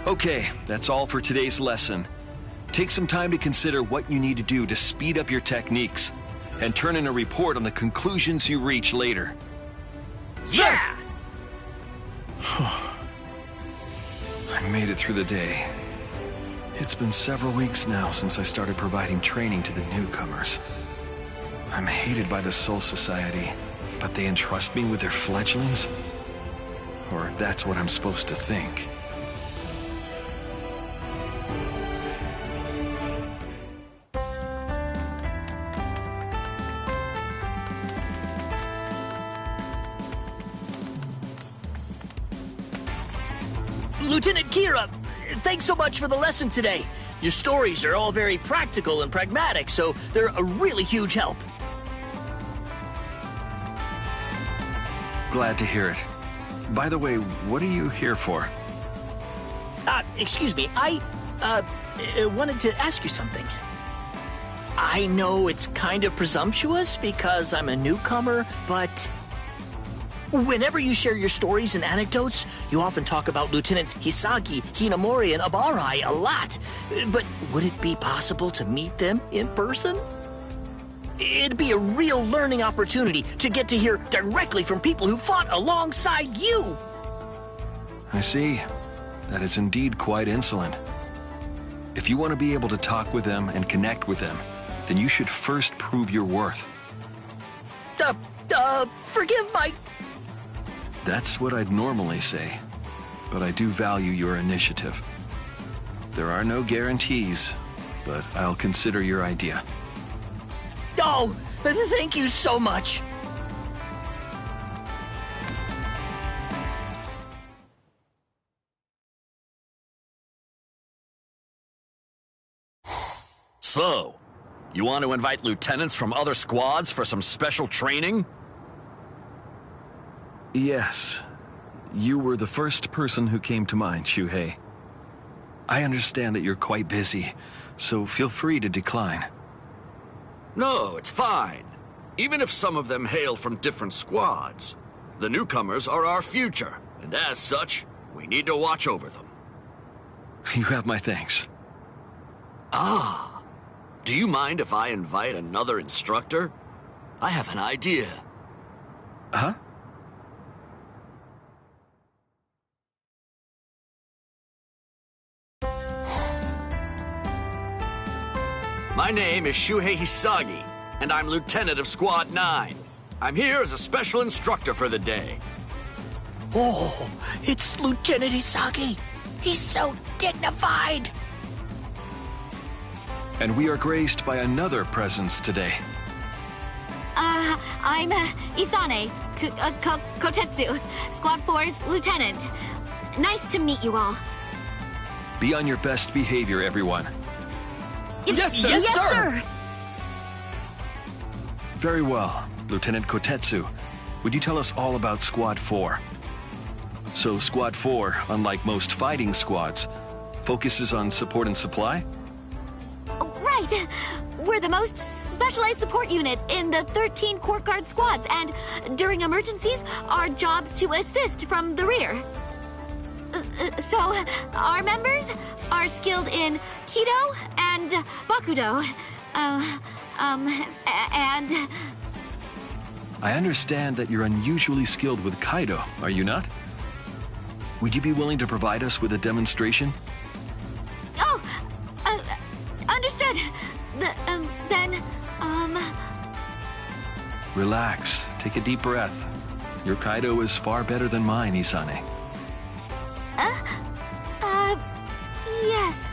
Okay, that's all for today's lesson. Take some time to consider what you need to do to speed up your techniques, and turn in a report on the conclusions you reach later. Yeah! I made it through the day. It's been several weeks now since I started providing training to the newcomers. I'm hated by the Soul Society, but they entrust me with their fledglings? Or that's what I'm supposed to think. Lieutenant Kira, thanks so much for the lesson today. Your stories are all very practical and pragmatic, so they're a really huge help. Glad to hear it. By the way, what are you here for? Excuse me, I wanted to ask you something. I know it's kind of presumptuous because I'm a newcomer, but whenever you share your stories and anecdotes, you often talk about Lieutenants Hisagi, Hinamori, and Abarai a lot. But would it be possible to meet them in person? It'd be a real learning opportunity to get to hear directly from people who fought alongside you. I see. That is indeed quite insolent. If you want to be able to talk with them and connect with them, then you should first prove your worth. Forgive my... That's what I'd normally say, but I do value your initiative. There are no guarantees, but I'll consider your idea. Oh, thank you so much. So, you want to invite lieutenants from other squads for some special training? Yes. You were the first person who came to mind, Shuhei. I understand that you're quite busy, so feel free to decline. No, it's fine. Even if some of them hail from different squads, the newcomers are our future, and as such, we need to watch over them. You have my thanks. Ah, do you mind if I invite another instructor? I have an idea. Huh? My name is Shuhei Hisagi, and I'm Lieutenant of Squad 9. I'm here as a special instructor for the day. Oh, it's Lieutenant Hisagi. He's so dignified. And we are graced by another presence today. I'm Isane Kotetsu, Squad 4's lieutenant. Nice to meet you all. Be on your best behavior, everyone. Yes, sir! Yes, sir! Very well. Lieutenant Kotetsu, would you tell us all about Squad 4? So Squad 4, unlike most fighting squads, focuses on support and supply? Right. We're the most specialized support unit in the 13 court guard squads, and during emergencies, our job's to assist from the rear. So, our members are skilled in Kido and Bakudo, and... I understand that you're unusually skilled with Kaido, are you not? Would you be willing to provide us with a demonstration? Oh! Understood! Relax. Take a deep breath. Your Kaido is far better than mine, Isane. Yes.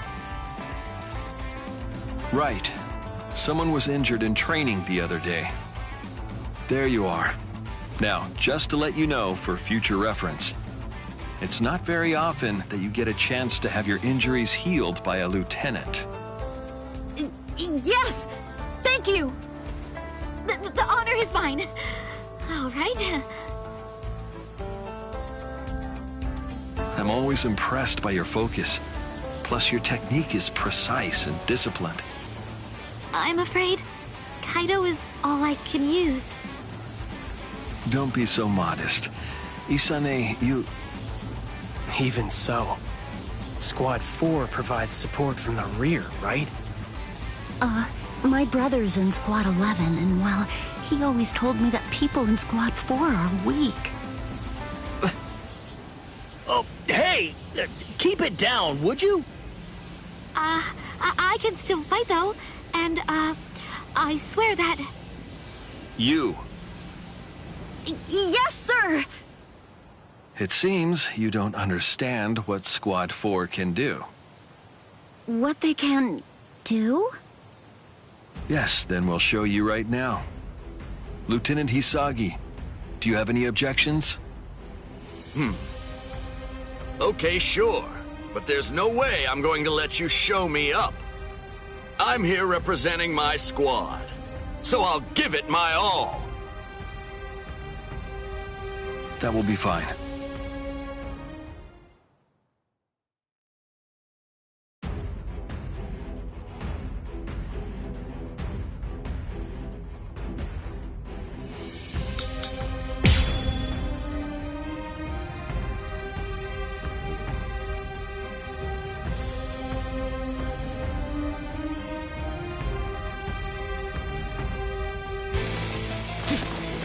Right. Someone was injured in training the other day. There you are. Now, just to let you know for future reference, it's not very often that you get a chance to have your injuries healed by a lieutenant. Yes! Thank you! The honor is mine. All right. I'm always impressed by your focus. Plus, your technique is precise and disciplined. I'm afraid Kaido is all I can use. Don't be so modest. Isane, you... Even so, Squad 4 provides support from the rear, right? My brother's in Squad 11, and well, he always told me that people in Squad 4 are weak. Oh, hey! Keep it down, would you? I can still fight, though, and, I swear that... You. Yes, sir! It seems you don't understand what Squad 4 can do. What they can do? Yes, then we'll show you right now. Lieutenant Hisagi, do you have any objections? Okay, sure. But there's no way I'm going to let you show me up. I'm here representing my squad, so I'll give it my all. That will be fine.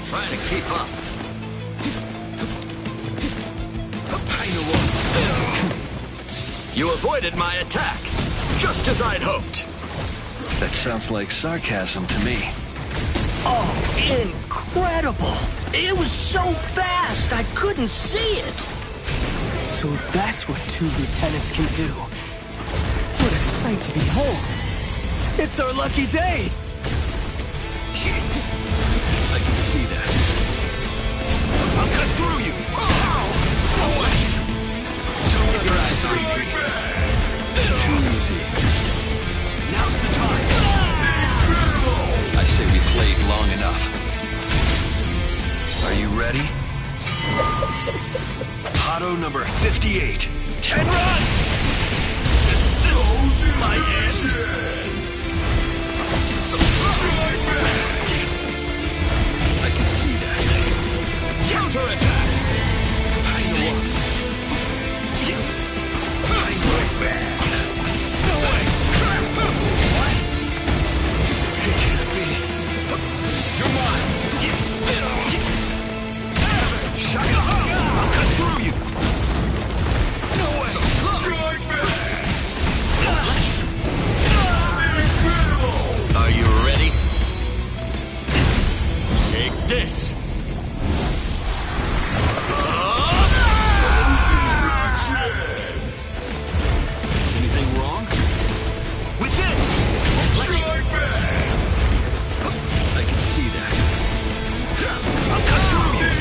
Trying to keep up. You avoided my attack, just as I'd hoped. That sounds like sarcasm to me. Oh, incredible! It was so fast, I couldn't see it. So that's what 2 lieutenants can do. What a sight to behold. It's our lucky day. I can see that. I'll cut through you. I'll watch you. Don't underestimate me. Too easy. Now's the time. I say we played long enough. Are you ready? Pato number 58. 10 run! my end? I can see that. Counterattack! No way! What? It can't be. You're mine! I'll cut through you! No way! Strike back! Are you ready? Take this! Anything wrong? With this! Strike back! I can see that. I'll cut through you!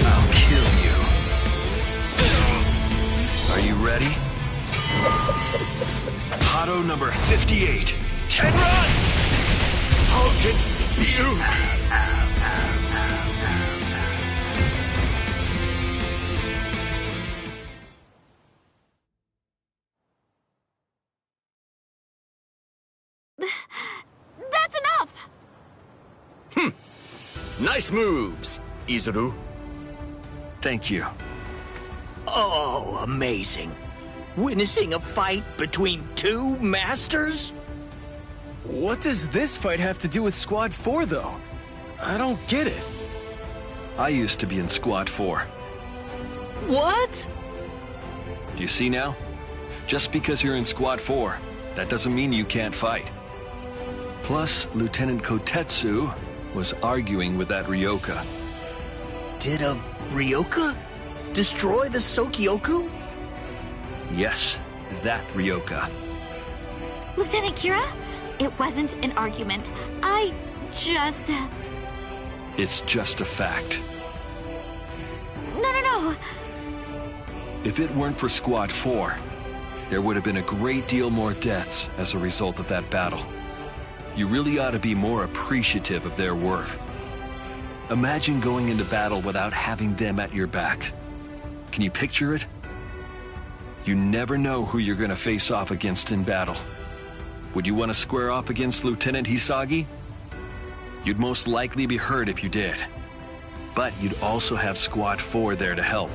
I'll kill you. Are you ready? Auto number 58. 10 run! Hogan, you... That's enough! Nice moves, Izuru. Thank you. Oh, amazing. Witnessing a fight between two masters? What does this fight have to do with Squad 4, though? I don't get it. I used to be in Squad 4. What? Do you see now? Just because you're in Squad 4, that doesn't mean you can't fight. Plus, Lieutenant Kotetsu was arguing with that Ryoka. Did a Ryoka destroy the Sokyoku? Yes, that Ryoka. Lieutenant Kira, it wasn't an argument. I just... It's just a fact. No. If it weren't for Squad 4, there would have been a great deal more deaths as a result of that battle. You really ought to be more appreciative of their worth. Imagine going into battle without having them at your back. Can you picture it? You never know who you're going to face off against in battle. Would you want to square off against Lieutenant Hisagi? You'd most likely be hurt if you did. But you'd also have Squad 4 there to help.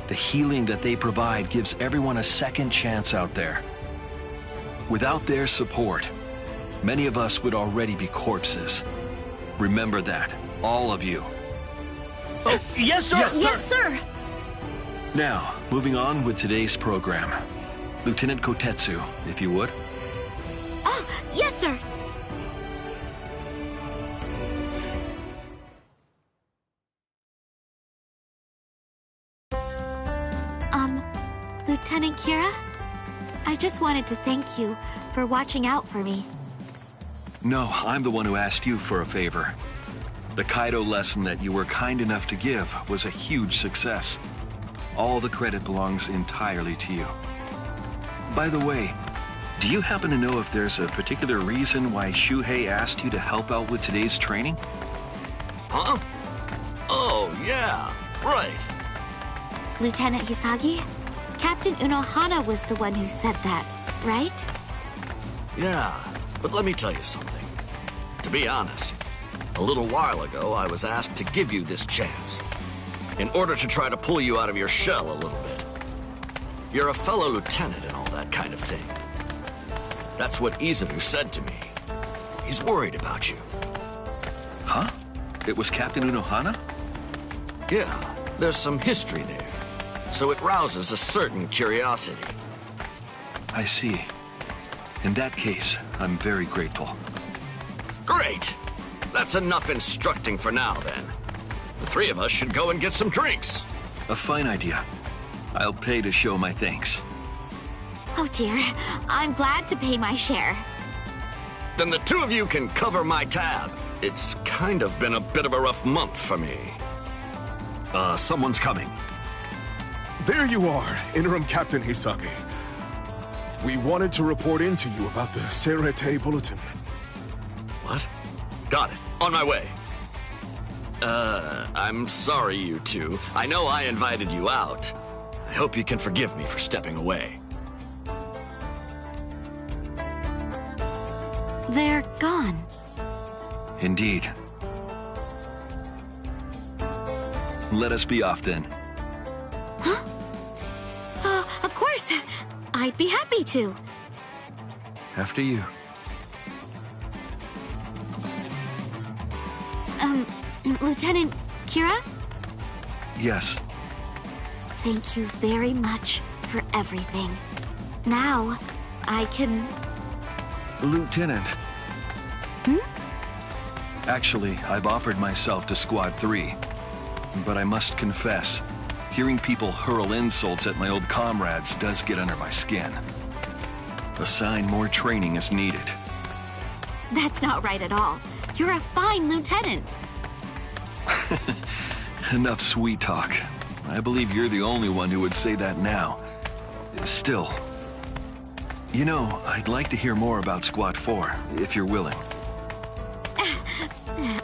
The healing that they provide gives everyone a second chance out there. Without their support, many of us would already be corpses. Remember that, all of you. Yes, sir! Yes, sir! Now, moving on with today's program. Lieutenant Kotetsu, if you would. Oh, yes, sir! Lieutenant Kira? I just wanted to thank you for watching out for me. No, I'm the one who asked you for a favor. The Kaido lesson that you were kind enough to give was a huge success. All the credit belongs entirely to you. By the way, do you happen to know if there's a particular reason why Shuhei asked you to help out with today's training? Huh? Oh, yeah, right. Lieutenant Hisagi? Captain Unohana was the one who said that, right? Yeah, but let me tell you something. To be honest, a little while ago I was asked to give you this chance, in order to try to pull you out of your shell a little bit. You're a fellow lieutenant and all that kind of thing. That's what Izuru said to me. He's worried about you. Huh? It was Captain Unohana? Yeah, there's some history there, so it rouses a certain curiosity. I see. In that case, I'm very grateful. Great! That's enough instructing for now, then. The three of us should go and get some drinks. A fine idea. I'll pay to show my thanks. Oh dear, I'm glad to pay my share. Then the two of you can cover my tab. It's kind of been a bit of a rough month for me. Someone's coming. There you are, Interim Captain Hisagi. We wanted to report in to you about the Serete Bulletin. What? Got it. On my way. I'm sorry, you two. I know I invited you out. I hope you can forgive me for stepping away. They're gone. Indeed. Let us be off then. Huh? Of course. I'd be happy to. After you. Lieutenant Kira? Yes. Thank you very much for everything. Now, I can... Lieutenant. Actually, I've offered myself to Squad 3. But I must confess, hearing people hurl insults at my old comrades does get under my skin. A sign more training is needed. That's not right at all. You're a fine lieutenant. Enough sweet talk. I believe you're the only one who would say that now. Still, you know, I'd like to hear more about Squad 4, if you're willing.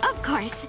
Of course.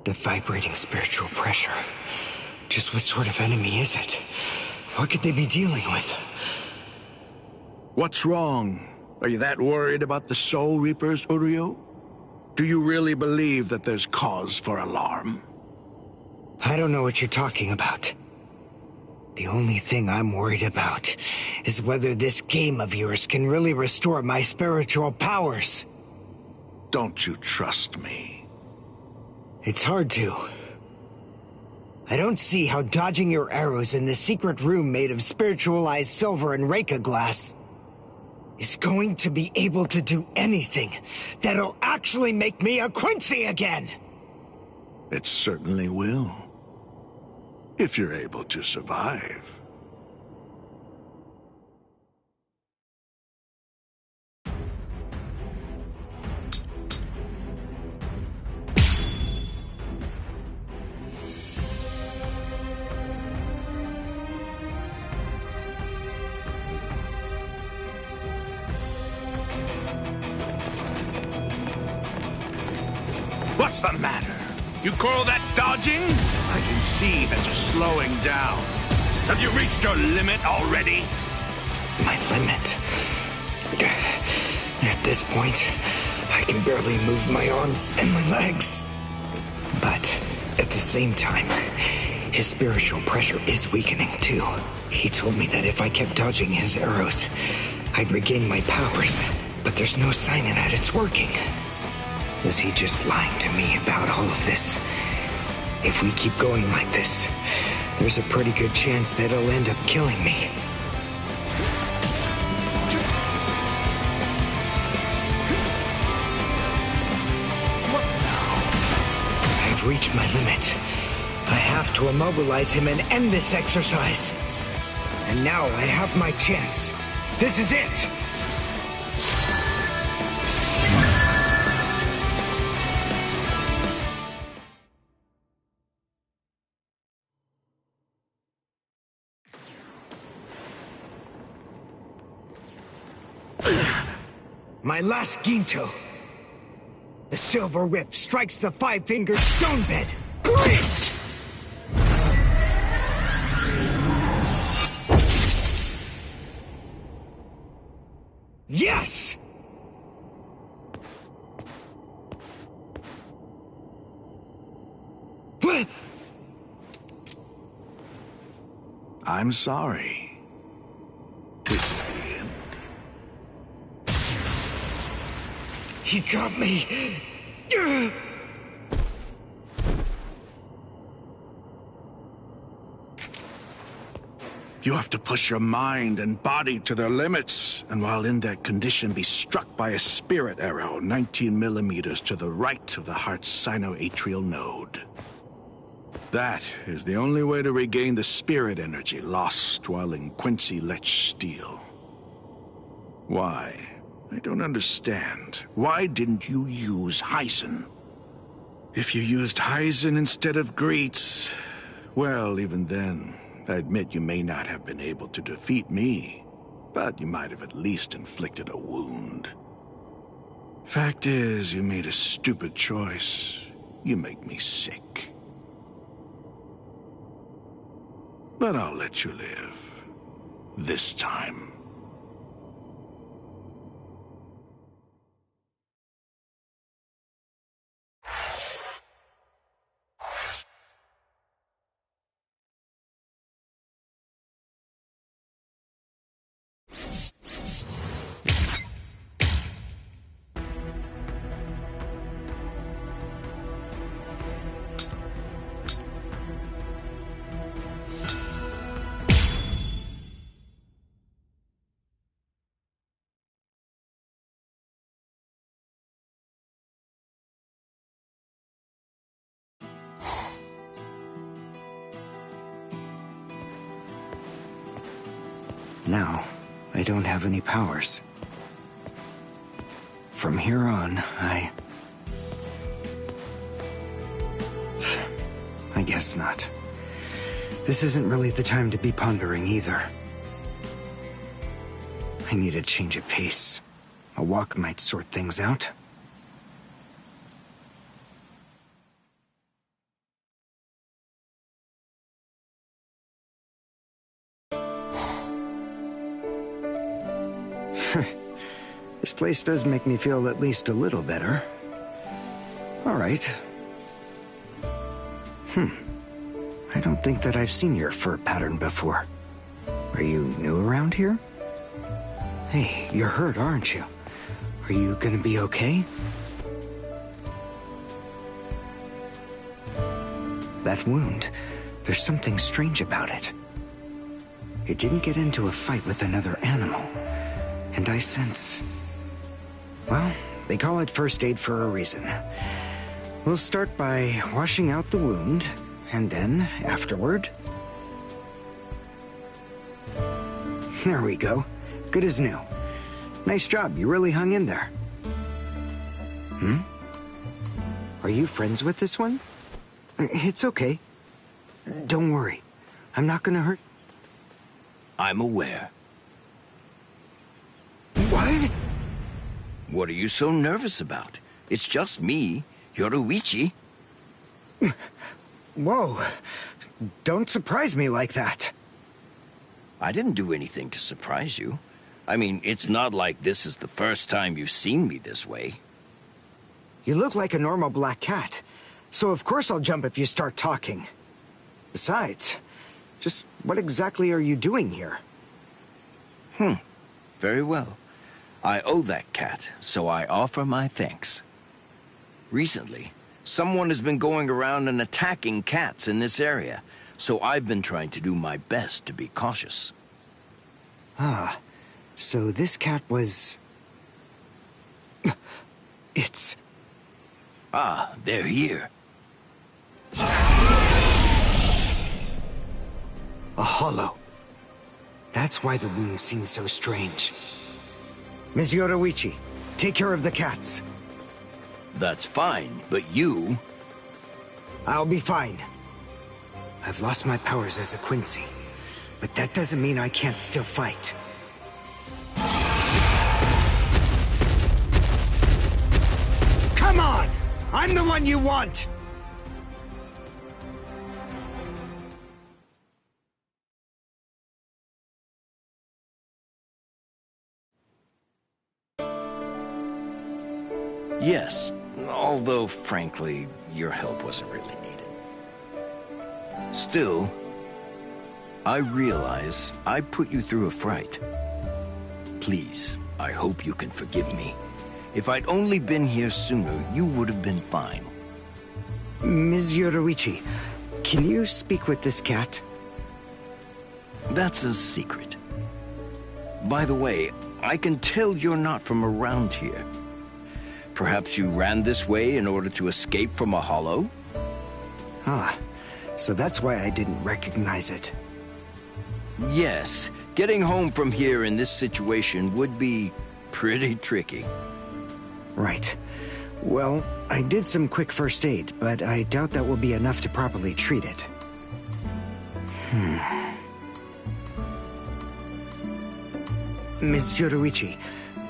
The vibrating spiritual pressure. Just what sort of enemy is it? What could they be dealing with? What's wrong? Are you that worried about the Soul Reapers, Uryu? Do you really believe that there's cause for alarm? I don't know what you're talking about. The only thing I'm worried about is whether this game of yours can really restore my spiritual powers. Don't you trust me? It's hard to. I don't see how dodging your arrows in the secret room made of spiritualized silver and Reika glass is going to be able to do anything that'll actually make me a Quincy again! It certainly will. If you're able to survive. What's the matter? You call that dodging? I can see that you're slowing down. Have you reached your limit already? My limit? At this point, I can barely move my arms and my legs. But at the same time, his spiritual pressure is weakening too. He told me that if I kept dodging his arrows, I'd regain my powers. But there's no sign of that it's working. Was he just lying to me about all of this? If we keep going like this, there's a pretty good chance that he'll end up killing me. What now? I've reached my limit. I have to immobilize him and end this exercise. And now I have my chance. This is it! My last Ginto. The silver whip strikes the five-fingered stone bed. Grit! Yes! I'm sorry. This is the end. He got me. You have to push your mind and body to their limits, and while in that condition, be struck by a spirit arrow 19 millimeters to the right of the heart's sinoatrial node. That is the only way to regain the spirit energy lost while in Quincy Lech Steel. Why? I don't understand. Why didn't you use Heisen? If you used Heisen instead of Greets, well, even then, I admit you may not have been able to defeat me, but you might have at least inflicted a wound. Fact is, you made a stupid choice. You make me sick. But I'll let you live. This time. Now, I don't have any powers. From here on, I guess not. This isn't really the time to be pondering either. I need a change of pace. A walk might sort things out. This place does make me feel at least a little better. All right. I don't think that I've seen your fur pattern before. Are you new around here? Hey, you're hurt, aren't you? Are you gonna be okay? That wound, there's something strange about it. It didn't get into a fight with another animal. And I sense... Well, they call it first aid for a reason. We'll start by washing out the wound, and then, afterward... There we go. Good as new. Nice job, you really hung in there. Are you friends with this one? It's okay. Don't worry. I'm not gonna hurt... I'm aware. What? What are you so nervous about? It's just me, Yoruichi. Whoa. Don't surprise me like that. I didn't do anything to surprise you. I mean, it's not like this is the first time you've seen me this way. You look like a normal black cat, so of course I'll jump if you start talking. Besides, just what exactly are you doing here? Very well. I owe that cat, so I offer my thanks. Recently, someone has been going around and attacking cats in this area, so I've been trying to do my best to be cautious. Ah, so this cat was... It's... Ah, they're here. A hollow. That's why the wound seems so strange. Ms. Yoruichi, take care of the cats. That's fine, but you... I'll be fine. I've lost my powers as a Quincy, but that doesn't mean I can't still fight. Come on! I'm the one you want! Yes, although, frankly, your help wasn't really needed. Still, I realize I put you through a fright. Please, I hope you can forgive me. If I'd only been here sooner, you would have been fine. Ms. Yoruichi, can you speak with this cat? That's a secret. By the way, I can tell you're not from around here. Perhaps you ran this way in order to escape from a hollow? Ah, so that's why I didn't recognize it. Yes, getting home from here in this situation would be pretty tricky. Right. Well, I did some quick first aid, but I doubt that will be enough to properly treat it. Ms. Yoruichi,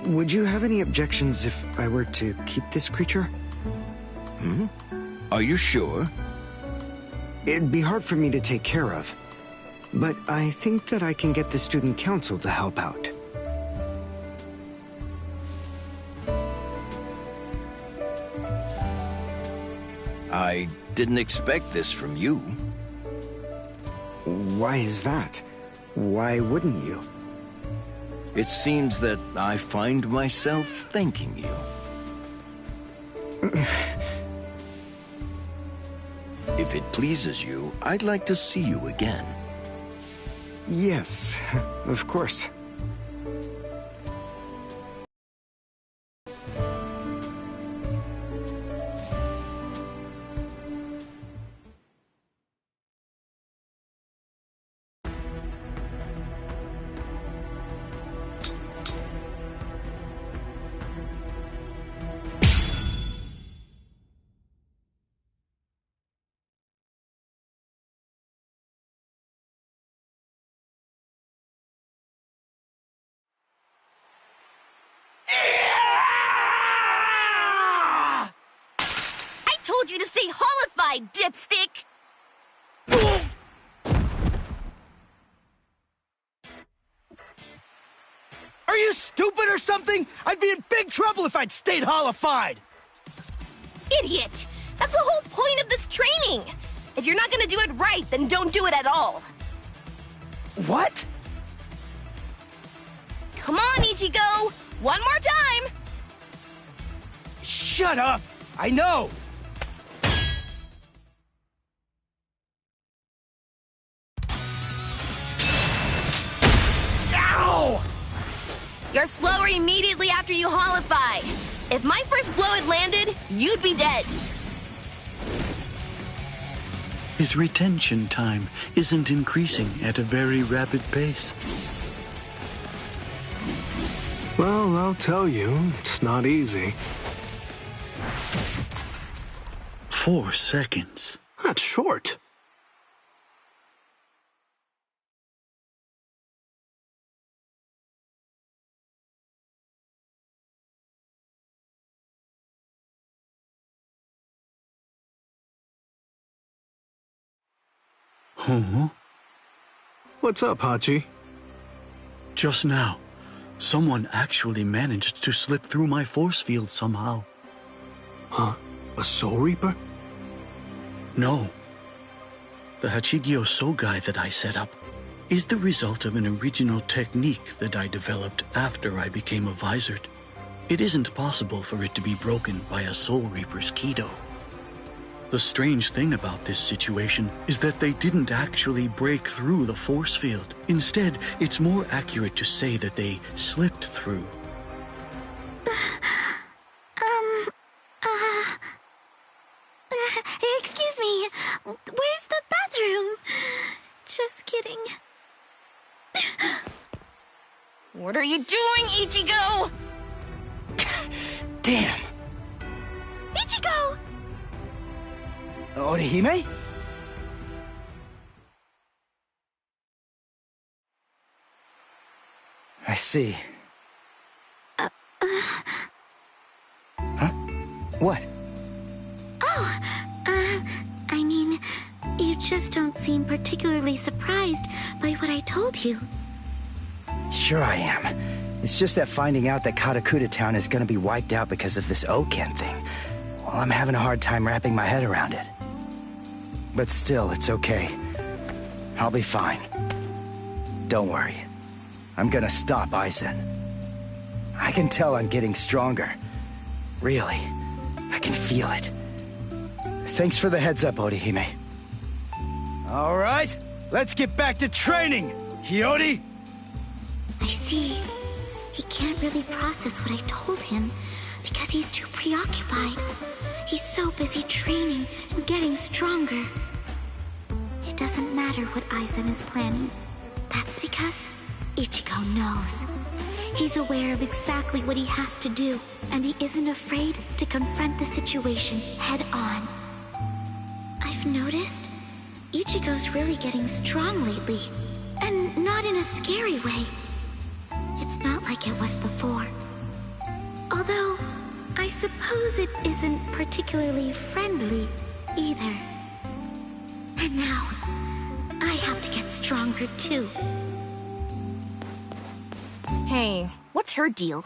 would you have any objections if I were to keep this creature? Are you sure? It'd be hard for me to take care of, but I think that I can get the student council to help out. I didn't expect this from you. Why is that? Why wouldn't you? It seems that I find myself thanking you. If it pleases you, I'd like to see you again. Yes, of course. I told you to stay hollified, dipstick! Are you stupid or something? I'd be in big trouble if I'd stayed hollified! Idiot! That's the whole point of this training! If you're not gonna do it right, then don't do it at all! What? Come on, Ichigo! One more time! Shut up! I know! Ow! You're slower immediately after you hollify. If my first blow had landed, you'd be dead. His retention time isn't increasing at a very rapid pace. Well, I'll tell you, it's not easy. 4 seconds. That's short. Huh? What's up, Hachi? Just now, someone actually managed to slip through my force field somehow. Huh? A Soul Reaper? No. The Hachigyo Sogai that I set up is the result of an original technique that I developed after I became a Visored. It isn't possible for it to be broken by a Soul Reaper's Kido. The strange thing about this situation is that they didn't actually break through the force field. Instead, it's more accurate to say that they slipped through. Excuse me. Where's the bathroom? Just kidding. What are you doing, Ichigo? Damn! Ichigo! Orihime? I see. Huh? What? Oh, I mean, you just don't seem particularly surprised by what I told you. Sure I am. It's just that finding out that Katakuta Town is gonna be wiped out because of this Oken thing, well, I'm having a hard time wrapping my head around it. But still, it's okay. I'll be fine. Don't worry. I'm gonna stop Aizen. I can tell I'm getting stronger. Really. I can feel it. Thanks for the heads up, Orihime. All right, let's get back to training! Kyori? I see. He can't really process what I told him because he's too preoccupied. He's so busy training and getting stronger. It doesn't matter what Aizen is planning. That's because Ichigo knows. He's aware of exactly what he has to do, and he isn't afraid to confront the situation head on. I've noticed Ichigo's really getting strong lately, and not in a scary way. It's not like it was before. Although, I suppose it isn't particularly friendly either. And now, I have to get stronger too. Hey, what's her deal?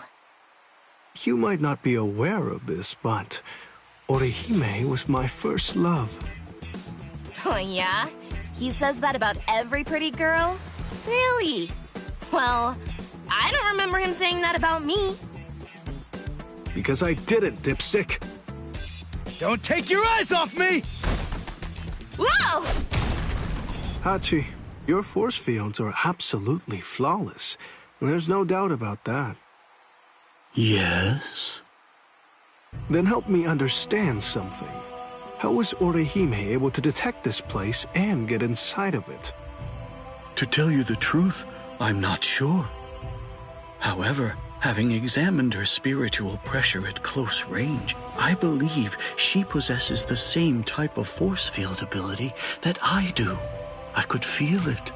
You might not be aware of this, but Orihime was my first love. Oh, yeah? He says that about every pretty girl? Really? Well, I don't remember him saying that about me. Because I didn't, dipstick. Don't take your eyes off me! Whoa! Hachi, your force fields are absolutely flawless. There's no doubt about that. Yes? Then help me understand something. How was Orihime able to detect this place and get inside of it? To tell you the truth, I'm not sure. However, having examined her spiritual pressure at close range, I believe she possesses the same type of force field ability that I do. I could feel it.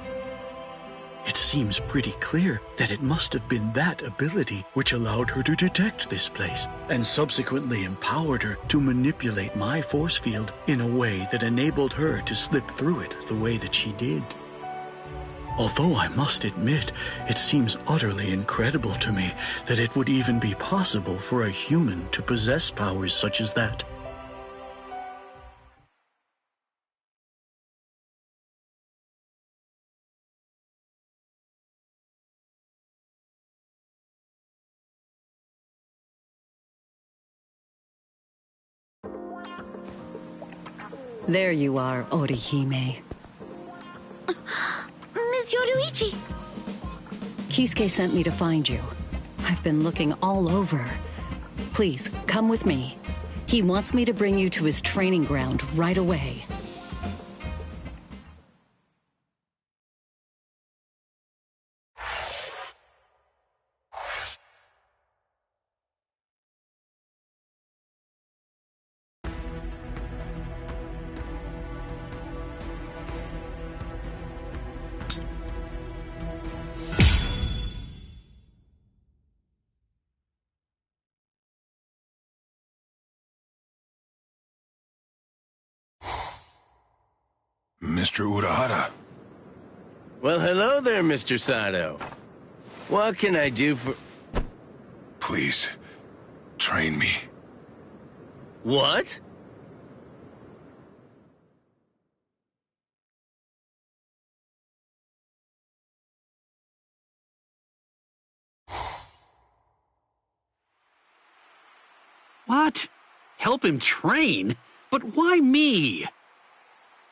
It seems pretty clear that it must have been that ability which allowed her to detect this place, and subsequently empowered her to manipulate my force field in a way that enabled her to slip through it the way that she did. Although I must admit, it seems utterly incredible to me that it would even be possible for a human to possess powers such as that. There you are, Orihime. Miss Yoruichi! Kisuke sent me to find you. I've been looking all over. Please, come with me. He wants me to bring you to his training ground right away. Mr. Urahara. Well, hello there, Mr. Sato. What can I do for... Please, train me. What? What? Help him train? But why me?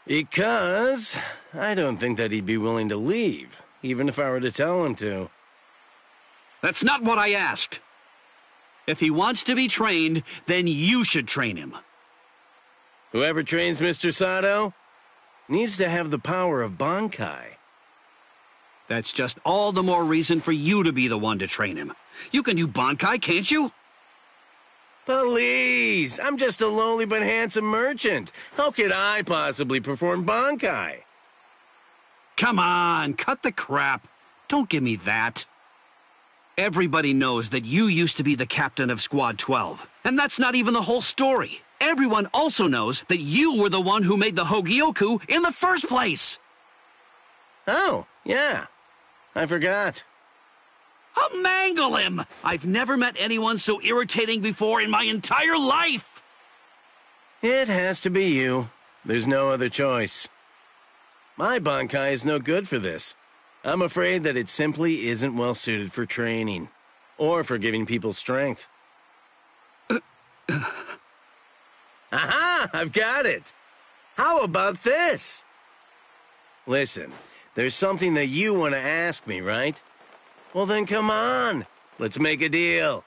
Because I don't think that he'd be willing to leave, even if I were to tell him to. That's not what I asked. If he wants to be trained, then you should train him. Whoever trains Mr. Sato needs to have the power of Bankai. That's just all the more reason for you to be the one to train him. You can do Bankai, can't you? Please! I'm just a lowly but handsome merchant. How could I possibly perform Bankai? Come on, cut the crap. Don't give me that. Everybody knows that you used to be the captain of Squad 12. And that's not even the whole story. Everyone also knows that you were the one who made the Hogyoku in the first place. Oh, yeah. I forgot. I'll mangle him! I've never met anyone so irritating before in my entire life! It has to be you. There's no other choice. My Bankai is no good for this. I'm afraid that it simply isn't well suited for training, or for giving people strength. Aha! I've got it! How about this? Listen, There's something that you want to ask me, right? Well then come on, let's make a deal.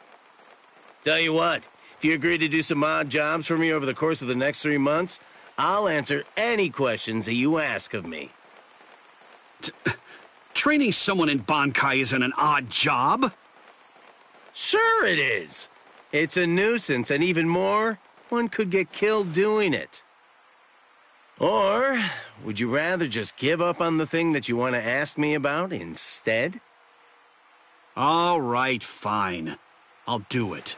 Tell you what, if you agree to do some odd jobs for me over the course of the next 3 months, I'll answer any questions that you ask of me. Training someone in Bankai isn't an odd job. Sure it is. It's a nuisance, and even more, one could get killed doing it. Or, would you rather just give up on the thing that you want to ask me about instead? All right, fine. I'll do it.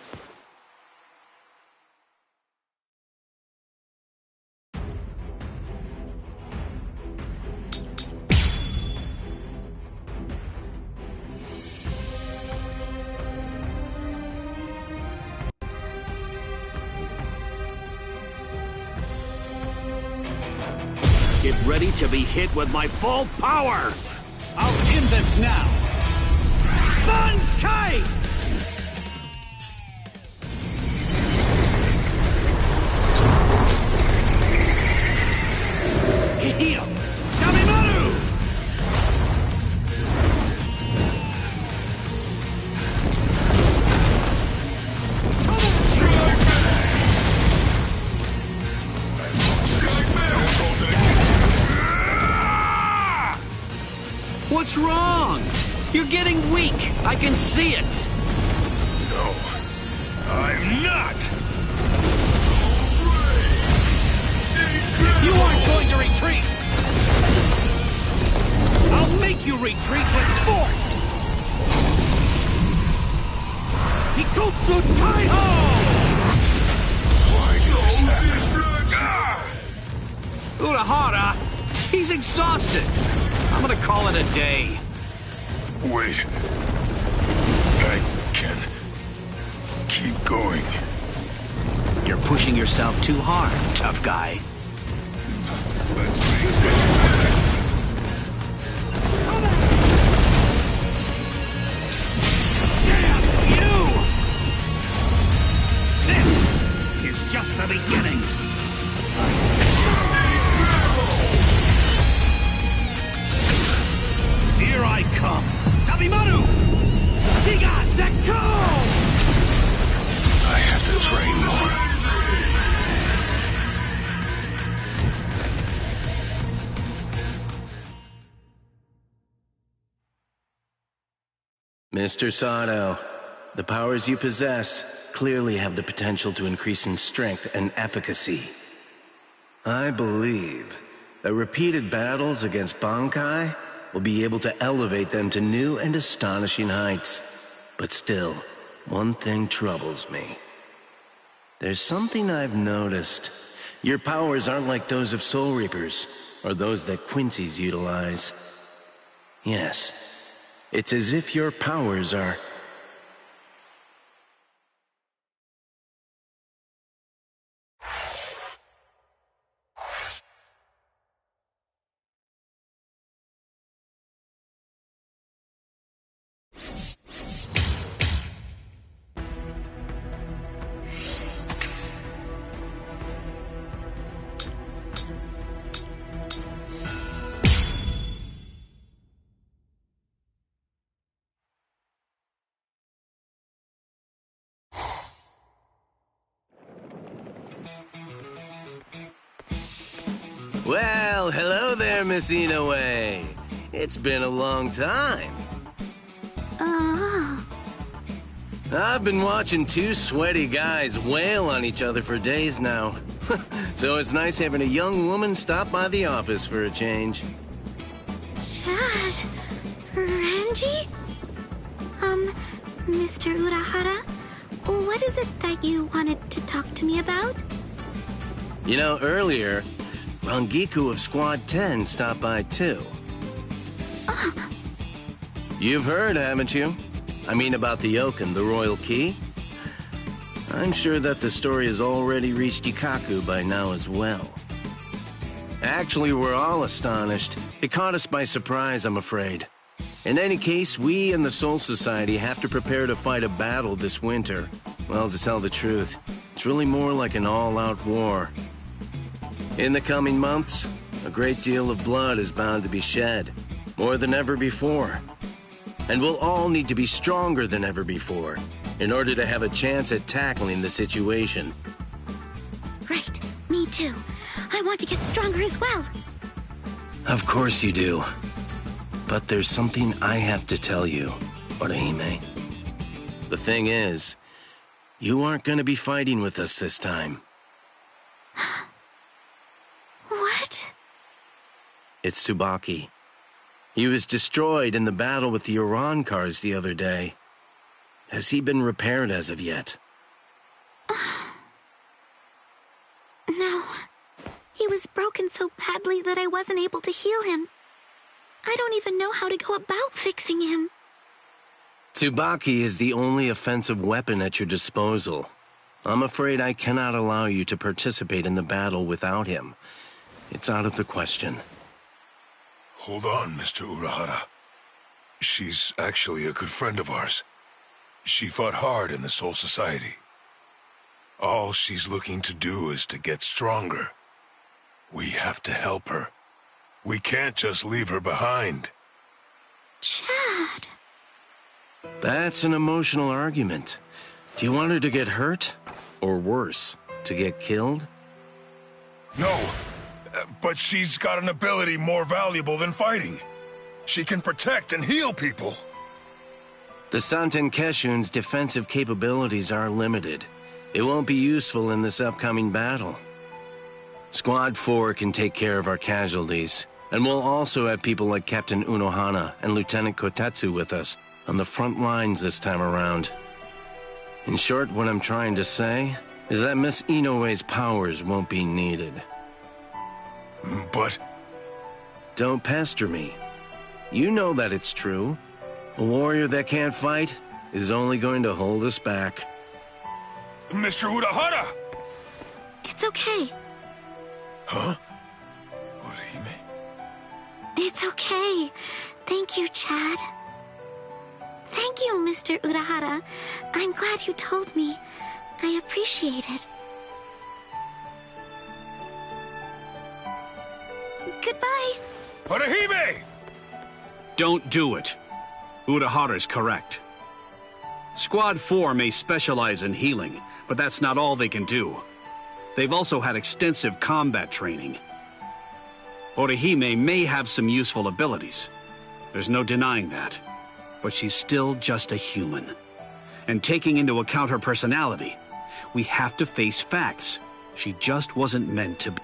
Get ready to be hit with my full power! I'll end this now! Bankai! Hihio! Samimaru! What's wrong? You're getting weak. I can see it. No, I'm not. You aren't going to retreat! I'll make you retreat with force! Hikotsu Taiho! Why did this happen? Urahara, he's exhausted. I'm gonna call it a day. Wait. I can keep going. You're pushing yourself too hard, tough guy. Let's face this. Damn you! This is just the beginning. Here I come! Sabimaru! Giga Sekko! I have to train more. Mr. Sato, the powers you possess clearly have the potential to increase in strength and efficacy. I believe that repeated battles against Bankai will be able to elevate them to new and astonishing heights. But still, one thing troubles me. There's something I've noticed. Your powers aren't like those of Soul Reapers, or those that Quincy's utilize. Yes, it's as if your powers are... Well, hello there, Miss Inoue. It's been a long time. I've been watching two sweaty guys wail on each other for days now. So it's nice having a young woman stop by the office for a change. Chad? Renji? Mr. Urahara? What is it that you wanted to talk to me about? You know, earlier, Rangiku of Squad 10 stopped by too. You've heard, haven't you? I mean about the Oak and the Royal Key? I'm sure that the story has already reached Ikaku by now as well. Actually, we're all astonished. It caught us by surprise, I'm afraid. In any case, we and the Soul Society have to prepare to fight a battle this winter. Well, to tell the truth, it's really more like an all-out war. In the coming months, a great deal of blood is bound to be shed. more than ever before. And we'll all need to be stronger than ever before in order to have a chance at tackling the situation. Right, me too. I want to get stronger as well. Of course you do. But there's something I have to tell you, Orihime. The thing is, you aren't going to be fighting with us this time. What? It's Tsubaki. He was destroyed in the battle with the Iran cars the other day. Has he been repaired as of yet? No. He was broken so badly that I wasn't able to heal him. I don't even know how to go about fixing him. Tsubaki is the only offensive weapon at your disposal. I'm afraid I cannot allow you to participate in the battle without him. It's out of the question. Hold on, Mr. Urahara. She's actually a good friend of ours. She fought hard in the Soul Society. All she's looking to do is to get stronger. We have to help her. We can't just leave her behind. Chad. That's an emotional argument. Do you want her to get hurt? Or worse, to get killed? No, but she's got an ability more valuable than fighting. She can protect and heal people. The Santen Keshun's defensive capabilities are limited. It won't be useful in this upcoming battle. Squad 4 can take care of our casualties, and we'll also have people like Captain Unohana and Lieutenant Kotetsu with us on the front lines this time around. In short, what I'm trying to say is that Miss Inoue's powers won't be needed. But... Don't pester me. You know that it's true. A warrior that can't fight is only going to hold us back. Mr. Urahara! It's okay. Huh? Orihime? It's okay. Thank you, Chad. Thank you, Mr. Urahara. I'm glad you told me. I appreciate it. Goodbye. Orihime! Don't do it. Urahara's correct. Squad 4 may specialize in healing, but that's not all they can do. They've also had extensive combat training. Orihime may have some useful abilities. There's no denying that. But she's still just a human. And taking into account her personality, we have to face facts. She just wasn't meant to be.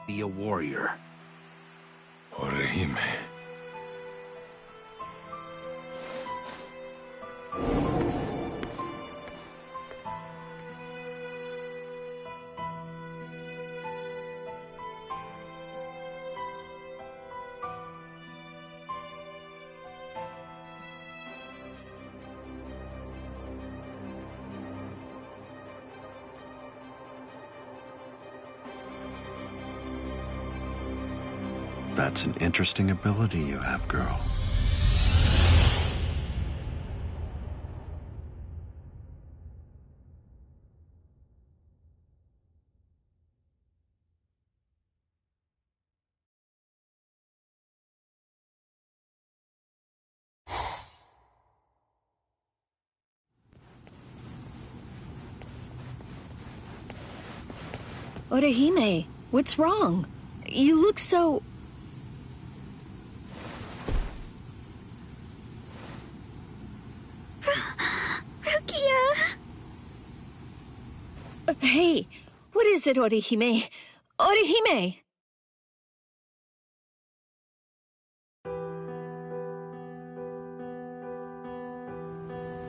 Be a warrior. Orihime. That's an interesting ability you have, girl. Orihime, what's wrong? You look so... Rukia! Hey, what is it, Orihime? Orihime!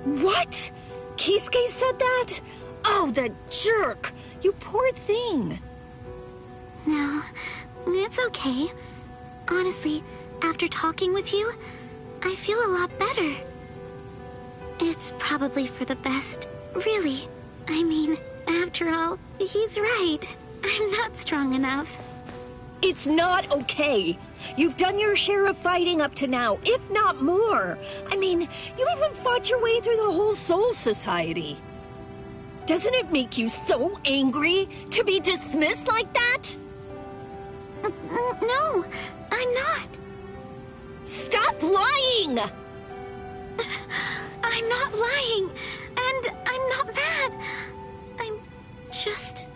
What? Kisuke said that? Oh, the jerk! You poor thing. No, it's okay. Honestly, after talking with you, I feel a lot better. It's probably for the best, really. I mean, after all, he's right. I'm not strong enough. It's not okay. You've done your share of fighting up to now, if not more. I mean, you even fought your way through the whole Soul Society. Doesn't it make you so angry to be dismissed like that? No, I'm not. Stop lying! I'm not lying, and I'm not mad. I'm just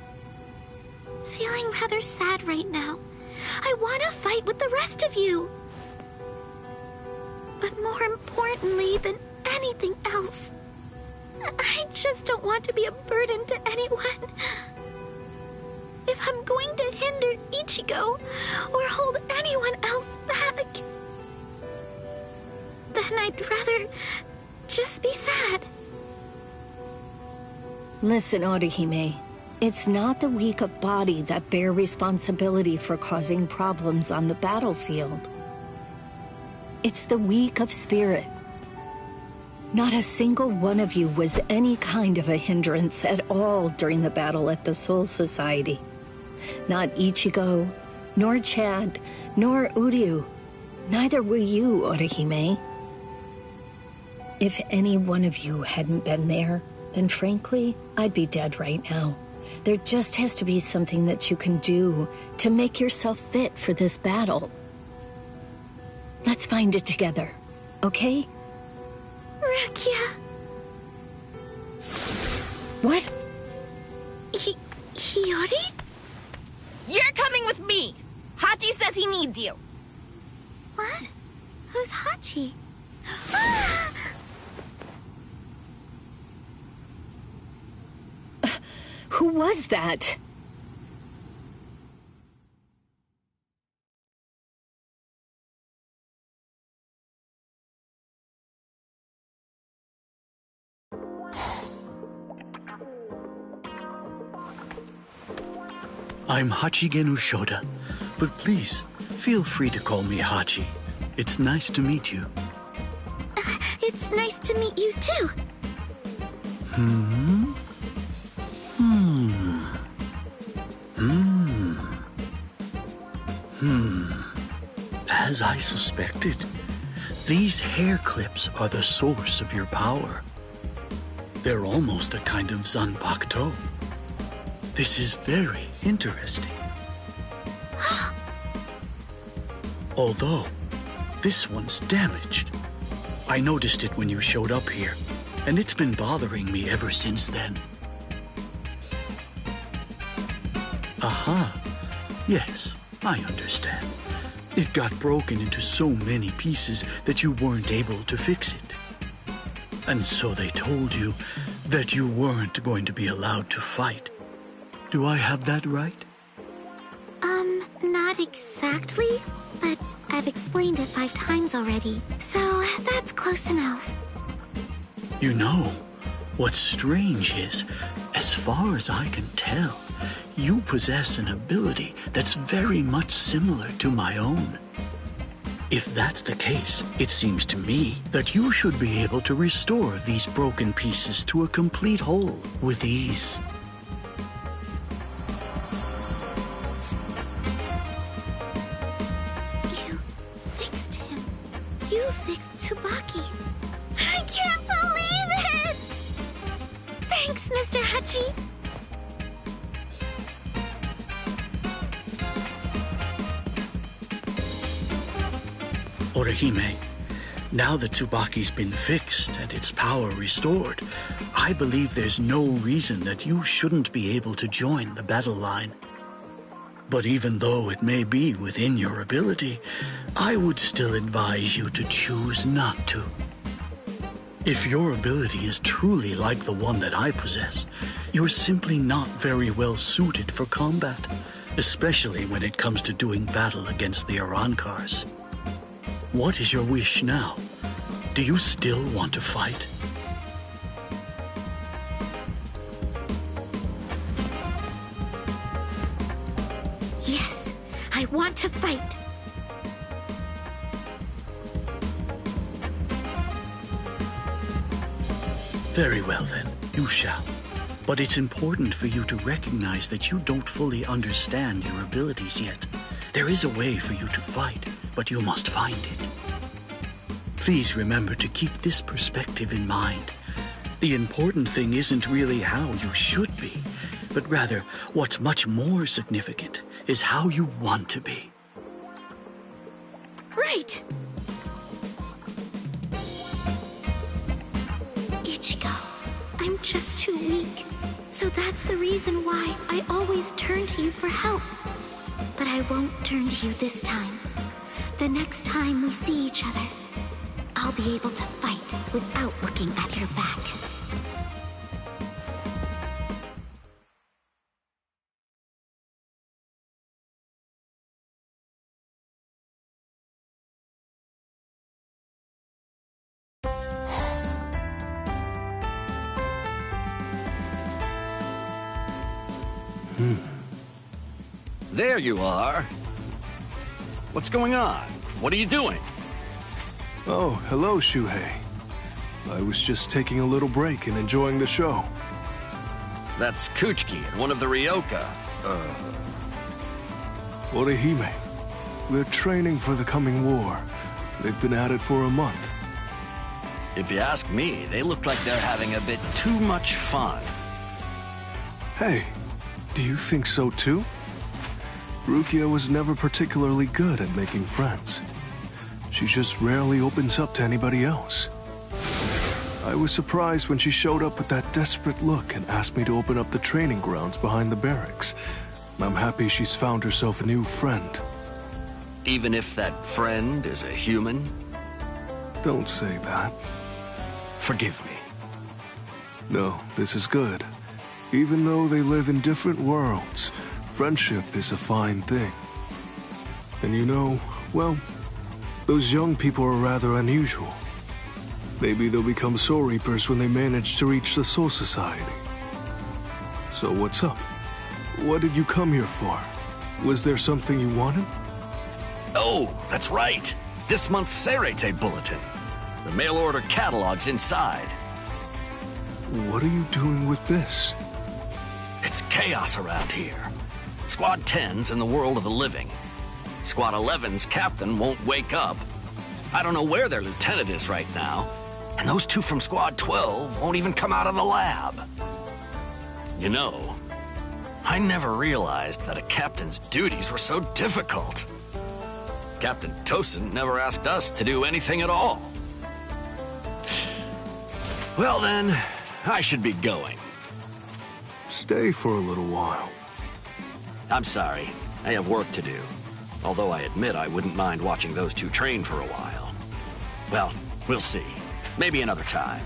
feeling rather sad right now. I want to fight with the rest of you. But more importantly than anything else, I just don't want to be a burden to anyone. If I'm going to hinder Ichigo or hold anyone else back, then I'd rather just be sad. Listen, Orihime. It's not the weak of body that bear responsibility for causing problems on the battlefield. It's the weak of spirit. Not a single one of you was any kind of a hindrance at all during the battle at the Soul Society. Not Ichigo, nor Chad, nor Uryu. Neither were you, Orihime. If any one of you hadn't been there, then frankly, I'd be dead right now. There just has to be something that you can do to make yourself fit for this battle. Let's find it together, okay? Rukia. What? Hiyori? You're coming with me! Hachi says he needs you. What? Who's Hachi? Who was that? I'm Hachigen Ushoda, but please, feel free to call me Hachi. It's nice to meet you. It's nice to meet you too. As I suspected, these hair clips are the source of your power. They're almost a kind of zanpakuto. This is very interesting. Although, this one's damaged. I noticed it when you showed up here, and it's been bothering me ever since then. Aha. Yes, I understand. It got broken into so many pieces that you weren't able to fix it. And so they told you that you weren't going to be allowed to fight. Do I have that right? Not exactly, but I've explained it 5 times already, so that's close enough. You know, what's strange is, as far as I can tell, you possess an ability that's very much similar to my own. If that's the case, it seems to me that you should be able to restore these broken pieces to a complete whole with ease. Yes, Mr. Hachi? Orihime, now that Tsubaki's been fixed and its power restored, I believe there's no reason that you shouldn't be able to join the battle line. But even though it may be within your ability, I would still advise you to choose not to. If your ability is truly like the one that I possess, you're simply not very well suited for combat, especially when it comes to doing battle against the Arankars. What is your wish now? Do you still want to fight? Yes, I want to fight. Very well then, you shall. But it's important for you to recognize that you don't fully understand your abilities yet. There is a way for you to fight, but you must find it. Please remember to keep this perspective in mind. The important thing isn't really how you should be, but rather what's much more significant is how you want to be. Right. Ichigo, I'm just too weak. So that's the reason why I always turn to you for help. But I won't turn to you this time. The next time we see each other, I'll be able to fight without looking at your back. There you are. What's going on? What are you doing? Oh, hello, Shuhei. I was just taking a little break and enjoying the show. That's Kuchiki and one of the Ryoka. Orihime. They're training for the coming war. They've been at it for a month. If you ask me, they look like they're having a bit too much fun. Hey, do you think so too? Rukia was never particularly good at making friends. She just rarely opens up to anybody else. I was surprised when she showed up with that desperate look and asked me to open up the training grounds behind the barracks. I'm happy she's found herself a new friend. Even if that friend is a human? Don't say that. Forgive me. No, this is good. Even though they live in different worlds, friendship is a fine thing. And you know, well, those young people are rather unusual. Maybe they'll become Soul Reapers when they manage to reach the Soul Society. So what's up? What did you come here for? Was there something you wanted? Oh, that's right. This month's Seirete Bulletin. The mail-order catalog's inside. What are you doing with this? It's chaos around here. Squad 10's in the world of the living. Squad 11's captain won't wake up. I don't know where their lieutenant is right now. And those two from Squad 12 won't even come out of the lab. You know, I never realized that a captain's duties were so difficult. Captain Tosin never asked us to do anything at all. Well then, I should be going. Stay for a little while. I'm sorry. I have work to do. Although I admit I wouldn't mind watching those two train for a while. Well, we'll see. Maybe another time.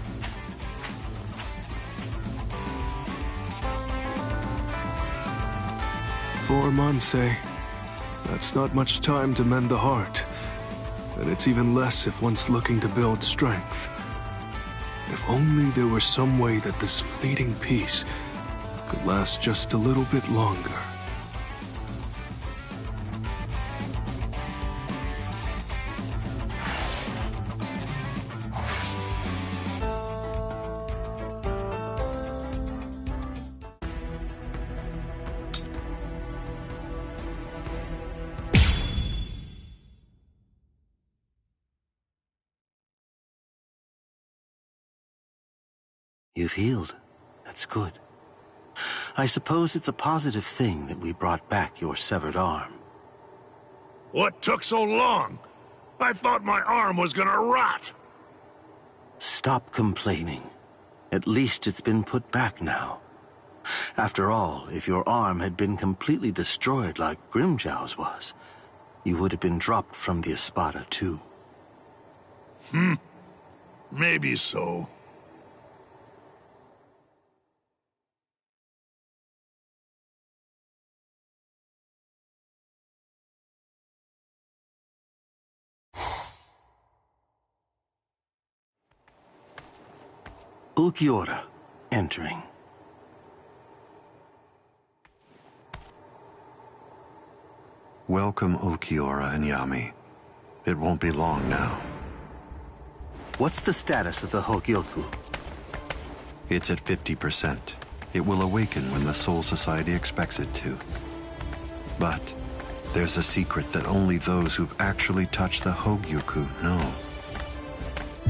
Four months, eh? That's not much time to mend the heart. And it's even less if one's looking to build strength. If only there were some way that this fleeting peace could last just a little bit longer. You've healed, That's good. I suppose it's a positive thing that we brought back your severed arm. What took so long? I thought my arm was gonna rot. Stop complaining. At least it's been put back now. After all, if your arm had been completely destroyed like Grimjow's was, you would have been dropped from the Espada too. Maybe so. Ulquiorra, entering. Welcome, Ulquiorra and Yami. It won't be long now. What's the status of the Hogyoku? It's at 50%. It will awaken when the Soul Society expects it to. But there's a secret that only those who've actually touched the Hogyoku know.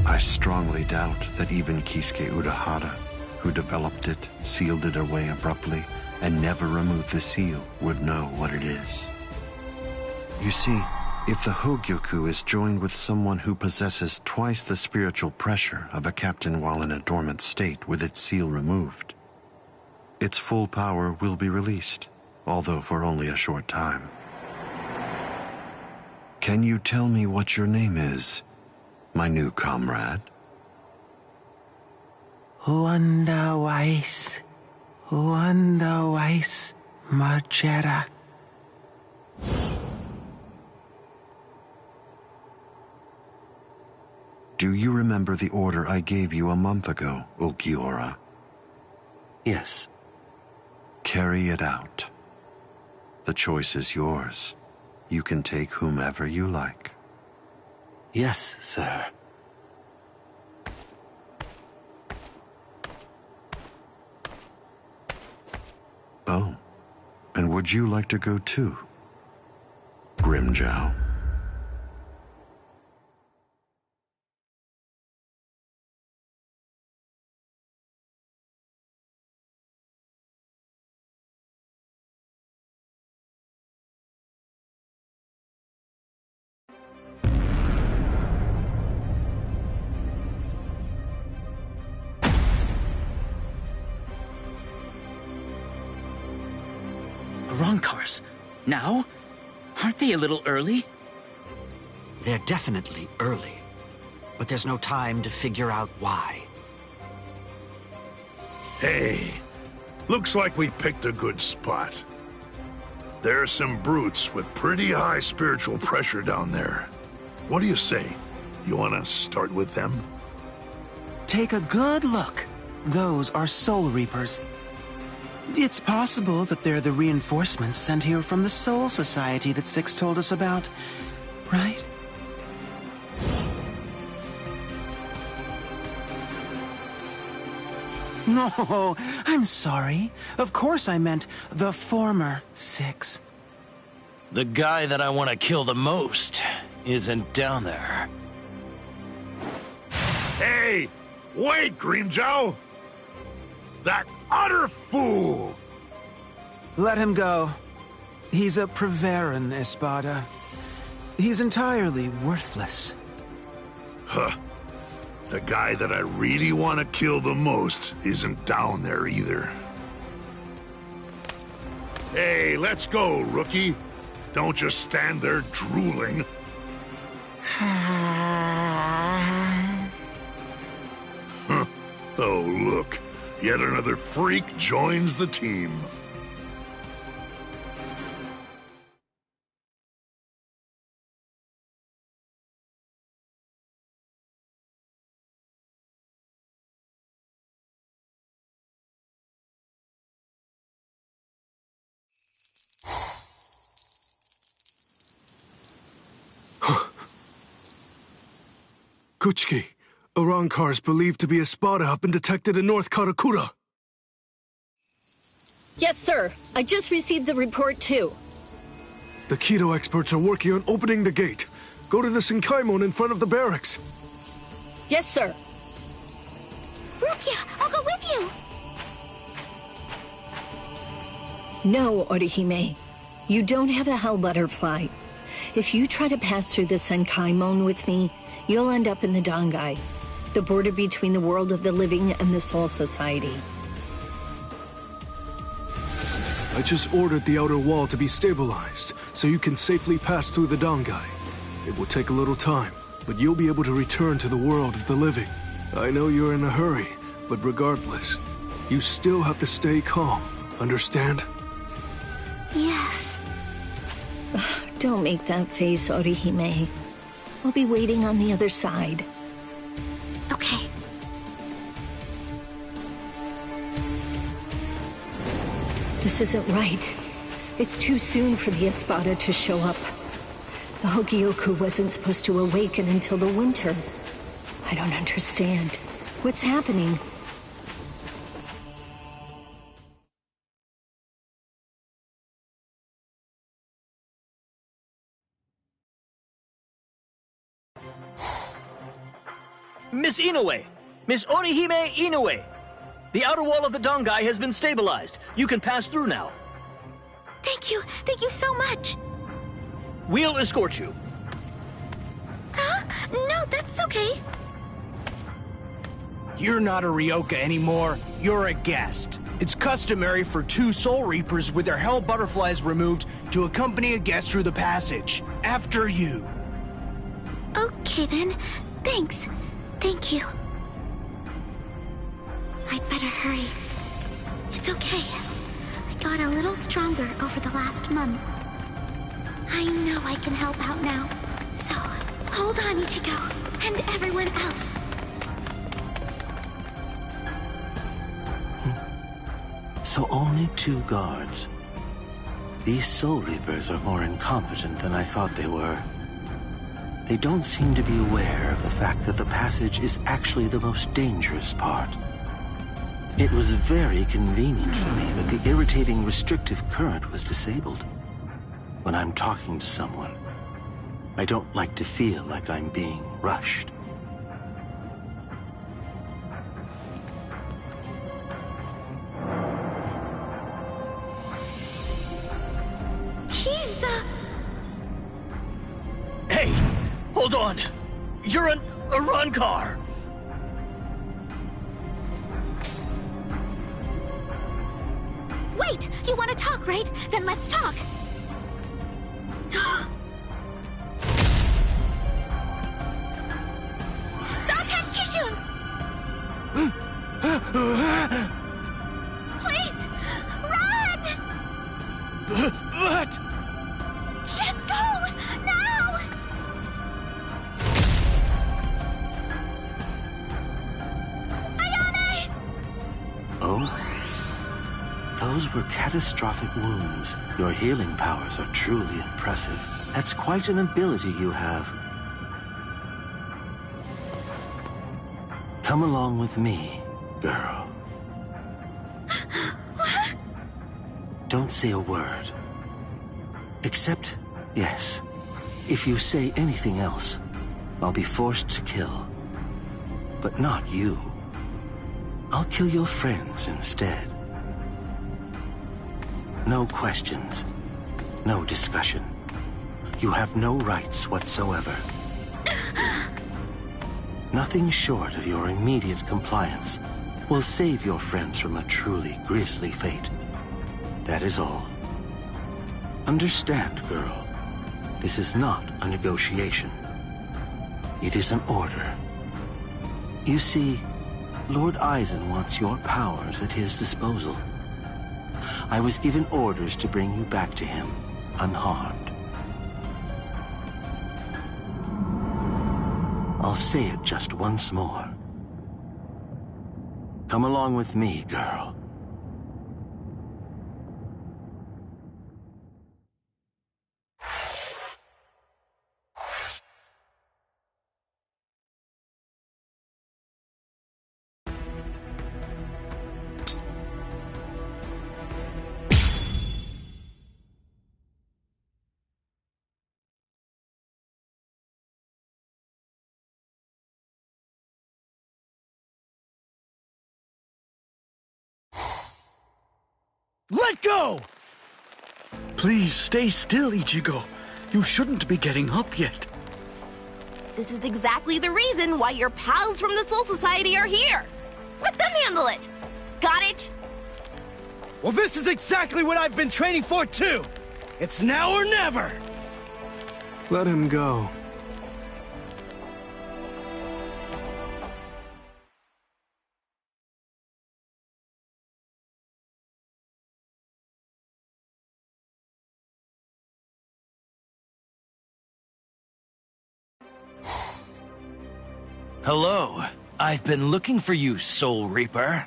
I strongly doubt that even Kisuke Urahara, who developed it, sealed it away abruptly, and never removed the seal, would know what it is. You see, if the Hogyoku is joined with someone who possesses twice the spiritual pressure of a captain while in a dormant state with its seal removed, its full power will be released, although for only a short time. Can you tell me what your name is, my new comrade? Wonder Weiss Margera. Do you remember the order I gave you a month ago, Ulquiorra? Yes. Carry it out. The choice is yours. You can take whomever you like. Yes, sir. Oh, and would you like to go too, Grimjow? Cars. Now? Aren't they a little early? They're definitely early, but there's no time to figure out why. Hey, looks like we picked a good spot. There are some brutes with pretty high spiritual pressure down there. What do you say? You want to start with them? Take a good look. Those are Soul Reapers. It's possible that they're the reinforcements sent here from the Soul Society that Six told us about, right? No, I'm sorry. Of course I meant the former Six. The guy that I want to kill the most isn't down there. Hey! Wait, Grimjow! That utter fool! Let him go. He's a Preveran, Espada. He's entirely worthless. Huh. The guy that I really want to kill the most isn't down there either. Hey, let's go, rookie. Don't just stand there drooling. Huh. Oh, look. Yet another freak joins the team. Kuchiki, Arankars believed to be Espada have been detected in North Karakura. Yes, sir. I just received the report, too. The Kido experts are working on opening the gate. Go to the Senkaimon in front of the barracks. Yes, sir. Rukia, I'll go with you. No, Orihime. You don't have a hell butterfly. If you try to pass through the Senkaimon with me, you'll end up in the Dangai, the border between the world of the living and the Soul Society. I just ordered the outer wall to be stabilized, so you can safely pass through the Dangai. It will take a little time, but you'll be able to return to the world of the living. I know you're in a hurry, but regardless, you still have to stay calm, understand? Yes. Don't make that face, Orihime. I'll be waiting on the other side. Okay. This isn't right. It's too soon for the Espada to show up. The Hogyoku wasn't supposed to awaken until the winter. I don't understand. What's happening? Miss Inoue! Miss Orihime Inoue! The outer wall of the Dangai has been stabilized. You can pass through now. Thank you. Thank you so much. We'll escort you. Huh? No, that's okay. You're not a Ryoka anymore. You're a guest. It's customary for 2 Soul Reapers with their hell butterflies removed to accompany a guest through the passage. After you. Okay then. Thanks. Thank you. I'd better hurry. It's okay. I got a little stronger over the last month. I know I can help out now. So, hold on, Ichigo, and everyone else. So only 2 guards. These Soul Reapers are more incompetent than I thought they were. They don't seem to be aware of the fact that the passage is actually the most dangerous part. It was very convenient for me that the irritating restrictive current was disabled. When I'm talking to someone, I don't like to feel like I'm being rushed. He's, Hey! Hold on! You're an Arankar! Wait! You want to talk, right? Then let's talk! Sarkan Kishun! Please! Run! But... Just go! Now! Ayane! Oh? Those were catastrophic wounds. Your healing powers are truly impressive. That's quite an ability you have. Come along with me, girl. What? Don't say a word. Except, yes, if you say anything else, I'll be forced to kill. But not you. I'll kill your friends instead. No questions. No discussion. You have no rights whatsoever. Nothing short of your immediate compliance will save your friends from a truly grisly fate. That is all. Understand, girl. This is not a negotiation. It is an order. You see, Lord Eisen wants your powers at his disposal. I was given orders to bring you back to him, unharmed. I'll say it just once more. Come along with me, girl. Let go! Please stay still, Ichigo. You shouldn't be getting up yet. This is exactly the reason why your pals from the Soul Society are here. Let them handle it. Got it? Well, this is exactly what I've been training for, too! It's now or never! Let him go. Hello. I've been looking for you, Soul Reaper.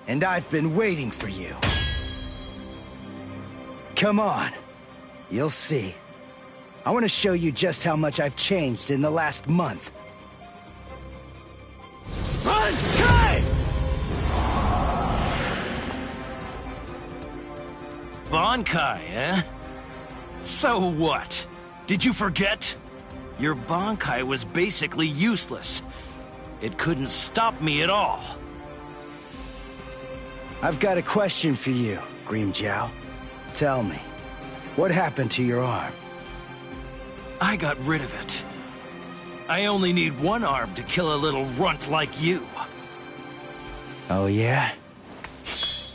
And I've been waiting for you. Come on. You'll see. I want to show you just how much I've changed in the last month. Run, Kai! Bankai, eh? So what? Did you forget? Your Bankai was basically useless. It couldn't stop me at all. I've got a question for you, Grimmjow. Tell me, what happened to your arm? I got rid of it. I only need one arm to kill a little runt like you. Oh yeah?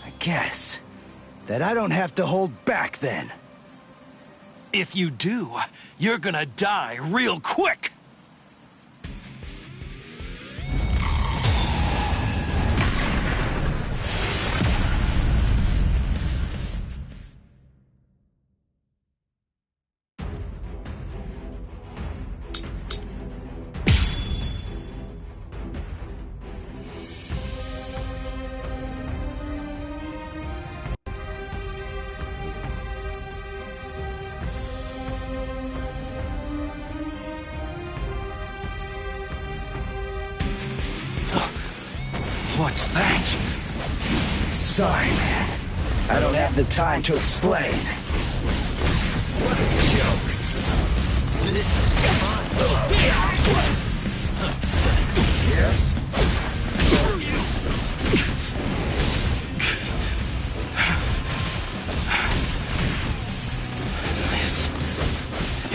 I guess that I don't have to hold back then. If you do, you're gonna die real quick! What's that? Sorry, man. I don't have the time to explain. What a joke. This is fun. Yes? This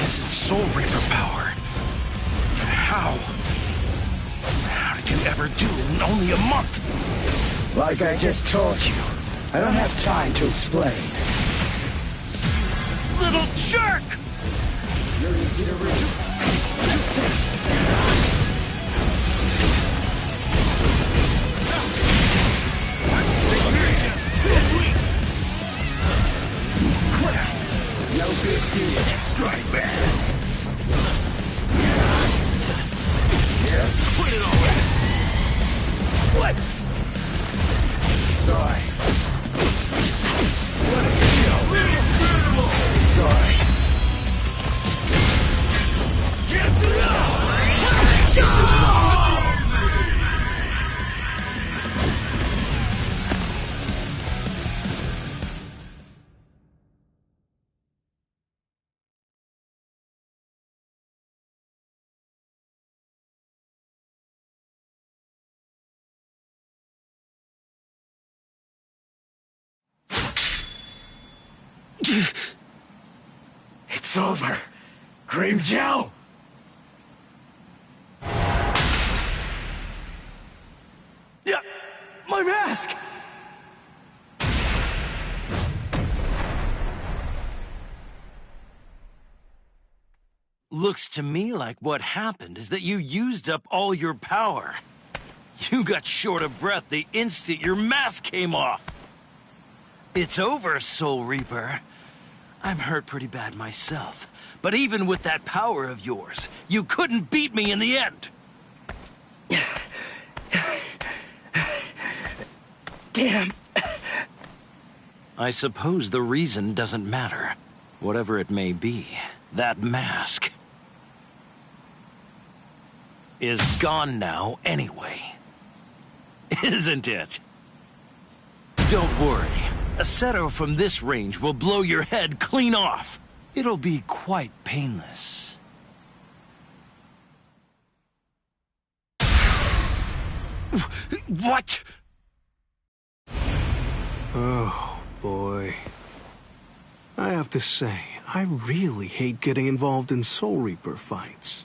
isn't Soul Reaper power. How did you ever do it in only a month? Like I just told you, I don't have time to explain. Little jerk! You're easy to reach. No big deal. Strike back. Yes? Quit it already. What? Sorry. What a joke. Sorry. Get it out! It's over. Grimmjow! Yeah, my mask! Looks to me like what happened is that you used up all your power. You got short of breath the instant your mask came off. It's over, Soul Reaper. I'm hurt pretty bad myself, but even with that power of yours, you couldn't beat me in the end. Damn. I suppose the reason doesn't matter. Whatever it may be, that mask is gone now anyway. Isn't it? Don't worry. A setter from this range will blow your head clean off. It'll be quite painless. What? Oh, boy. I have to say, I really hate getting involved in Soul Reaper fights.